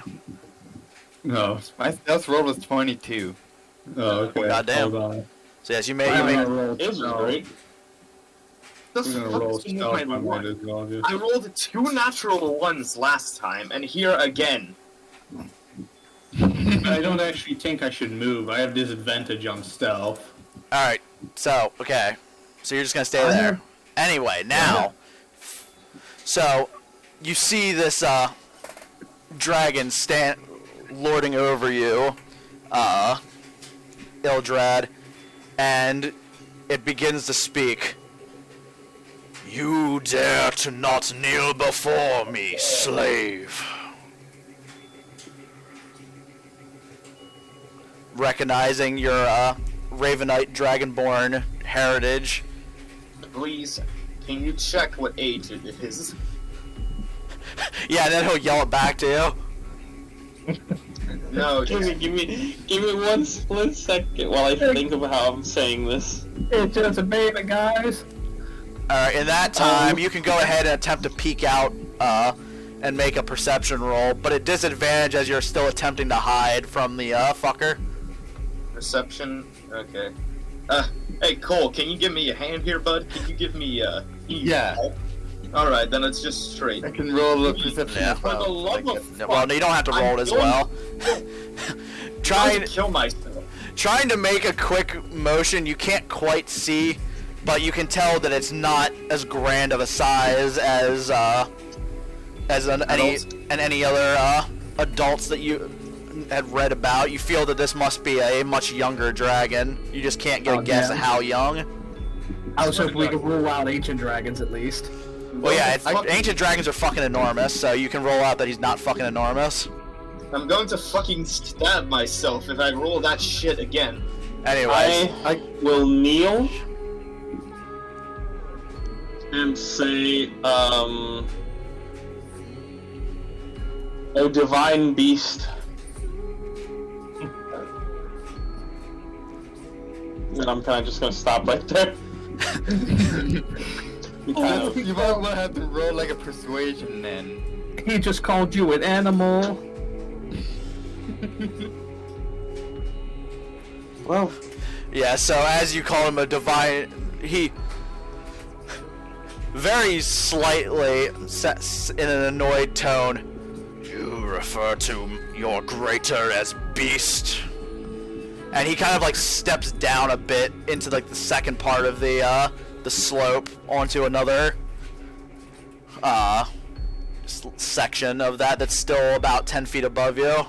No. My stealth roll was 22. Oh, okay. Goddamn. Hold on. So yes, you I'm make. gonna roll It was great. The We're gonna fuck roll is with stealth my on luck? one as well, just- I rolled 2 natural ones last time, and here again. I don't actually think I should move. I have disadvantage on stealth. All right. So okay. So you're just gonna stay there. Anyway, now. So you see this dragon lording over you, Ildrad, and it begins to speak. You dare to not kneel before me, slave. Recognizing your Ravenite Dragonborn heritage. Please, can you check what age it is? Yeah, and then he'll yell it back to you. No, Give me 1 split second while I think of how I'm saying this. It's just a baby, guys. Alright, in that time, you can go ahead and attempt to peek out and make a perception roll, but at disadvantage as you're still attempting to hide from the fucker. Perception. Okay. Hey Cole, can you give me a hand here, bud? Can you give me Yeah. All right, then it's just straight. I can roll a perception Yeah. as For the well. love like of it. fuck, Well, no, you don't have to roll it as I'm well. trying to kill myself. Trying to make a quick motion, you can't quite see, but you can tell that it's not as grand of a size as any other adults that you had read about. You feel that this must be a much younger dragon. You just can't get a guess at how young. I was hoping we could rule out ancient dragons at least. Well, yeah, ancient dragons are fucking enormous, so you can roll out that he's not fucking enormous. I'm going to fucking stab myself if I roll that shit again. Anyways, I will kneel and say, "O divine beast." And I'm kind of just gonna stop right there. You might have to roll like a persuasion then. He just called you an animal. Well, yeah, so as you call him a divine, he very slightly says in an annoyed tone, "You refer to your greater as beast? And he kind of like steps down a bit into like the second part of the slope onto another section of that's still about 10 feet above you.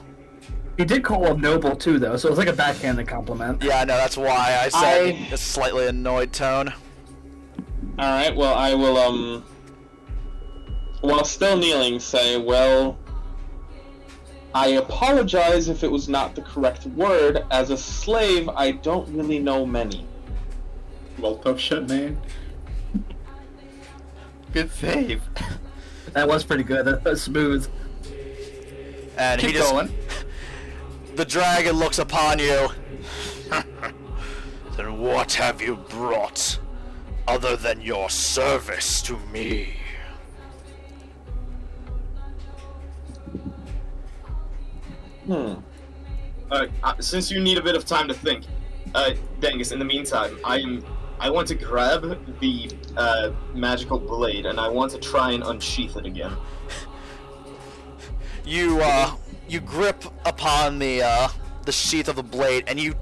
He did call him noble too, though, so it was like a backhanded compliment. Yeah, I know, that's why I said a slightly annoyed tone. Alright, well, I will, while still kneeling, say, well, I apologize if it was not the correct word. As a slave, I don't really know many. Well, tough shit, man. Good save. That was pretty good. That was smooth. And Keep going. The dragon looks upon you. Then what have you brought, other than your service to me? Since you need a bit of time to think, Dangus, in the meantime, I want to grab the magical blade and I want to try and unsheath it again. You grip upon the sheath of the blade and you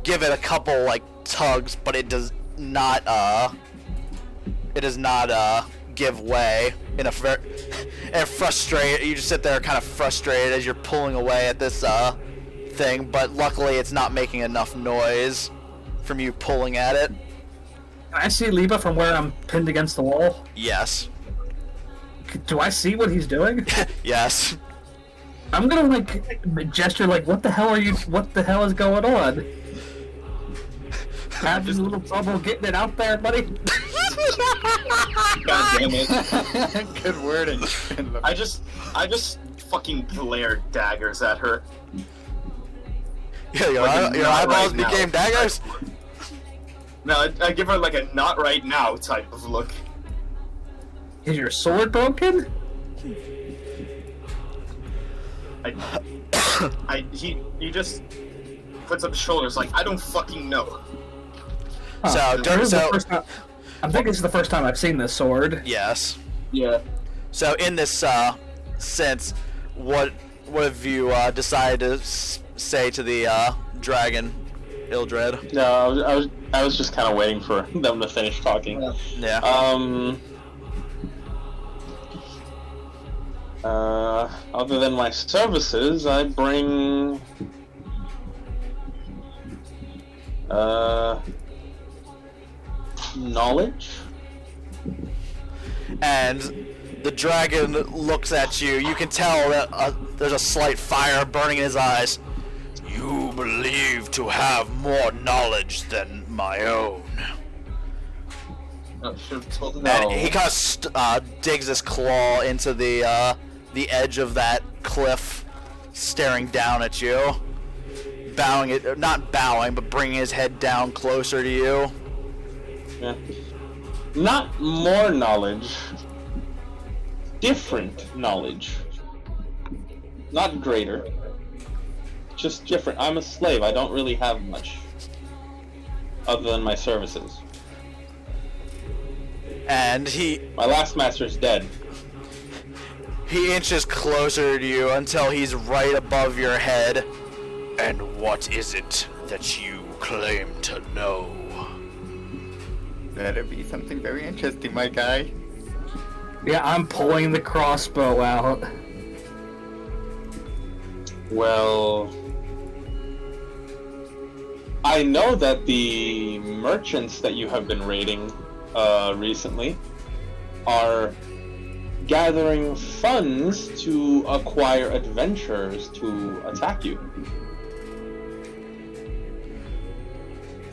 give it a couple like tugs, but it does not give way. And frustrated, you just sit there kind of frustrated as you're pulling away at this thing, but luckily it's not making enough noise from you pulling at it. Can I see Liebe from where I'm pinned against the wall? Yes. Do I see what he's doing? Yes. I'm gonna like gesture like, what the hell is going on? Having a little trouble getting it out there, buddy? God damn it. Good wording. I just fucking glare daggers at her. Yeah, your eyeballs became daggers? No, I give her like a not right now type of look. Is your sword broken? He just puts up his shoulders like, I don't fucking know. I'm thinking this is the first time I've seen this sword. Yes. Yeah. So in this sense, what have you decided to say to the dragon, Ildrad? No, I was just kind of waiting for them to finish talking. Yeah. Other than my services, I bring knowledge. And the dragon looks at you. You can tell that there's a slight fire burning in his eyes. You believe to have more knowledge than my own. Oh, should have told him. And he kind of digs his claw into the edge of that cliff, staring down at you, not bowing, but bringing his head down closer to you. Yeah. Not more knowledge. Different knowledge. Not greater. Just different. I'm a slave. I don't really have much. Other than my services. And my last master's dead. He inches closer to you until he's right above your head. And what is it that you claim to know? Better be something very interesting, my guy. Yeah, I'm pulling the crossbow out. Well, I know that the merchants that you have been raiding recently are gathering funds to acquire adventurers to attack you.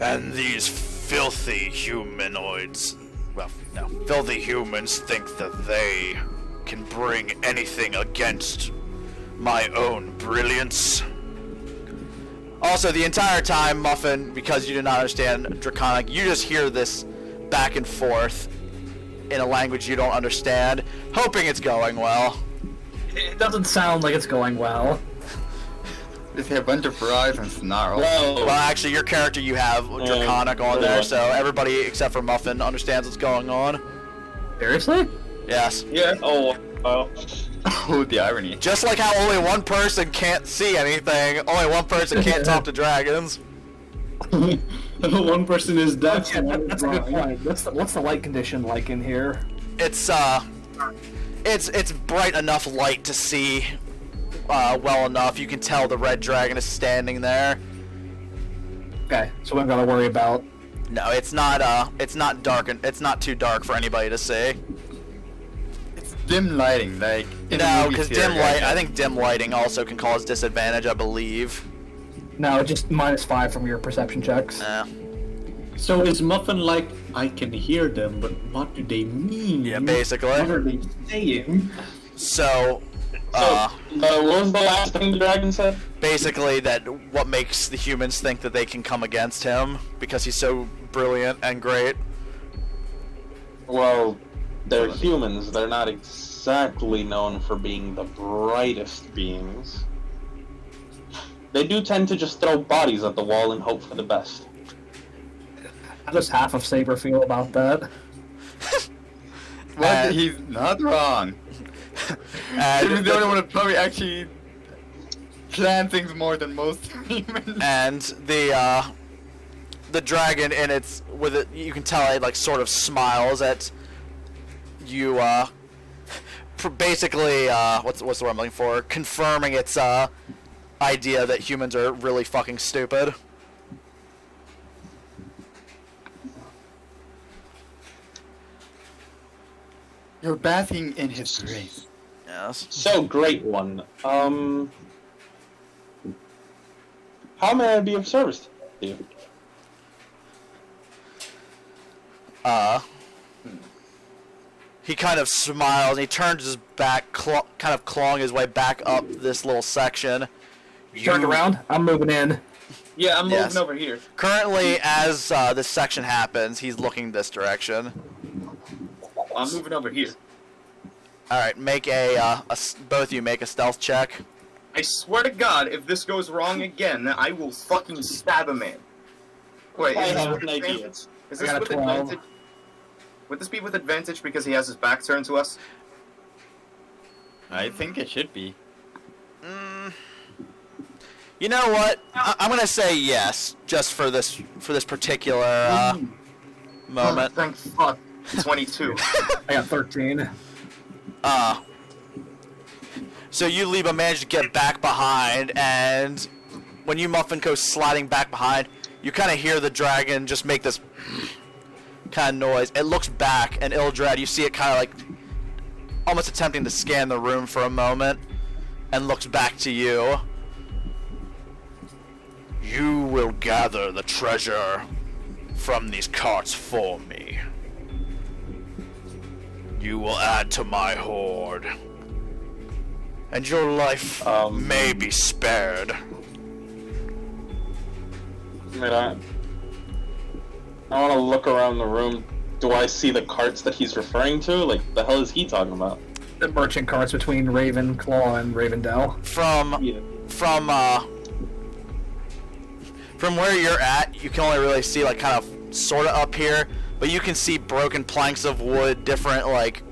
And these filthy humanoids, filthy humans think that they can bring anything against my own brilliance. Also, the entire time, Muffin, because you do not understand Draconic, you just hear this back and forth in a language you don't understand, hoping it's going well. It doesn't sound like it's going well. Just hear a bunch of fries and snarls. Well, actually, your character, you have Draconic on there, so everybody except for Muffin understands what's going on. Seriously? Yes. Yeah. Oh. Oh, the irony. Just like how only one person can't see anything, only one person can't talk to dragons. One person is deaf. Yeah, and one that's is a good blind. point. What's the light condition like in here? It's bright enough light to see well enough. You can tell the red dragon is standing there. Okay, so we don't gotta worry about. No, it's not dark, and it's not too dark for anybody to see. It's dim lighting, like in No, the because movies dim here, light. guys. I think dim lighting also can cause disadvantage. I believe. No, just -5 from your perception checks. So is Muffin like, I can hear them, but what do they mean? Yeah, basically. What are they saying? So, what was the last thing the dragon said? basically that what makes the humans think that they can come against him because he's so brilliant and great. Well, they're humans. They're not exactly known for being the brightest beings. They do tend to just throw bodies at the wall and hope for the best. How does half of Sabre feel about that? What? He's not wrong. He's the only one that probably actually plan things more than most humans. And the dragon in its with it, you can tell it like sort of smiles at you. Basically, what's the word I'm looking for? Confirming its idea that humans are really fucking stupid. You're bathing in his grace. Yes. So, great one. How may I be of service to you? He kind of smiles and he turns his back, kind of clawing his way back up this little section. Turned around. I'm moving in. Yeah, I'm Yes. moving over here. Currently, as this section happens, he's looking this direction. I'm moving over here. All right, make both of you make a stealth check. I swear to God, if this goes wrong again, I will fucking stab a man. Wait, I is this have with an idea. advantage? Is I this got a with 12. advantage? Would this be with advantage because he has his back turned to us? I think it should be. You know what? I'm gonna say yes, just for this particular moment. Oh, thank fuck. 22. I got 13. So you, Liebe, managed to get back behind, and when you, Muffin, go sliding back behind, you kind of hear the dragon just make this kind of noise. It looks back, and Ildrad, you see it kind of like almost attempting to scan the room for a moment, and looks back to you. You will gather the treasure from these carts for me. You will add to my hoard. And your life may be spared. I want to look around the room. Do I see the carts that he's referring to? Like, the hell is he talking about? The merchant carts between Ravenclaw and Ravendell. From where you're at, you can only really see like kind of sort of up here, but you can see broken planks of wood, different like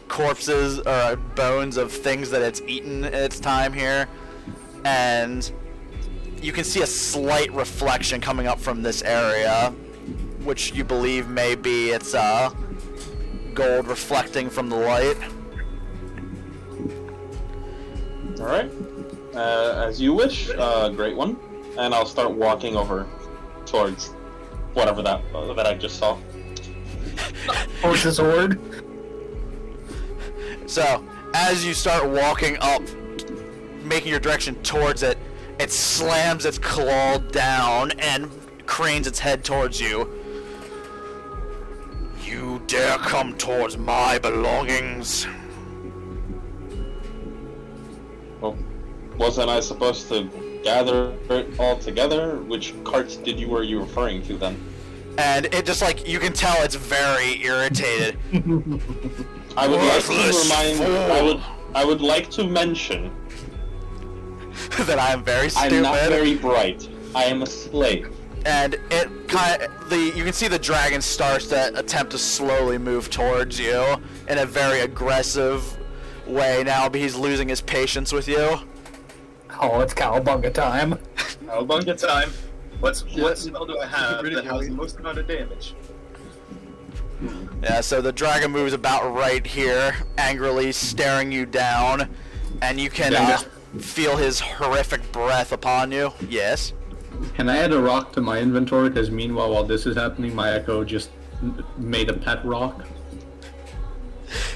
corpses or bones of things that it's eaten in its time here, and you can see a slight reflection coming up from this area, which you believe may be its gold reflecting from the light. Alright. As you wish, great one. And I'll start walking over towards whatever that I just saw. Towards his hoard. So, as you start walking up, making your direction towards it, it slams its claw down and cranes its head towards you. You dare come towards my belongings? Well, wasn't I supposed to gather it all together? Which carts were you referring to then? And it just like, you can tell it's very irritated. I would like Worthless to fool. I would like to mention that I am very stupid. I'm not very bright. I am a slave. And it kind of, you can see the dragon starts to attempt to slowly move towards you in a very aggressive way now, but he's losing his patience with you. Oh, it's cowabunga time. Cowabunga time. What spell do I have that has the most amount of damage? Yeah, so the dragon moves about right here, angrily staring you down, and you can feel his horrific breath upon you. Yes? Can I add a rock to my inventory? Because meanwhile, while this is happening, my echo just made a pet rock.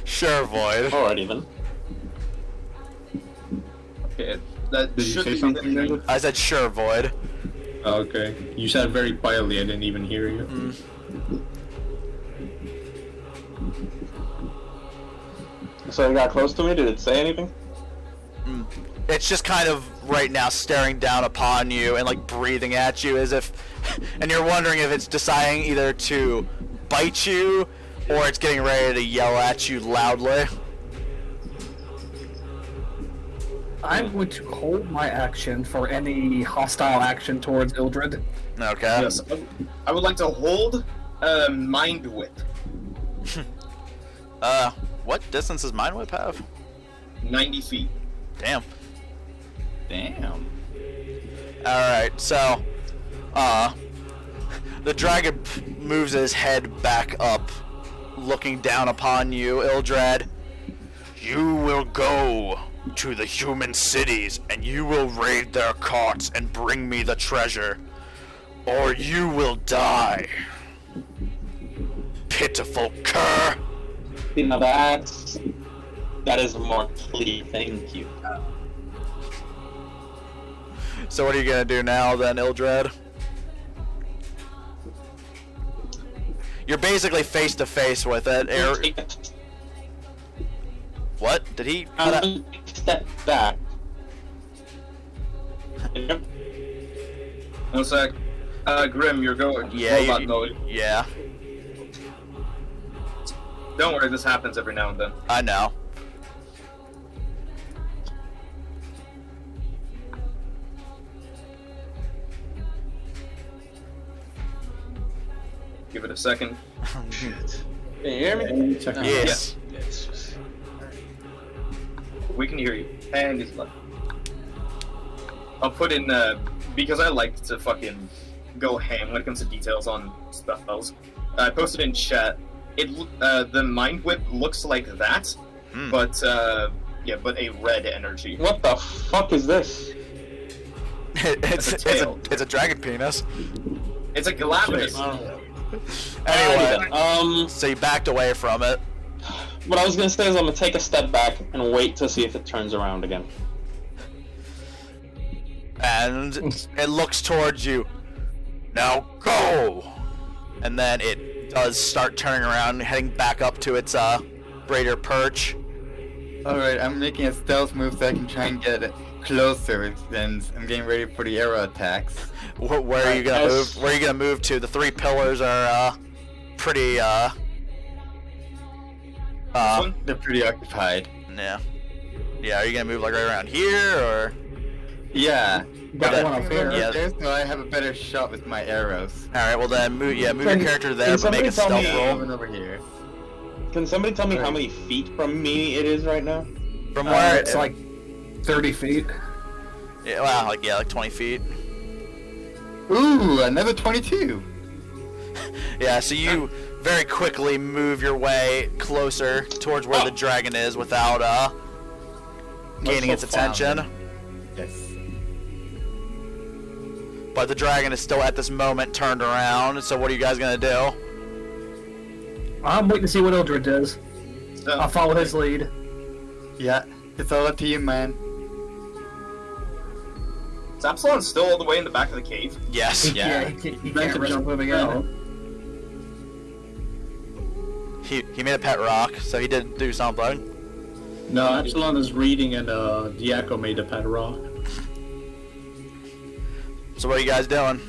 Sure, Void. Alrighty then. Okay, that Did you should say be something, the David? I said sure, Void. Okay. You said very quietly, I didn't even hear you. So it got close to me. Did it say anything? It's just kind of right now staring down upon you and like breathing at you as if, and you're wondering if it's deciding either to bite you or it's getting ready to yell at you loudly. I'm going to hold my action for any hostile action towards Ildrad. Okay. Yes, I would like to hold Mind Whip. What distance does Mind Whip have? 90 feet. Damn. Damn. Alright, so, the dragon moves his head back up, looking down upon you, Ildrad. You will go to the human cities, and you will raid their carts and bring me the treasure, or you will die. Pitiful cur! Now that is a more plea. Thank you. So what are you gonna do now then, Ildrad? You're basically face to face with it. What? Did he? I'm gonna step back. One sec. Grimm, you're going. Yeah, Robot mode. yeah. Don't worry, this happens every now and then. I know. Give it a second. Can you hear me? Yes. We can hear you. And he's left. I'll put in, because I like to fucking go ham when it comes to details on spells. I posted in chat. The Mind Whip looks like that, but but a red energy. What the fuck is this? It's a dragon penis. It's a Galapagos. Anyway, so you backed away from it. What I was gonna say is I'm gonna take a step back and wait to see if it turns around again. And it looks towards you. Now go! And then it does start turning around, heading back up to its raider perch. Alright, I'm making a stealth move so I can try and get closer, and I'm getting ready for the arrow attacks. Where are you gonna move? Where are you gonna move to? The three pillars are pretty They're pretty occupied. yeah. Yeah, are you gonna move like right around here or? Yeah. Got one up here. Yeah. There, so I have a better shot with my arrows. Alright, well then move your character there, can but make a somebody stealth tell me- roll. Coming over here. Can somebody tell me how many feet from me it is right now? From where It's like 30 feet. yeah, wow, like 20 feet. Ooh, another 22. Yeah, so you very quickly move your way closer towards where the dragon is without gaining its attention. Yes. But the dragon is still at this moment turned around, so what are you guys gonna do? I'm waiting to see what Ildrad does. I'll follow his lead. Yeah, it's all up to you, man. Is Apsilon still all the way in the back of the cave? Yes. Yeah, he can't risk moving out. He made a pet rock, so he did do something. No, Epsilon is reading and the echo made a pet rock. So what are you guys doing?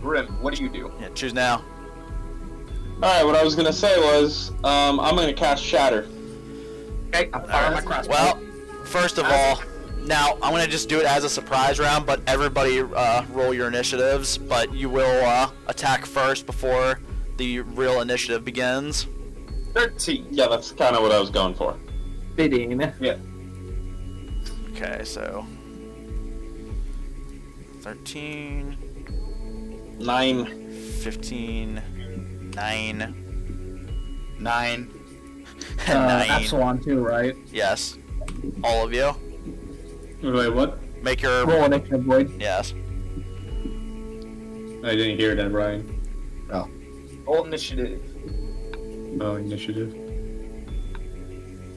Grimm, what do you do? Yeah, choose now. Alright, what I was gonna say was, I'm gonna cast Shatter. Okay, I'm firing my crossbow. Well, first of all, now I'm gonna just do it as a surprise round, but everybody roll your initiatives, but you will attack first before the real initiative begins. 13. Yeah, that's kind of what I was going for. 15. Yeah. Okay, so 13, 9. 15, 9, 9. and 9. Apsilon too, right? Yes. All of you. Wait, what? Make your... Roll initiative, Boyd. Yes. I didn't hear that, Brian. Roll initiative. Oh, initiative.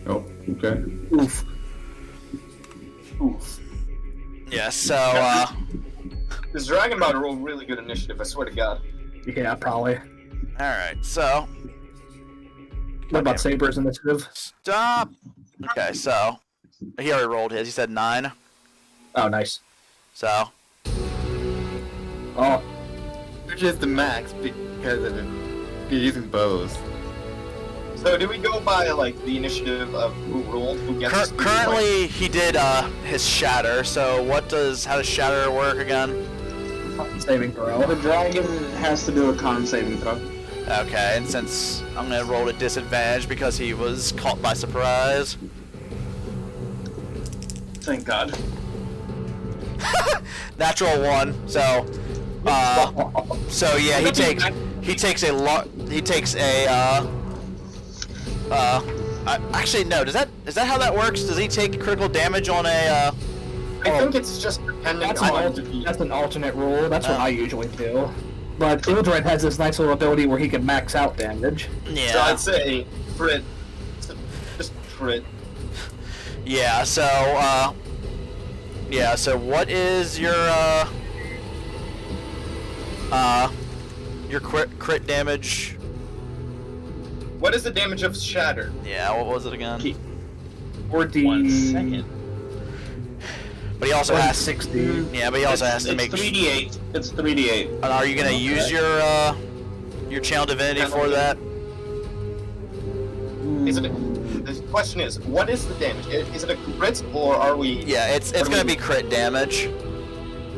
Oh, okay. Oof. Oof. Yeah, so, This dragon about to roll really good initiative, I swear to God. Yeah, probably. alright, so... What about Sabre's initiative? Stop! Okay, so... He already rolled his. He said 9. Oh, nice. So... Oh, Which is the max because of you're using bows. So do we go by like the initiative of who rolled, who gets? Currently, he did his shatter. So how does shatter work again? saving throw. The dragon has to do a con saving throw. Okay, and since I'm gonna roll a disadvantage because he was caught by surprise. Thank God. Natural 1. So, so yeah, he takes actually no. Is that how that works? Does he take critical damage on a? I think it's just dependent on. That's an alternate rule. That's what I usually do. But Ildrad has this nice little ability where he can max out damage. Yeah. So I'd say crit. Just crit. Yeah. So yeah. So what is your crit damage? What is the damage of shatter? Yeah. What was it again? 40. 1 second. But he also has 60. Yeah, but he also has to make. It's 3d8. It's 3d8. And are you gonna use your channel divinity for that? Is it? The question is, what is the damage? Is it a crit or are we? Yeah, it's gonna be crit damage.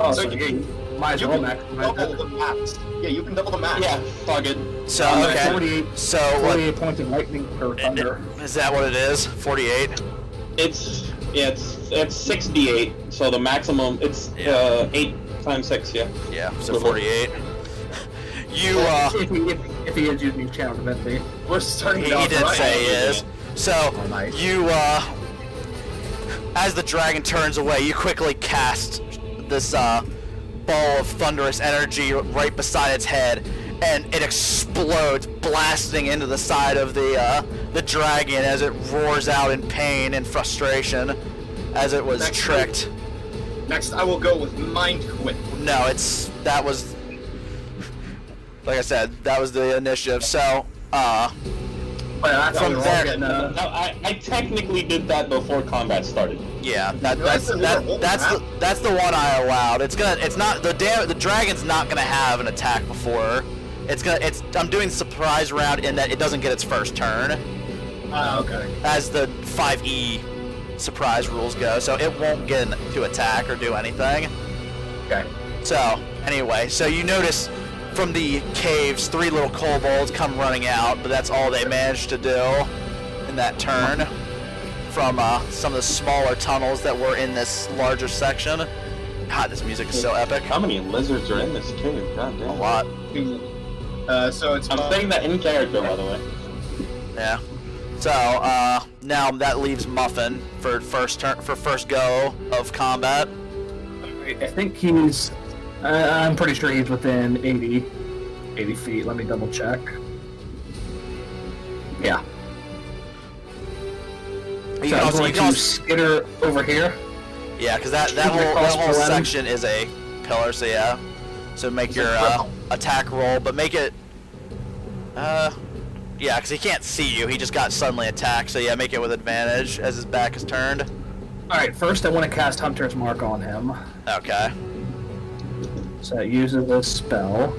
Oh, So so you yeah, can- you might as You well can max. double the max. Yeah, you can double the max. Yeah, fuck it. So okay. 48, So what 48 points of lightning per thunder. is that? What it is? 48. It's 6d8. So the maximum it's Yeah. 8 times 6. Yeah. Yeah. So 48. You If he is using channel divinity. We're starting he off did right. say he is. So nice. you as the dragon turns away, you quickly cast this ball of thunderous energy right beside its head, and it explodes, blasting into the side of the dragon as it roars out in pain and frustration as it was Next tricked. Next, I will go with mind quit. No, that was like I said, that was the initiative. So from there, No, I technically did that before combat started. yeah, that's the one I allowed. The dragon's not gonna have an attack before. I'm doing surprise round in that it doesn't get its first turn, Okay. as the 5e surprise rules go, so it won't get to attack or do anything. Okay. So anyway, so you notice from the caves 3 little kobolds come running out, but that's all they managed to do in that turn from some of the smaller tunnels that were in this larger section. God, this music is so epic. How many lizards are in this cave? God damn. A lot. So it's I'm saying that in character, by the way. Yeah. So now that leaves Muffin for first go of combat. I think he's. I'm pretty sure he's within 80 feet. Let me double check. Yeah. You So can I'm also, going you can to also, skitter over here. yeah, because that Across whole the line. section is a pillar. So yeah. So make your attack roll, but make it. Yeah, because he can't see you. He just got suddenly attacked. So yeah, make it with advantage as his back is turned. All right. First, I want to cast Hunter's Mark on him. Okay. So it uses a spell.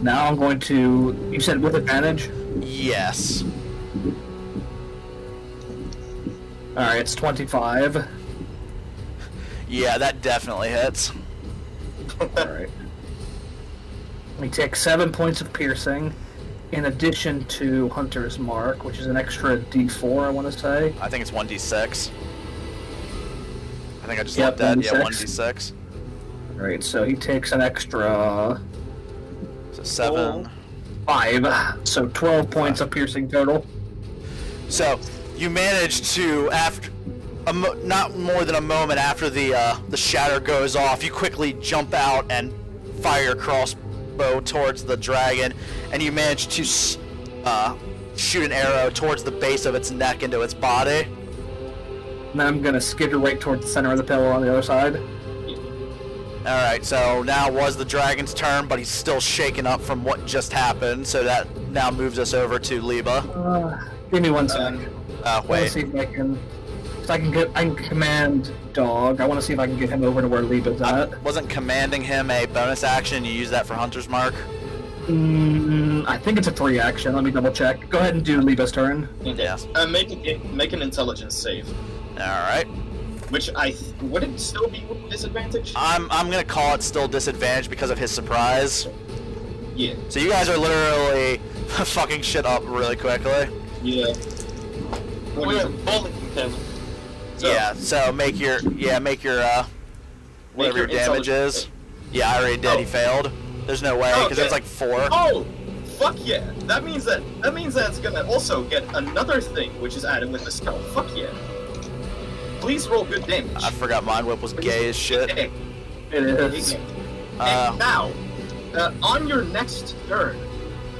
Now I'm going to. You said with advantage. Yes. All right. It's 25. Yeah, that definitely hits. All right. We take 7 points of piercing, in addition to Hunter's Mark, which is an extra D4, I want to say. I think it's 1d6. I think I just Yep, looked at 1d6. 1d6. Alright, so he takes an extra So 7. 5, so 12 points of piercing total. So you manage to, after not more than a moment after the shatter goes off, you quickly jump out and fire your crossbow towards the dragon, and you manage to shoot an arrow towards the base of its neck into its body. And then I'm gonna skitter right towards the center of the pillar on the other side. Alright, so now was the dragon's turn, but he's still shaken up from what just happened, so that now moves us over to Liebe. Give me 1 sec. I want to Wait. see if I can. If I can command dog. I want to see if I can get him over to where Liebe's at. Wasn't commanding him a bonus action? You use that for Hunter's Mark? I think it's a 3 action. Let me double check. Go ahead and do Liebe's turn. Yes. Make an intelligence save. Alright. Which would it still be with disadvantage? I'm gonna call it still disadvantage because of his surprise. Yeah. So you guys are literally fucking shit up really quickly. Yeah. We're bullying him. So make your whatever your damage is. Yeah, I already did. He failed. There's no way because it's like 4. Oh, fuck yeah! That means that it's gonna also get another thing which is added with the spell. Fuck yeah! Please roll good damage. I forgot Mind Whip was gay as shit. Okay. It is. And now, on your next turn,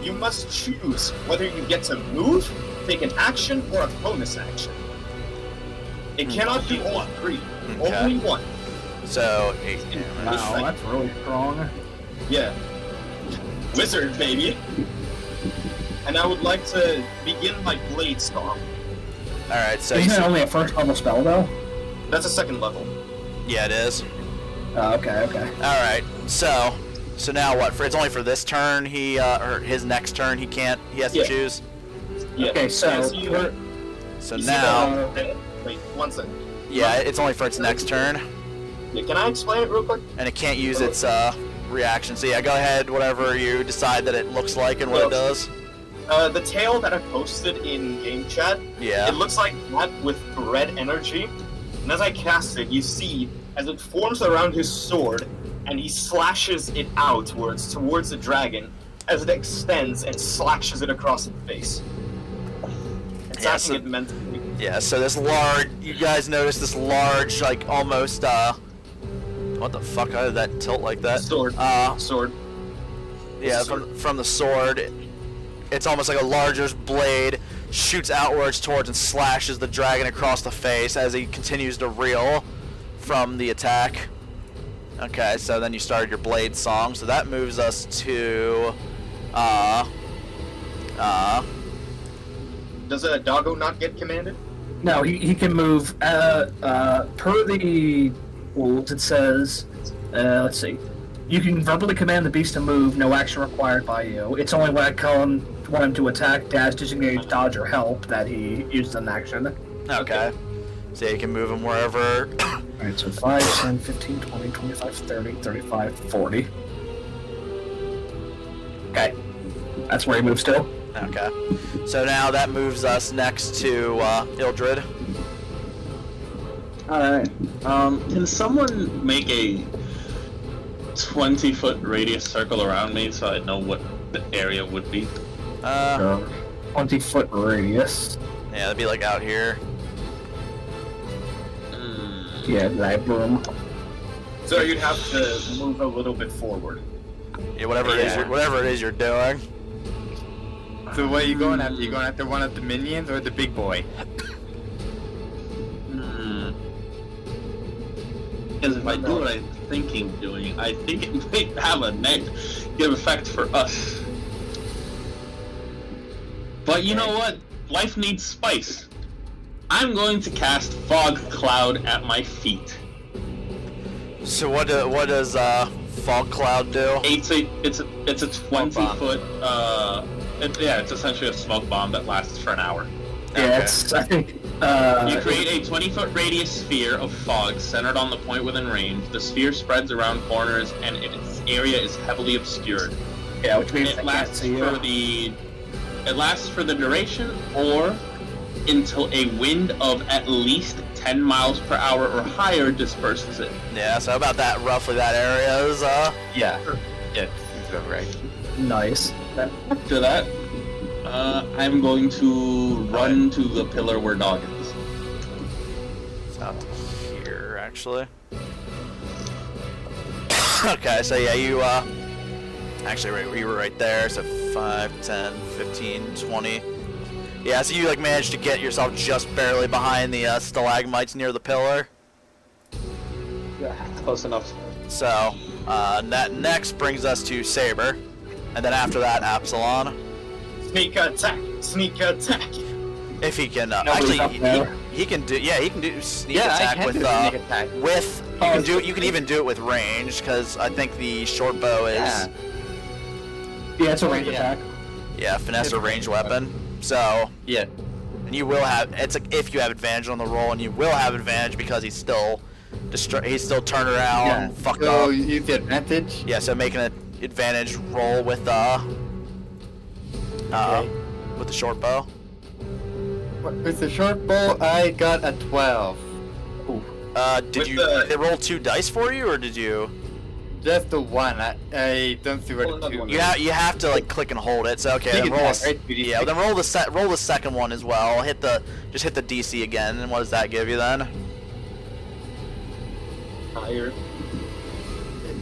you must choose whether you get to move, take an action, or a bonus action. It cannot be all 3. Okay. Only 1. So 8 damage. Wow, that's really strong. Yeah. Wizard, baby. And I would like to begin my Blade Storm. Alright, so Isn't it only a first level spell though? That's a 2nd level. yeah, it is. Okay. Alright, so now what? It's only for this turn. Or his next turn. He has to choose. Yeah. Okay, so So you see now, wait, 1 second. yeah, it's only for its next turn, Yeah, can I explain it real quick? and it can't use its reaction. So yeah, go ahead. Whatever you decide that it looks like and what it does. The tail that I posted in game chat, Yeah. it looks like that with red energy. And as I cast it, you see as it forms around his sword, and he slashes it outwards towards the dragon as it extends and slashes it across its face. Attacking it mentally. Yeah, so this large, you guys notice this large, like, almost, what the fuck, how did that tilt like that? Sword. Sword. Yeah, from the sword, it's almost like a larger blade, shoots outwards towards and slashes the dragon across the face as he continues to reel from the attack. Okay, so then you started your blade song, so that moves us to, Does a doggo not get commanded? No, he can move. Per the rules, it says, let's see. You can verbally command the beast to move, no action required by you. It's only when I want him to attack, dash, disengage, dodge, or help that he uses an action. okay. So you can move him wherever. Alright, so 5, 10, 15, 20, 25, 30, 35, 40. Okay. That's where he moves to. Okay. So now that moves us next to Ildrad. Alright. Can someone make a 20-foot radius circle around me so I know what the area would be? 20-foot radius. Yeah, that'd be like out here. Yeah, that room. So you'd have to move a little bit forward. Yeah, whatever it is you're doing. So what are you going after? You going after one of the minions or the big boy? Because if I do what I'm thinking of doing, I think it might have a negative effect for us. But you know what? Life needs spice. I'm going to cast Fog Cloud at my feet. So what does Fog Cloud do? It's a 20-foot. It's essentially a smoke bomb that lasts for an hour. Yeah, it's, I think, You create a 20-foot radius sphere of fog centered on the point within range. The sphere spreads around corners, and its area is heavily obscured. yeah, which means It I can't lasts see you. for the it lasts for the duration or until a wind of at least 10 miles per hour or higher disperses it. Yeah, so about that, roughly that area is, Yeah. Yeah, seems about right. Nice. After that, I'm going to run to the pillar where Dog is. it's out here, actually. Okay, so yeah, you, actually, you were right there, so 5, 10, 15, 20. Yeah, so you, like, managed to get yourself just barely behind the, stalagmites near the pillar. Yeah, close enough. So, that next brings us to Sabre, and then after that, Apsilon. Sneak attack! Sneak attack! If he can, Nobody's up there. he can do, yeah, he can do sneak Yeah, I attack can with, do sneak attack. with, you can even do it with range, because I think the short bow is, Yeah. Yeah, it's a range yeah. attack. yeah, finesse or ranged weapon. So, Yeah. and you will have, it's like if you have advantage on the roll, and you will have advantage because he's still, he's still turned around, Yeah. fucked So up. use the advantage. Yeah, so making an advantage roll with, with the short bow. With the short bow, I got a 12. Did With you, the- did they roll 2 dice for you, or did you? Just the one. I don't see where Roll the another two. one. You have to like click and hold it. So okay, Sneak then roll attack, right? 2d6. yeah, then roll the second one as well. Just hit the DC again, and what does that give you then? Higher.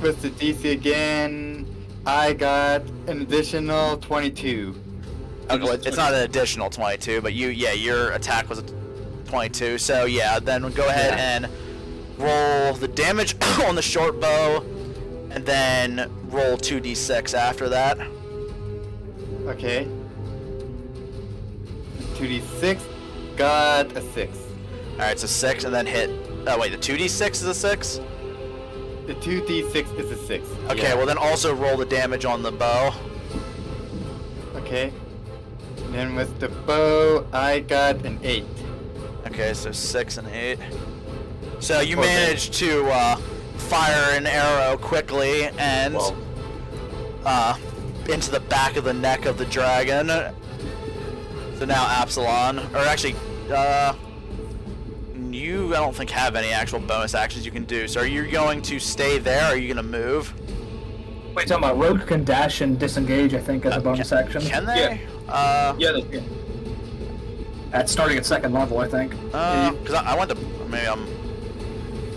With the DC again, I got an additional 22. Okay, well, it's not an additional 22, but your attack was a 22. So yeah, then go ahead and roll the damage on the short bow, and then roll 2d6 after that. Okay. 2d6, got a 6. All right, so 6, and then hit. Oh wait, the 2d6 is a 6. The 2d6 is a 6. Okay, Yeah. well then also roll the damage on the bow. Okay. Then with the bow, I got an 8. Okay, so 6 and 8. So you Okay. managed to fire an arrow quickly and into the back of the neck of the dragon. So now Apsilon, or actually, you I don't think have any actual bonus actions you can do. So are you going to stay there, or are you going to move? Wait, talking about rogue can dash and disengage, I think, as a bonus action. Can they? Yeah, they can. That's starting at second level, I think. Because I went to, maybe I'm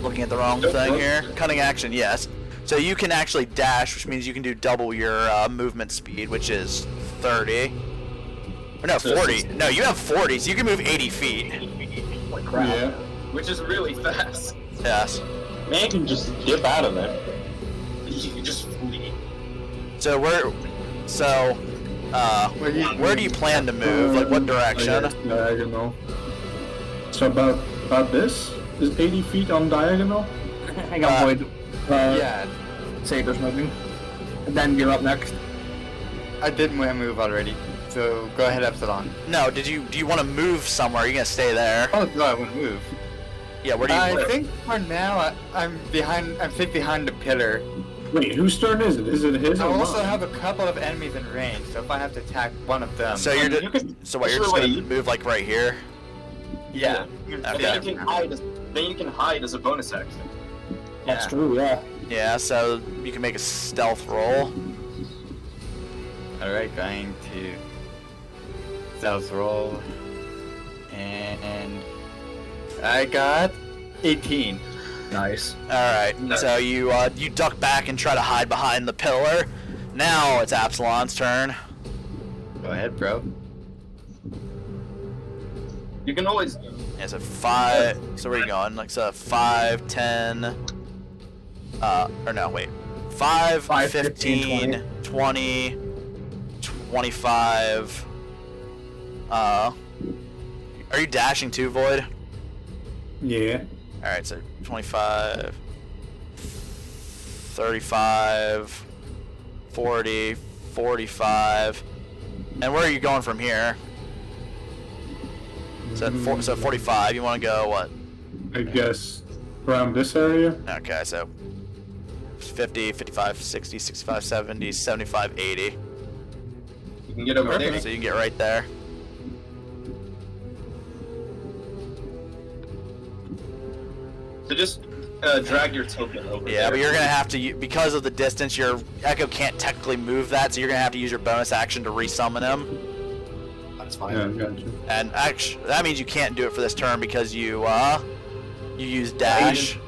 looking at the wrong thing here. Cutting action, yes. So you can actually dash, which means you can do double your movement speed, which is 30. Or no, 40. No, you have 40, so you can move 80 feet. Holy crap. Yeah. Which is really fast. Yes. Man can just dip out of there. You can just flee. So where do you plan to move? Like what direction? Diagonal. So about this? Is 80 feet on diagonal? Hang on, Boyd. Yeah, Sabre's moving. And then you're up next. I did my move already. So go ahead, Epsilon. No, do you want to move somewhere? Are you gonna stay there? Oh, no, I want to move. Yeah, where do you I think for now, I'm sit behind the pillar. Wait, whose turn is it? Is it his I or also mine? have a couple of enemies in range, so if I have to attack one of them. So you're You can- so what, you're just Wait, gonna move like right here? yeah. And Okay. then you can hide. Then you can hide as a bonus action. That's Yeah. true, yeah. Yeah, so you can make a stealth roll. Alright, going to stealth roll. And I got 18. Nice. Alright, so you duck back and try to hide behind the pillar. Now it's Apsilon's turn. Go ahead, bro. You can always. Yeah, so 5, so where are you going? Like, so 5, 10, or no, wait. 5, 5, 15, 20, 25, are you dashing too, Void? Yeah. Alright, so 25, 35, 40, 45, and where are you going from here? So, so 45, you want to go, what? I guess around this area. Okay, so 50, 55, 60, 65, 70, 75, 80. can get over there. So you can get right there. So just drag your token over Yeah, there. but you're gonna have to, because of the distance, your Echo can't technically move that, so you're gonna have to use your bonus action to resummon him. That's fine. Yeah, gotcha. And actually, that means you can't do it for this turn because you use dash.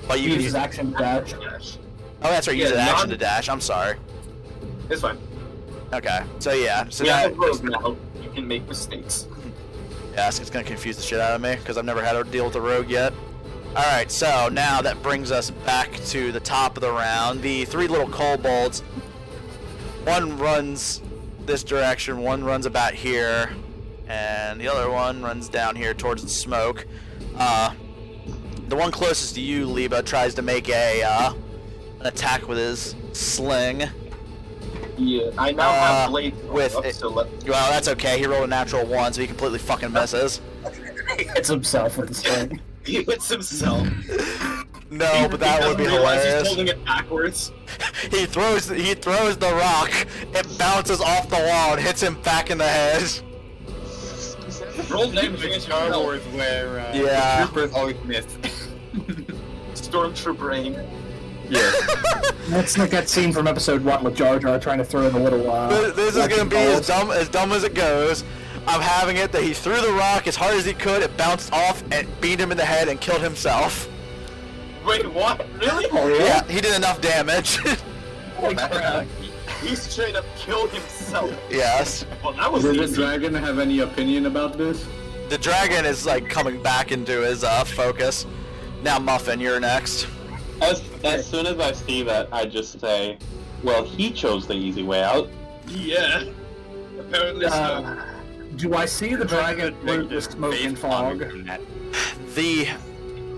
But you can use. action dash. Oh, that's right. You use Yeah, an action to dash. I'm sorry. It's fine. Okay. So yeah. So Yeah, that. now you can make mistakes. Yes, it's gonna confuse the shit out of me because I've never had to deal with a rogue yet. All right. So now that brings us back to the top of the round. The three little kobolds. One runs this direction. One runs about here, and the other one runs down here towards the smoke. The one closest to you, Liebe, tries to make an attack with his sling. Yeah, I now have blade with up, it- so let Well, that's okay. He rolled a natural 1, so he completely fucking misses. He hits himself with the sling. he hits himself. No, but that would be He doesn't realize hilarious. He's holding it backwards. He throws the rock. It bounces off the wall and hits him back in the head. Roll damage Like against Star yourself. Wars where Yeah. the troopers always miss. Stormtrooper aim. Yeah. That's like that scene from episode 1 with Jar Jar trying to throw the little. This is gonna be as balls. dumb as it goes. I'm having it that he threw the rock as hard as he could. It bounced off and beat him in the head and killed himself. Wait, what? Really? Oh yeah. Yeah, he did enough damage. Holy crap. He straight up killed himself. Yes. Well, that was Does the easy. dragon have any opinion about this? The dragon is like coming back into his focus. Now, Muffin, you're next. As soon as I see that, I just say, well, he chose the easy way out. Yeah. Apparently so. Do I see the dragon through the smoke and fog?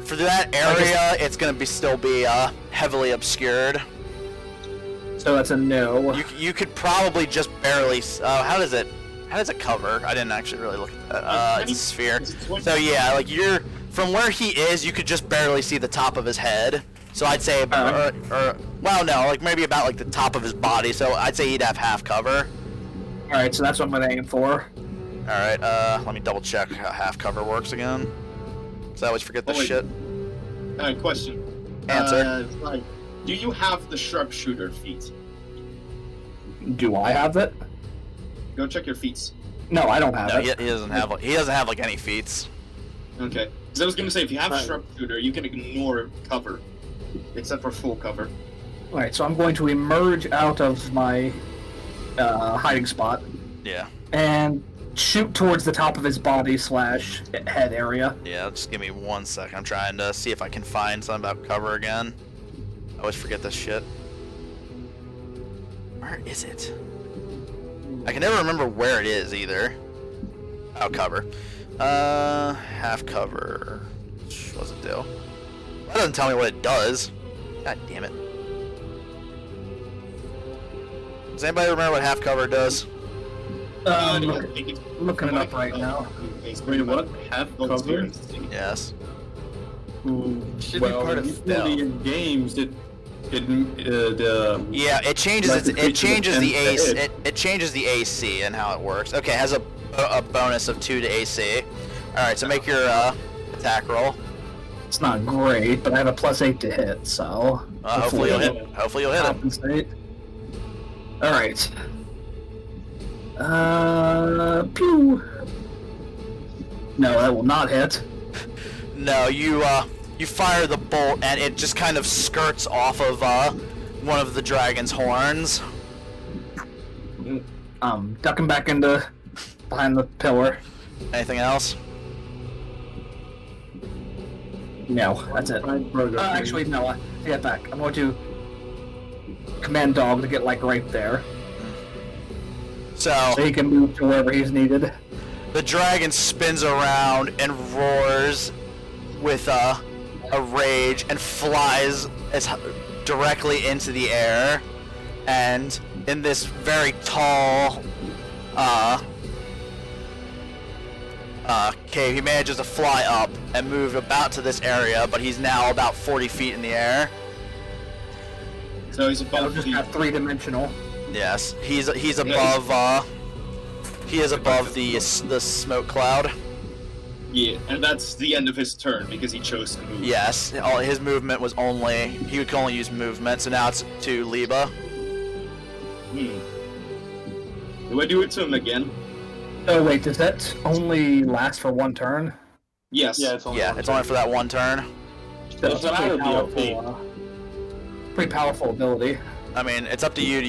For that area, it's gonna still be heavily obscured. So that's a no. You could probably just barely. How does it cover? I didn't actually really look at that. It's a sphere. So yeah, like from where he is, you could just barely see the top of his head. So I'd say, well, no, like maybe about like the top of his body. So I'd say he'd have half cover. All right, so that's what I'm gonna aim for. All right, let me double check how half cover works again. Cause I always forget this wait. shit. Question. Answer. Do you have the sharpshooter feat? Do I have it? Go check your feats. No, I don't have No, it. he doesn't have like any feats. Okay. Because I was gonna say, if you have Right. sharpshooter, you can ignore cover, except for full cover. All right, so I'm going to emerge out of my hiding spot Yeah. and shoot towards the top of his body / head area. Yeah, just give me 1 second. I'm trying to see if I can find something about cover again. I always forget this shit. Where is it? I can never remember where it is either. Oh, cover. Half cover. What does it do? That doesn't tell me what it does. God damn it. Does anybody remember what half cover does? Looking it up right now. Wait, what? Half cover? Yes. Should be part of usually in games, the Yeah, it changes Like the it changes the creature AC. that It changes the AC and how it works. Okay, it has a bonus of 2 to AC. All right, so make your attack roll. It's not great, but I have a +8 to hit, so Hopefully you'll hit. Hopefully you'll hit it. compensate. All right. Pew. No, that will not hit. No, you fire the bolt and it just kind of skirts off of one of the dragon's horns. Ducking back into behind the pillar. Anything else? No, that's it. Actually, no. I get back. I'm going to command dog to get like right there, So so he can move to wherever he's needed. the dragon spins around and roars with a rage and flies directly into the air, and in this very tall cave, he manages to fly up and move about to this area, but he's now about 40 feet in the air. So he's That'll above just the... have 3-dimensional. Yes, he's above He is above the smoke cloud. Yeah, and that's the end of his turn because he chose to move. Yes, all his movement was only he could only use movement. So now it's to Liebe. Do I do it to him again? Oh wait, does that only last for one turn? Yes. Yeah, it's only only for that one turn. It's an pretty powerful ability. I mean, it's up to you to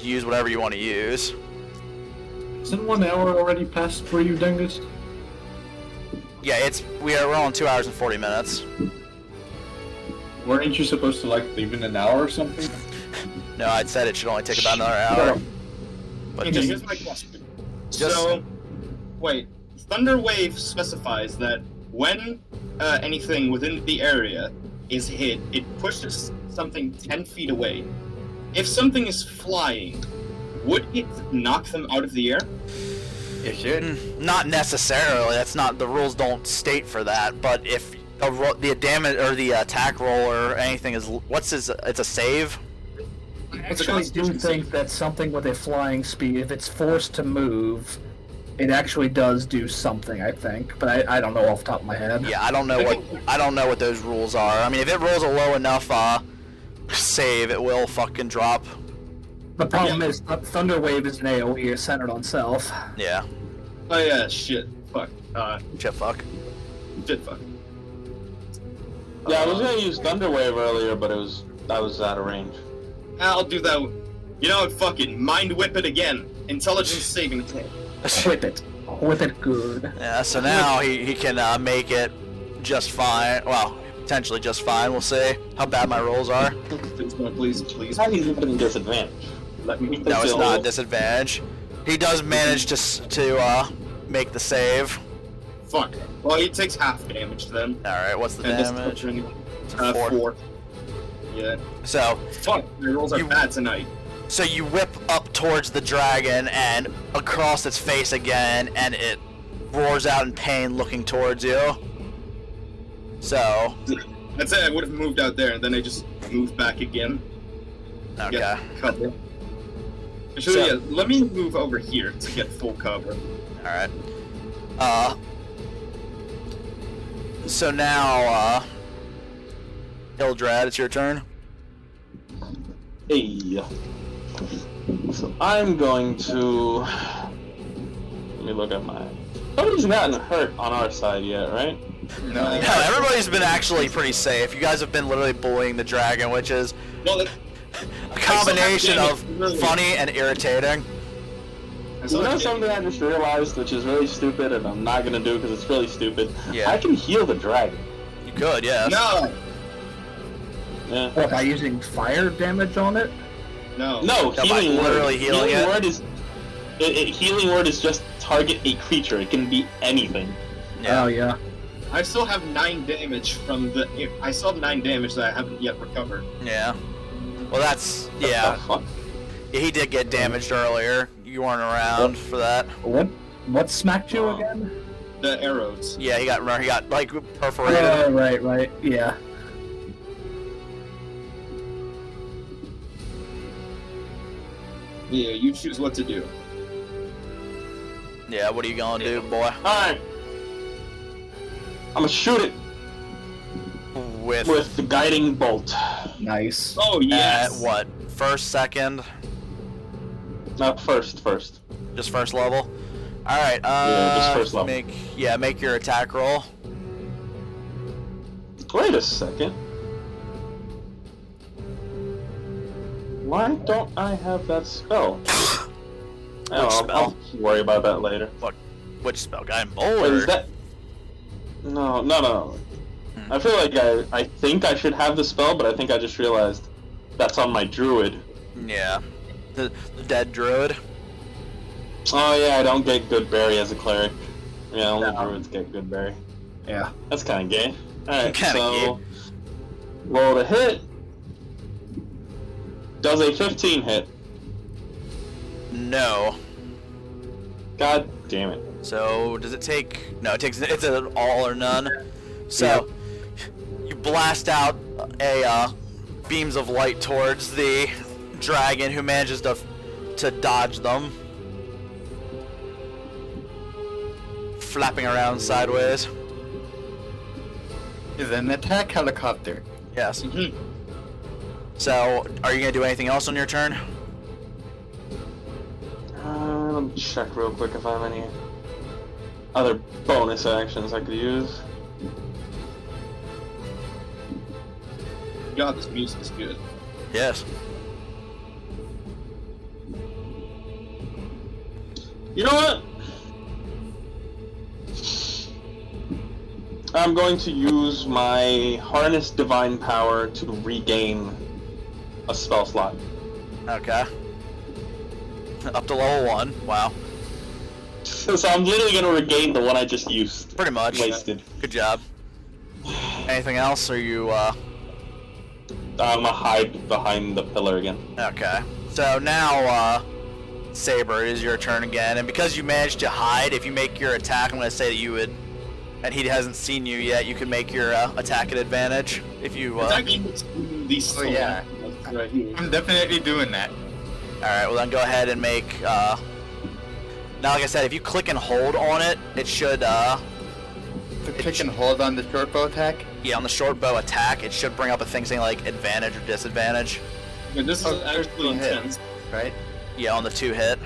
use whatever you want to use. Isn't 1 hour already passed for you, Dangus? Yeah, we're on 2 hours and 40 minutes. Weren't you supposed to leave in an hour or something? No, I'd said it should only take about another hour. But Okay, here's my question. So, wait, Thunder Wave specifies that when anything within the area is hit, it pushes something 10 feet away. If something is flying, would it knock them out of the air? You should. Not necessarily. That's not the rules. Don't state for that. But if the damage or the attack roll or anything is it's a save. I actually do think that something with a flying speed, if it's forced to move, it actually does do something. I think, but I don't know off the top of my head. Yeah, I don't know what those rules are. I mean, if it rolls a low enough save, it will fucking drop. The problem is Thunder Wave is an AoE centered on self. Yeah. Oh yeah, shit. Fuck. Shit, fuck. Shit, fuck. Yeah, I was gonna use Thunder Wave earlier, but that was out of range. I'll do that. You know what? Fuck it. Mind whip it again. Intelligence saving throw. Whip it. Whip it good. Yeah, so now he can make it just fine. Well, potentially just fine. We'll see how bad my rolls are. Please. How he's even disadvantage? Let me. No, it's not a disadvantage. He does manage to make the save. Fuck. Well, he takes half damage then. Alright, what's the damage? It's a 4. Yeah. So, fuck, my rolls are bad tonight. So you whip up towards the dragon and across its face again, and it roars out in pain looking towards you. So... That's it, I would have moved out there, and then I just moved back again. Okay. Get cover. Actually, yeah, let me move over here to get full cover. Alright. So now, Ildrad, it's your turn. Hey. So I'm going to... Let me look at my... Nobody's gotten hurt on our side yet, right? No, everybody's been actually pretty safe. You guys have been literally bullying the dragon, which is a combination of funny and irritating. You know something I just realized, which is really stupid, and I'm not gonna do because it's really stupid? Yeah. I can heal the dragon. You could, yes. No! Yeah. What, by using fire damage on it? No. No, healing literally healing it? Word is... healing word is just target a creature. It can be anything. Yeah. Oh, yeah. I still have 9 damage from the... I still have 9 damage that I haven't yet recovered. Yeah. Well, that's... Yeah. He did get damaged earlier. You weren't around for that. What smacked you again? The arrows. Yeah, he got like perforated. Oh, right, yeah. Yeah, you choose what to do. Yeah, what are you gonna do, boy? Alright. I'm gonna shoot it with the guiding bolt. Nice. Oh, yes! At what? First, second? Not first. Just first level? Alright, yeah, just first level. Make your attack roll. Wait a second. Why don't I have that spell? Spell? I'll worry about that later. Which spell? Guiding Wait, bolt? is that... No. I feel like I think I should have the spell, but I think I just realized that's on my druid. Yeah. The dead druid? Oh yeah, I don't get good berry as a cleric. Yeah, only druids get good berry. Yeah. That's kind of gay. Alright, Kinda so... Roll to hit. Does a 15 hit? No. God damn it. So, does it take... No, it's an all or none. So, you blast out a beams of light towards the dragon, who manages to dodge them. flapping around sideways. Is an attack helicopter. Yes. Mhm. So, are you gonna do anything else on your turn? Let me check real quick if I have any other bonus actions I could use. God, this music is good. Yes. You know what? I'm going to use my Harness Divine Power to regain a spell slot. Okay. Up to level 1. Wow. So I'm literally going to regain the one I just used. Pretty much. Wasted. Good job. Anything else? Or you, I'm gonna hide behind the pillar again. Okay. So now, Sabre, it is your turn again, and because you managed to hide, if you make your attack, I'm gonna say that you would, and he hasn't seen you yet, you can make your attack at advantage. If you, These Oh, yeah. right here. I'm definitely doing that. Alright, well then go ahead and make, now like I said, if you click and hold on it, it should, So click and hold on the short bow attack. yeah, on the short bow attack, it should bring up a thing saying like advantage or disadvantage. Yeah, this is Oh, actually hit. intense. Right? Yeah, on the 2 hit.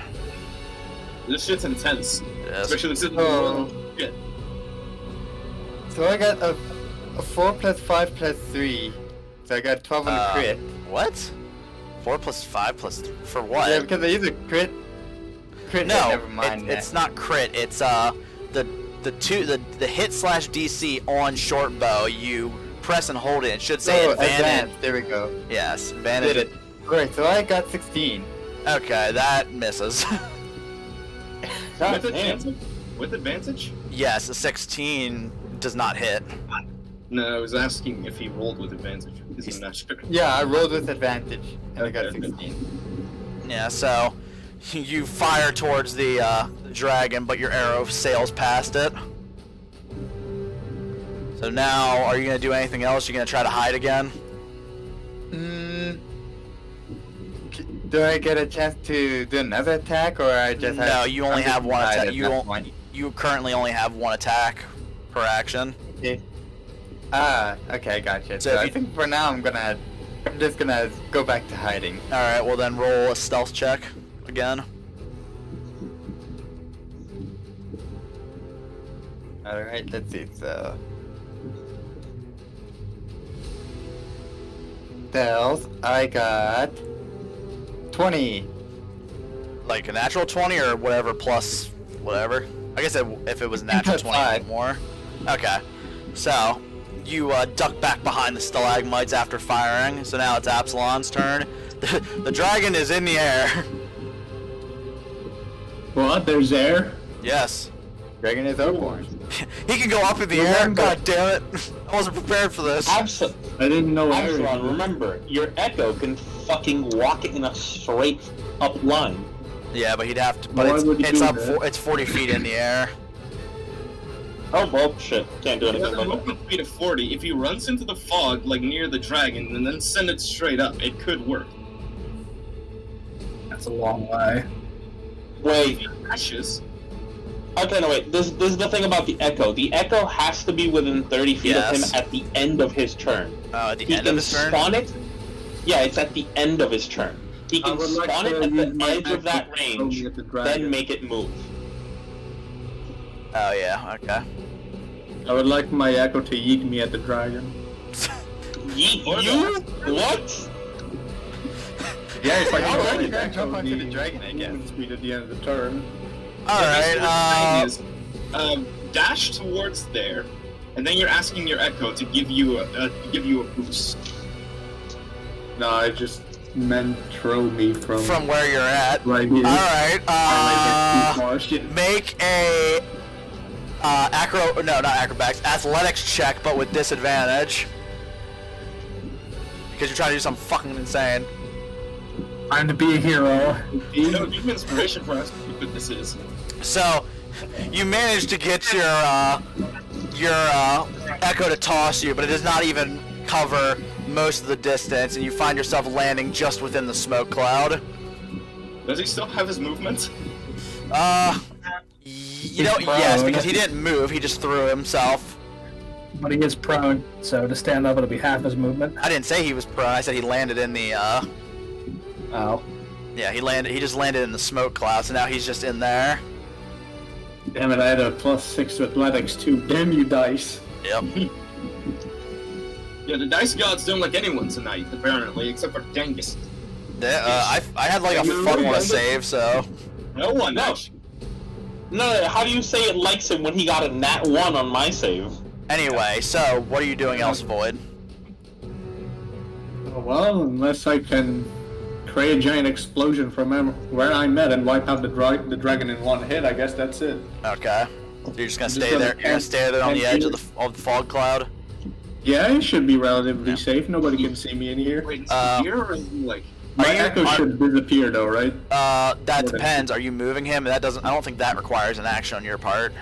This shit's intense. Yes. Especially since Oh. shit. So I got a 4 plus 5 plus 3. So I got 12 on the crit. What? 4 plus 5 plus 3, for what? Yeah, because I used a crit. Crit hit, No, never mind. it's not crit. It's the hit slash DC on short bow. You press and hold it. It should say advantage. Advanced. There we go. Yes, Did advantage. it. Alright, so I got 16. Okay, that misses. God With damn. advantage? With advantage? Yes, a 16 does not hit. No, I was asking if he rolled with advantage because I'm not sure. Yeah, I rolled with advantage, and I got Okay. 16. Yeah, so you fire towards the dragon, but your arrow sails past it. So now, are you gonna do anything else? You gonna try to hide again? Do I get a chance to do another attack, or I just have... No, you only I'm have just one hide attack. at You that don't. point? You currently only have one attack per action. Okay. Ah, okay, gotcha. So So if I you- think for now I'm just gonna go back to hiding. All right. Well, then roll a stealth check again. Alright, let's see, so... Stealth, I got... 20. Like a natural 20 or whatever plus whatever. I guess if it was a natural Plus 20 5. more. Okay. So you duck back behind the stalagmites after firing. So now it's Apsilon's turn. The dragon is in the air. What? There's air? Yes. Dragon is airborne. He can go up in the air. Remember- God damn it! I wasn't prepared for this. I didn't know air. Absalon, remember, your echo can fucking walk in a straight up line. Yeah, but he'd have to. But Why would he it's do up. that? It's 40 feet in the air. Oh, well, shit. Can't do He has anything a about that. movement speed of 40. If he runs into the fog, like near the dragon, and then send it straight up, it could work. That's a long way. If Wait. he crashes, Okay, no, wait. This is the thing about the echo. The echo has to be within 30 feet of Yes. him at the end of his turn. At the He end can of his turn. spawn it. Yeah, it's at the end of his turn. He I can would like spawn to it at use the my edge of that action to throw range, me at the then dragon. make it move. Oh yeah. Okay. I would like my echo to yeet me at the dragon. Or You? What? Yeah, if I Yeah, can well, get you it, gotta jump that onto would the be dragon, I guess. movement speed at the end of the turn. All right. What I'm saying is, dash towards there, and then you're asking your echo to give you a boost. No, I just meant throw me From where you're at. right here. All right. I like it too far. Shit. Make a not acrobatics, athletics check, but with disadvantage. Because you're trying to do something fucking insane. Time to be a hero. No, give me inspiration for how stupid this is. So, you manage to get your echo to toss you, but it does not even cover most of the distance, and you find yourself landing just within the smoke cloud. Does he still have his movement? You know, He's yes, prone. because he didn't move. He just threw himself. But he is prone, so to stand up, it'll be half his movement. I didn't say he was prone. I said he landed in the. Oh. Yeah, he just landed in the smoke cloud, so now he's just in there. Damn it, I had a +6 to athletics too. Damn you, dice. Yep. Yeah, the dice gods don't like anyone tonight, apparently, except for Dangus. Yeah, I had like a formula save, so. No one, No. No, how do you say it likes it when he got a nat 1 on my save? Anyway, so what are you doing else, Void? Oh, well, unless I can create a giant explosion from where I'm at and wipe out the dragon in one hit, I guess that's it. Okay. So you're just gonna Just stay gonna there. You're gonna stay there on the edge of the fog cloud. Yeah, it should be relatively safe. Nobody can see me in here. Wait, Uh, here or is he like... My Are you- echo should disappear though, right? That depends. Are you moving him? That doesn't. I don't think that requires an action on your part.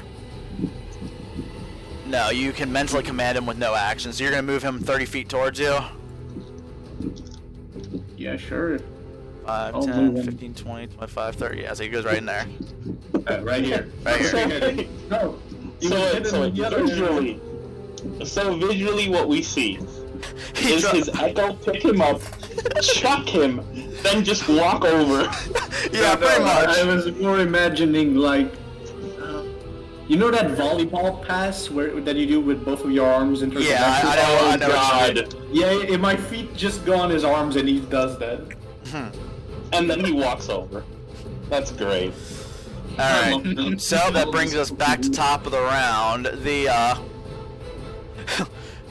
No, you can mentally command him with no action. So you're gonna move him 30 feet towards you. Yeah, sure. 5, I'll 10, move him. 15, 20, 25, 30. Yeah, so he goes right in there. Right here. Right here. No. So visually what we see He is dro- his echo pick him up, chuck him, then just walk over. Yeah, pretty much. I was more imagining like, you know that volleyball pass that you do with both of your arms into Yeah, I know what you mean. Yeah, my feet just go on his arms and he does that. And then he walks over. That's great. Alright, so that brings us back to top of the round.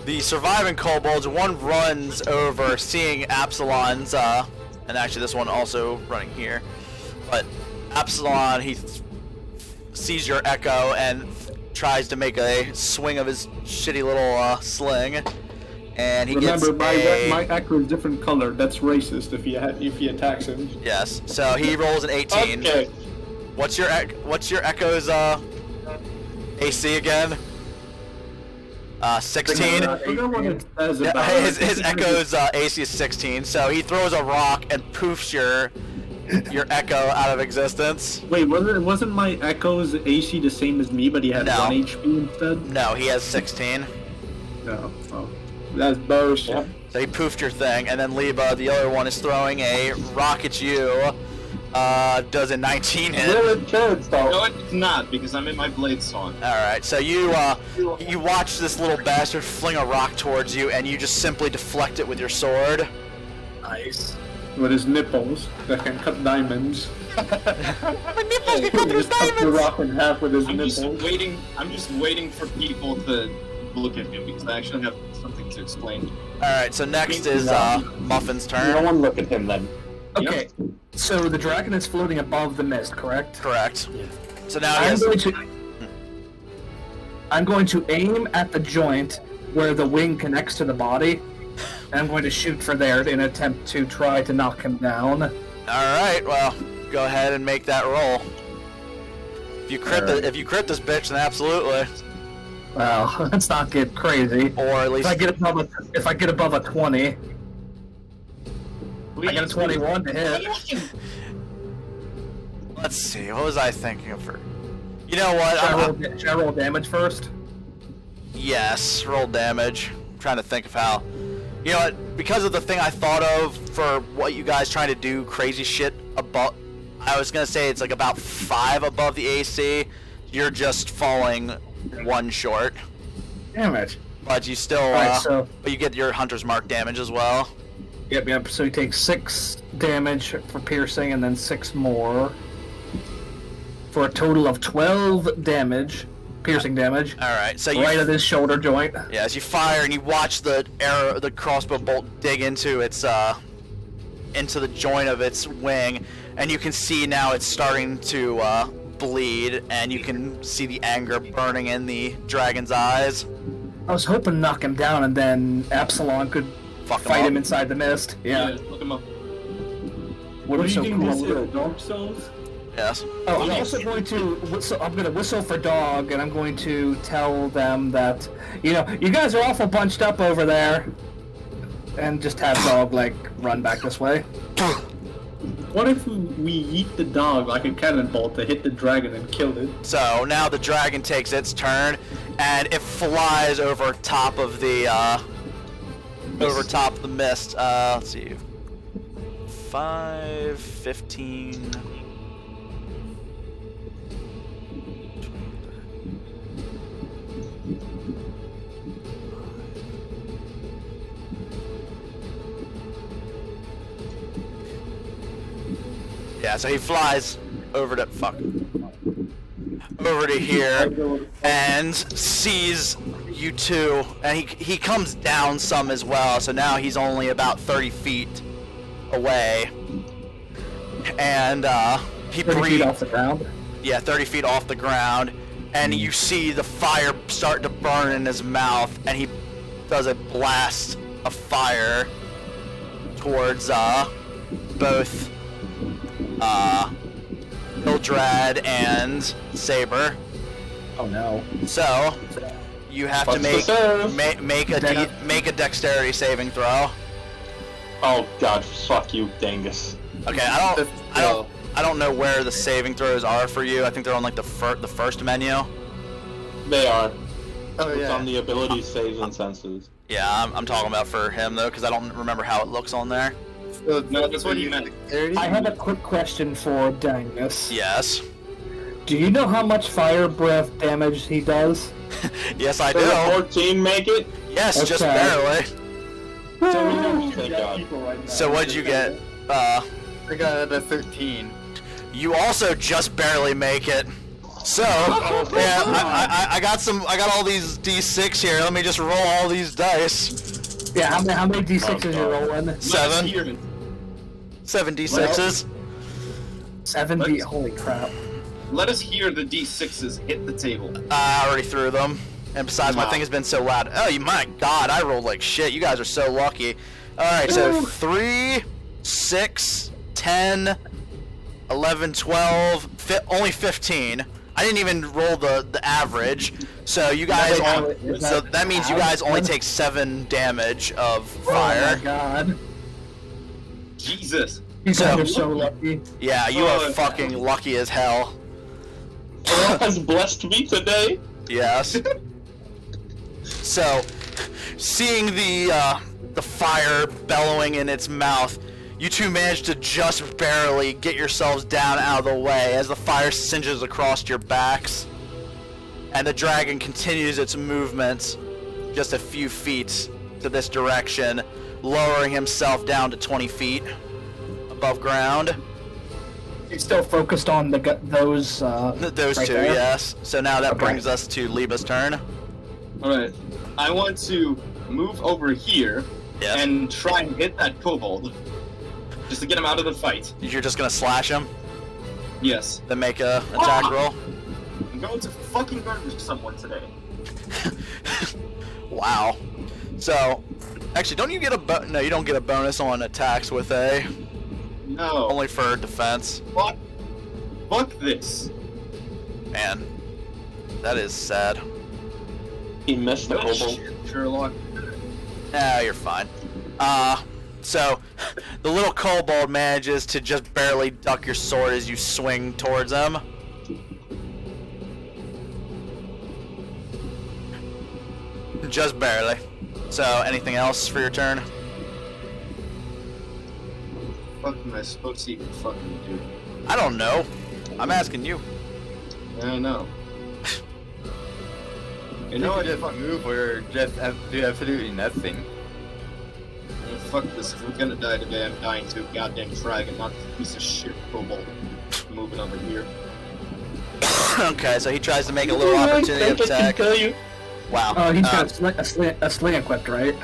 The surviving kobolds, one runs over, seeing Apsilon's, and actually this one also running here, but Apsilon, he sees your echo and tries to make a swing of his shitty little sling, and he Remember, gets my echo is different color. That's racist if he attacks him. Yes, so he rolls an 18. Okay. What's your echo's AC again? 16. I forgot what it says Yeah, about his echo's AC is 16, so he throws a rock and poofs your echo out of existence. Wait, wasn't my echo's AC the same as me, but he had No. 1 HP instead? No, he has 16. No. Oh, that's bullshit. Yep. So he poofed your thing, and then Liebe, the other one, is throwing a rock at you. Does a 19 hit? Really kids, though. No, it's not, because I'm in my blade song. Alright, so you watch this little bastard fling a rock towards you, and you just simply deflect it with your sword. Nice. With his nipples that can cut diamonds. My nipples can He just cut the rock in half with his I'm nipples. just waiting for people to look at him, because I actually have something to explain. Alright, so next is Muffin's No turn. one look at him then. Okay, so the dragon is floating above the mist, correct? Correct. So now he I'm has... going to aim at the joint where the wing connects to the body, and I'm going to shoot for there in an attempt to try to knock him down. Alright, well, go ahead and make that roll. If you crit this bitch, then absolutely. Well, let's not get crazy. Or at least... If I get above a 20, I got a 21 to hit. Let's see, what was I thinking of for... You know what? Should I roll damage first? Yes, roll damage. I'm trying to think of how... You know what? Because of the thing I thought of for what you guys trying to do crazy shit above... I was gonna say it's like about 5 above the AC. You're just falling 1 short. Damn it. But you still... Alright, so... But you get your Hunter's Mark damage as well. Yep, so he takes 6 damage for piercing and then 6 more. For a total of 12 damage. Piercing damage. Alright, so you... Right at his shoulder joint. Yeah, as you fire and you watch the crossbow bolt dig into its into the joint of its wing, and you can see now it's starting to bleed, and you can see the anger burning in the dragon's eyes. I was hoping to knock him down and then Apsilon could Fuck fight up. him inside the mist. Yeah. Look him up. Would be so think this cool. is? Dark Souls? Yes. Oh, I'm also going to whistle. I'm going to whistle for dog, and I'm going to tell them that, you know, you guys are awful bunched up over there, and just have dog like run back this way. What if we yeet the dog like a cannonball to hit the dragon and kill it? So now the dragon takes its turn, and it flies over top of the mist. Let's see, 5, 15. Yeah, so he flies over to here and sees you two, and he comes down some as well. So now he's only about 30 feet away, and he 30 feet off the ground. Yeah, 30 feet off the ground, and you see the fire start to burn in his mouth, and he does a blast of fire towards both Ildrad and Sabre. Oh no. So you have to make a dexterity saving throw. Oh god, fuck you, Dangus. Okay, I don't know where the saving throws are for you. I think they're on like the first menu. They are. Oh It's yeah. on the ability saves and senses. Yeah, I'm talking about for him though, because I don't remember how it looks on there. So No, that's what he meant. I have a quick question for Dangus. Yes. Do you know how much fire breath damage he does? Yes, I Does a do. 14 make it? Yes, just Okay. barely. So we know thank god. So what'd you get? I got a 13. You also just barely make it. So, yeah, I got all these D6 here. Let me just roll all these dice. Yeah, how many d6s you rolling? 7. 7 D6s. 70. Holy crap. Let us hear the D6s hit the table. I already threw them. And besides, my thing has been so loud. Oh, my god, I rolled like shit. You guys are so lucky. Alright, so 3, 6, 10, 11, 12, only 15. I didn't even roll the average. So you guys so that means you guys only take 7 damage of fire. Oh my god. Jesus. You guys are so lucky. Yeah, you are fucking lucky as hell. God has blessed me today. Yes. So, seeing the fire bellowing in its mouth, you two manage to just barely get yourselves down out of the way as the fire singes across your backs, and the dragon continues its movements just a few feet to this direction, lowering himself down to 20 feet above ground. He's still focused on those Those right two, there? yes. So now that Okay. brings us to Liebe's turn. Alright. I want to move over here Yes. and try and hit that kobold. Just to get him out of the fight. You're just gonna slash him, Yes. then make a attack roll. I'm going to fucking murder someone today. Wow. So, actually, don't you get a no? You don't get a bonus on attacks with a No. only for defense. Fuck this. Man, that is sad. He missed the Oh, kobold. shit, Sherlock. Ah, you're fine. So the little kobold manages to just barely duck your sword as you swing towards him. Just barely. So, anything else for your turn? What am I supposed to even fucking do? I don't know. I'm asking you. I don't know. You You know know what? just move or just do absolutely nothing. Fuck this. If we're gonna die today, I'm dying to a goddamn dragon, not a piece of shit kobold. Moving over here. Okay, so he tries to make a little opportunity attack. Wow. Oh, he's got a sling equipped, right?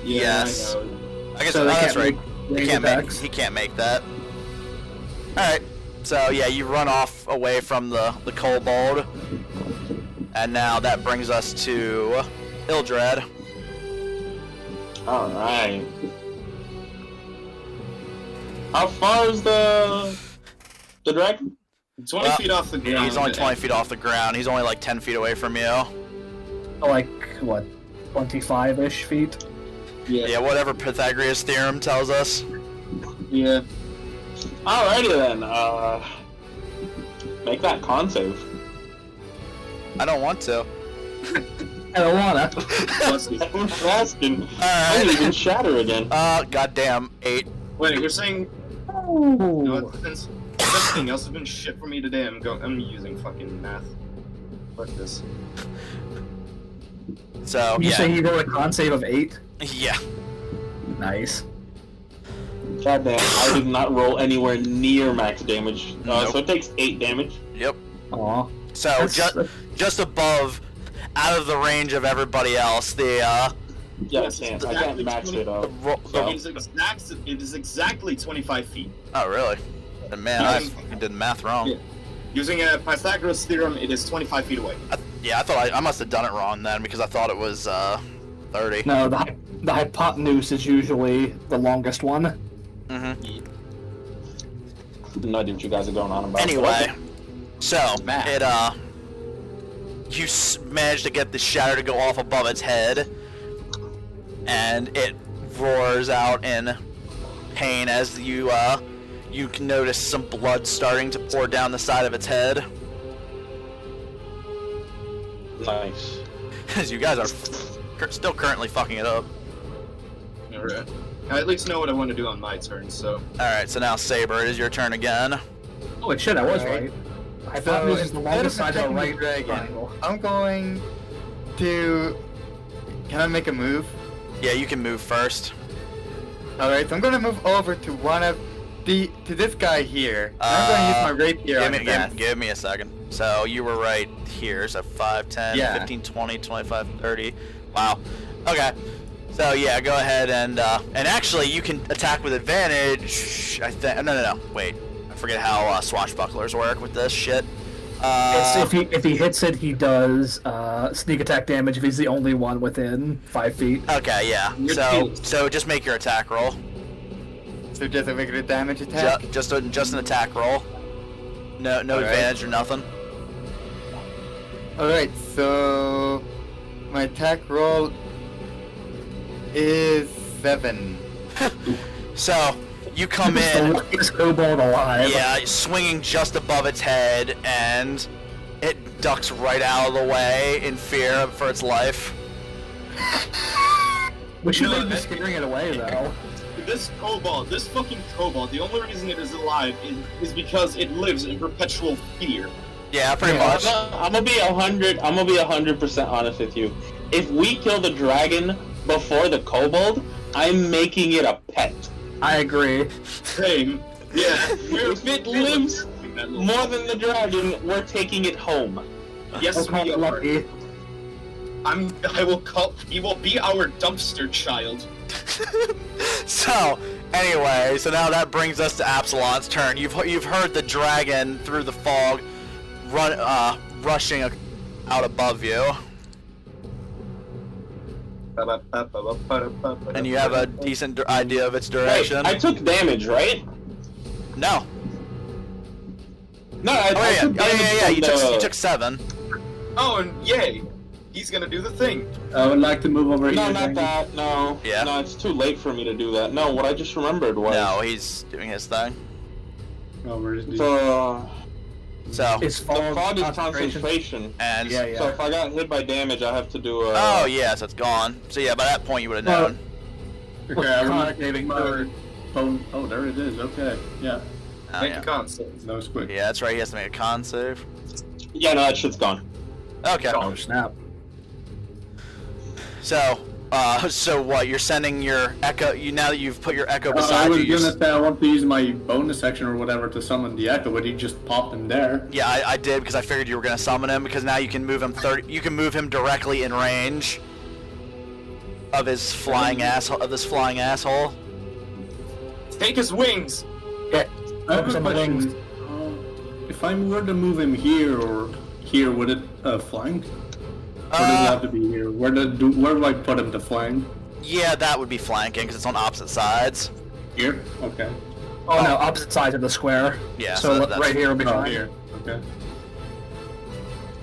Yes. I know. I guess So they that's can't right. make He can't attacks? he can't make that. Alright. So yeah, you run off away from the kobold. And now that brings us to Ildrad. Alright. How far is the dragon? 20 feet off the ground. He's only 20 feet off the ground. He's only like 10 feet away from you. Like, what, 25-ish feet? Yeah. Yeah, whatever Pythagoras theorem tells us. Yeah. Alrighty then. Make that con save. I don't want to. I don't wanna. I'm asking. I Alright. didn't even shatter again. Goddamn 8. Wait, you're saying? You know what, since everything else has been shit for me today, I'm using fucking math. Fuck this. So You yeah, say you roll a con save of 8? yeah. Nice. Goddamn, I did not roll anywhere near max damage. Nope. So it takes 8 damage. Yep. Aw. So just above, out of the range of everybody else, the Yeah, Yes, I it's can't exactly max it up. So it is exactly 25 feet. Oh really? Then man, I did the math wrong. Yeah. Using a Pythagoras theorem, it is 25 feet away. I thought I must have done it wrong then because I thought it was 30. No, the hypotenuse is usually the longest one. Mm-hmm. No idea what you guys are going on about. Anyway, so Math. it you managed to get the shadow to go off above its head, and it roars out in pain as you can notice some blood starting to pour down the side of its head. Nice. As you guys are still currently fucking it up. Alright. I at least know what I want to do on my turn, so... Alright, so now Sabre, it is your turn again. Oh shit, I was Alright. right. Hypotenuse is the longest side of the right dragon. triangle. I'm going to... Can I make a move? Yeah, you can move first. Alright, so I'm gonna move over to one of to this guy here. I'm gonna use my rapier on him. Give me a second. So you were right here, so 5, 10, Yeah. 15, 20, 25, 30. Wow. Okay. So yeah, go ahead and actually you can attack with advantage. I think no. Wait, I forget how swashbucklers work with this shit. If he hits it, he does sneak attack damage if he's the only one within 5 feet. Okay, yeah. So just make your attack roll. So just a regular damage attack? Just an attack roll. No Alright. advantage or nothing. Alright, so my attack roll is 7. So you come It's the in. luckiest kobold alive. Yeah, swinging just above its head, and it ducks right out of the way in fear for its life. We should No, have been that- scaring it away though. This fucking kobold, the only reason it is alive is because it lives in perpetual fear. Yeah, pretty Yeah. much. I'm gonna be 100% honest with you. If we kill the dragon before the kobold, I'm making it a pet. I agree. Same. Yeah. If it lives more than the dragon, we're taking it home. Yes, Okay, we are. lucky. He will be our dumpster child. So, anyway, so now that brings us to Apsilon's turn. You've heard the dragon through the fog rushing out above you, and you have a decent idea of its Wait, direction. I took damage, right? No. No, I took damage Yeah. from You took 7. Oh, and yay! He's gonna do the thing. I would like to move over No, here. not Dangus. that. No. Yeah. No, it's too late for me to do that. No, what I just remembered was No, he's doing his thing. Oh, where is the... So, It's the fog, fog is concentration. concentration. and Yeah. So if I got hit by damage, I have to do a. oh yeah, so it's gone. So yeah, by that point you would have known. Okay, I would Con like saving my throw. phone. Oh, there it is. Okay, yeah. Oh, Make yeah. a con save. That was quick. Yeah, that's right. He has to make a con save. Yeah, no, that shit's gone. Okay. Oh snap. So what? You're sending your echo. Now that you've put your echo I beside was you. You're gonna say I want to use my bonus action or whatever to summon the echo, but he just popped in there. Yeah, I did because I figured you were gonna summon him because now you can move him 30. You can move him directly in range of his flying asshole. Take his wings. Yeah. I have a Some question. wings. If I were to move him here or here, would it flank? Or does it have to be here? Where do I put him to flank? Yeah, that would be flanking because it's on opposite sides. Here? Okay. Oh no, opposite sides of the square. Yeah, So, that's- right here would be Oh, fine. here. Okay.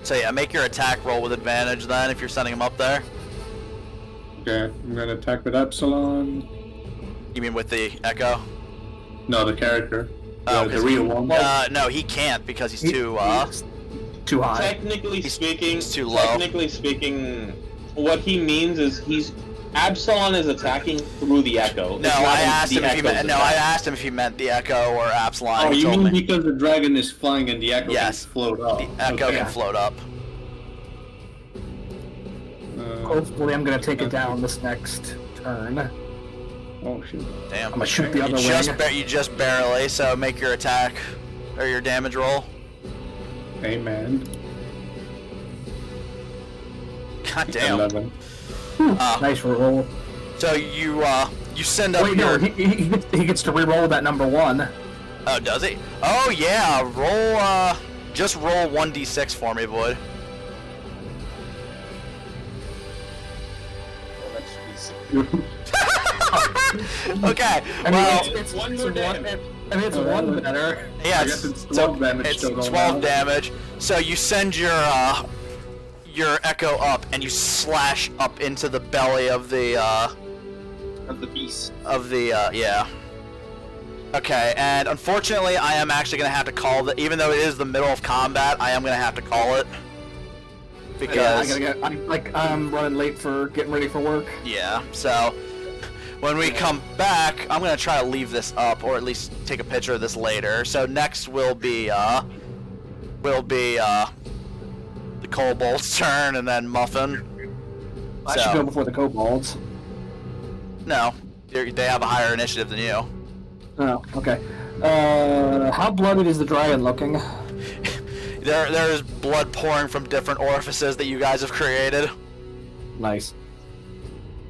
So yeah, make your attack roll with advantage then if you're sending him up there. Okay, I'm gonna attack with Apsilon. You mean with the echo? No, the character. The real one. No, he can't because he's too Too high. Technically speaking, he's too low. What he means is Apsilon is attacking through the echo. No, I asked him if he meant the echo or Apsilon. Oh, He you told mean me. because the dragon is flying and the echo Yes. can float up? The echo can float up. Hopefully, I'm gonna take it down this next turn. Oh shit. Damn. I'm gonna shoot the other You just barely, so make your attack or your damage roll. Amen. God damn. 11. Nice roll. So you send up Wait, your... no, he gets to re-roll that number 1. Oh, does he? Oh yeah, roll just roll 1d6 for me, Void. Okay, well, it's one more damage. I mean, it's one better. yeah, I guess it's 12 damage. It's still going 12 on. damage. So you send your echo up, and you slash up into the belly of the beast. yeah. Okay, and unfortunately, I am actually gonna have to call the. Even though it is the middle of combat, I am gonna have to call it because I'm running late for getting ready for work. yeah. So when we come back, I'm gonna try to leave this up, or at least take a picture of this later. So next will be the Kobold's turn, and then Muffin. I should go before the kobolds. No, they have a higher initiative than you. Oh, okay. How bloodied is the dragon looking? There's blood pouring from different orifices that you guys have created. Nice.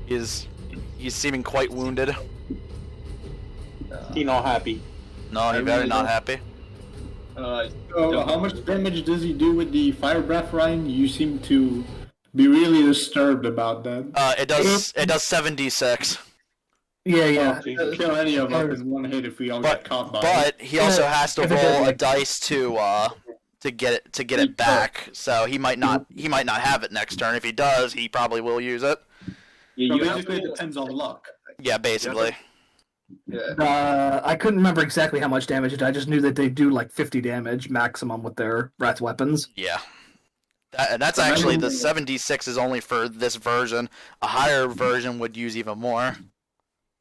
He's seeming quite wounded. He not happy. No, he's very not happy. So how much damage does he do with the fire breath, Ryan? You seem to be really disturbed about that. It does 7d6. Yeah. Kill any of us in one hit if we all get caught by it. But he also has to If it roll doesn't, a like- dice to get it back. So he might not have it next turn. If he does, he probably will use it. Yeah, So you have basically, it to, depends on luck. Yeah, basically. yeah. I couldn't remember exactly how much damage it did. I just knew that they do like 50 damage maximum with their breath weapons. Yeah. And that's actually the 7d6 is only for this version. A higher version would use even more.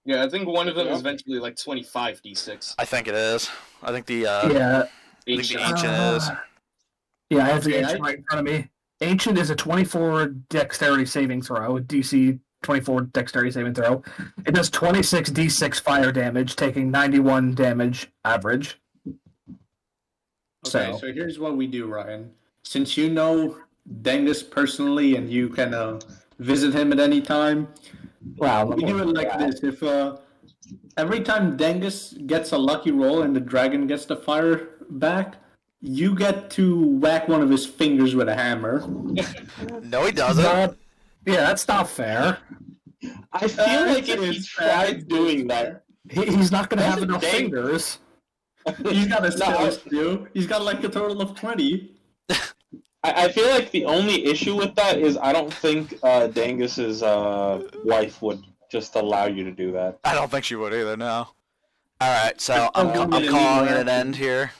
Yeah, I think one of them is eventually like 25 d6. I think it is. I think the Yeah. I think the ancient is. Yeah, I have the Okay, ancient right in front of me. Ancient is a 24 dexterity saving throw, DC 24 dexterity saving throw. It does 26 d6 fire damage, taking 91 damage average. Okay, so here's what we do, Ryan. Since you know Dangus personally and you can visit him at any time, Wow. we do it like this. If every time Dangus gets a lucky roll and the dragon gets the fire back, you get to whack one of his fingers with a hammer. No, he doesn't. Yeah, that's not fair. I feel like if it he is tried doing that, He's not going to have That's enough a fingers. He's got a No, skill too. He's got like a total of 20. I feel like the only issue with that is I don't think Dangus's wife would just allow you to do that. I don't think she would either. No. All right, so I'm calling it an end here.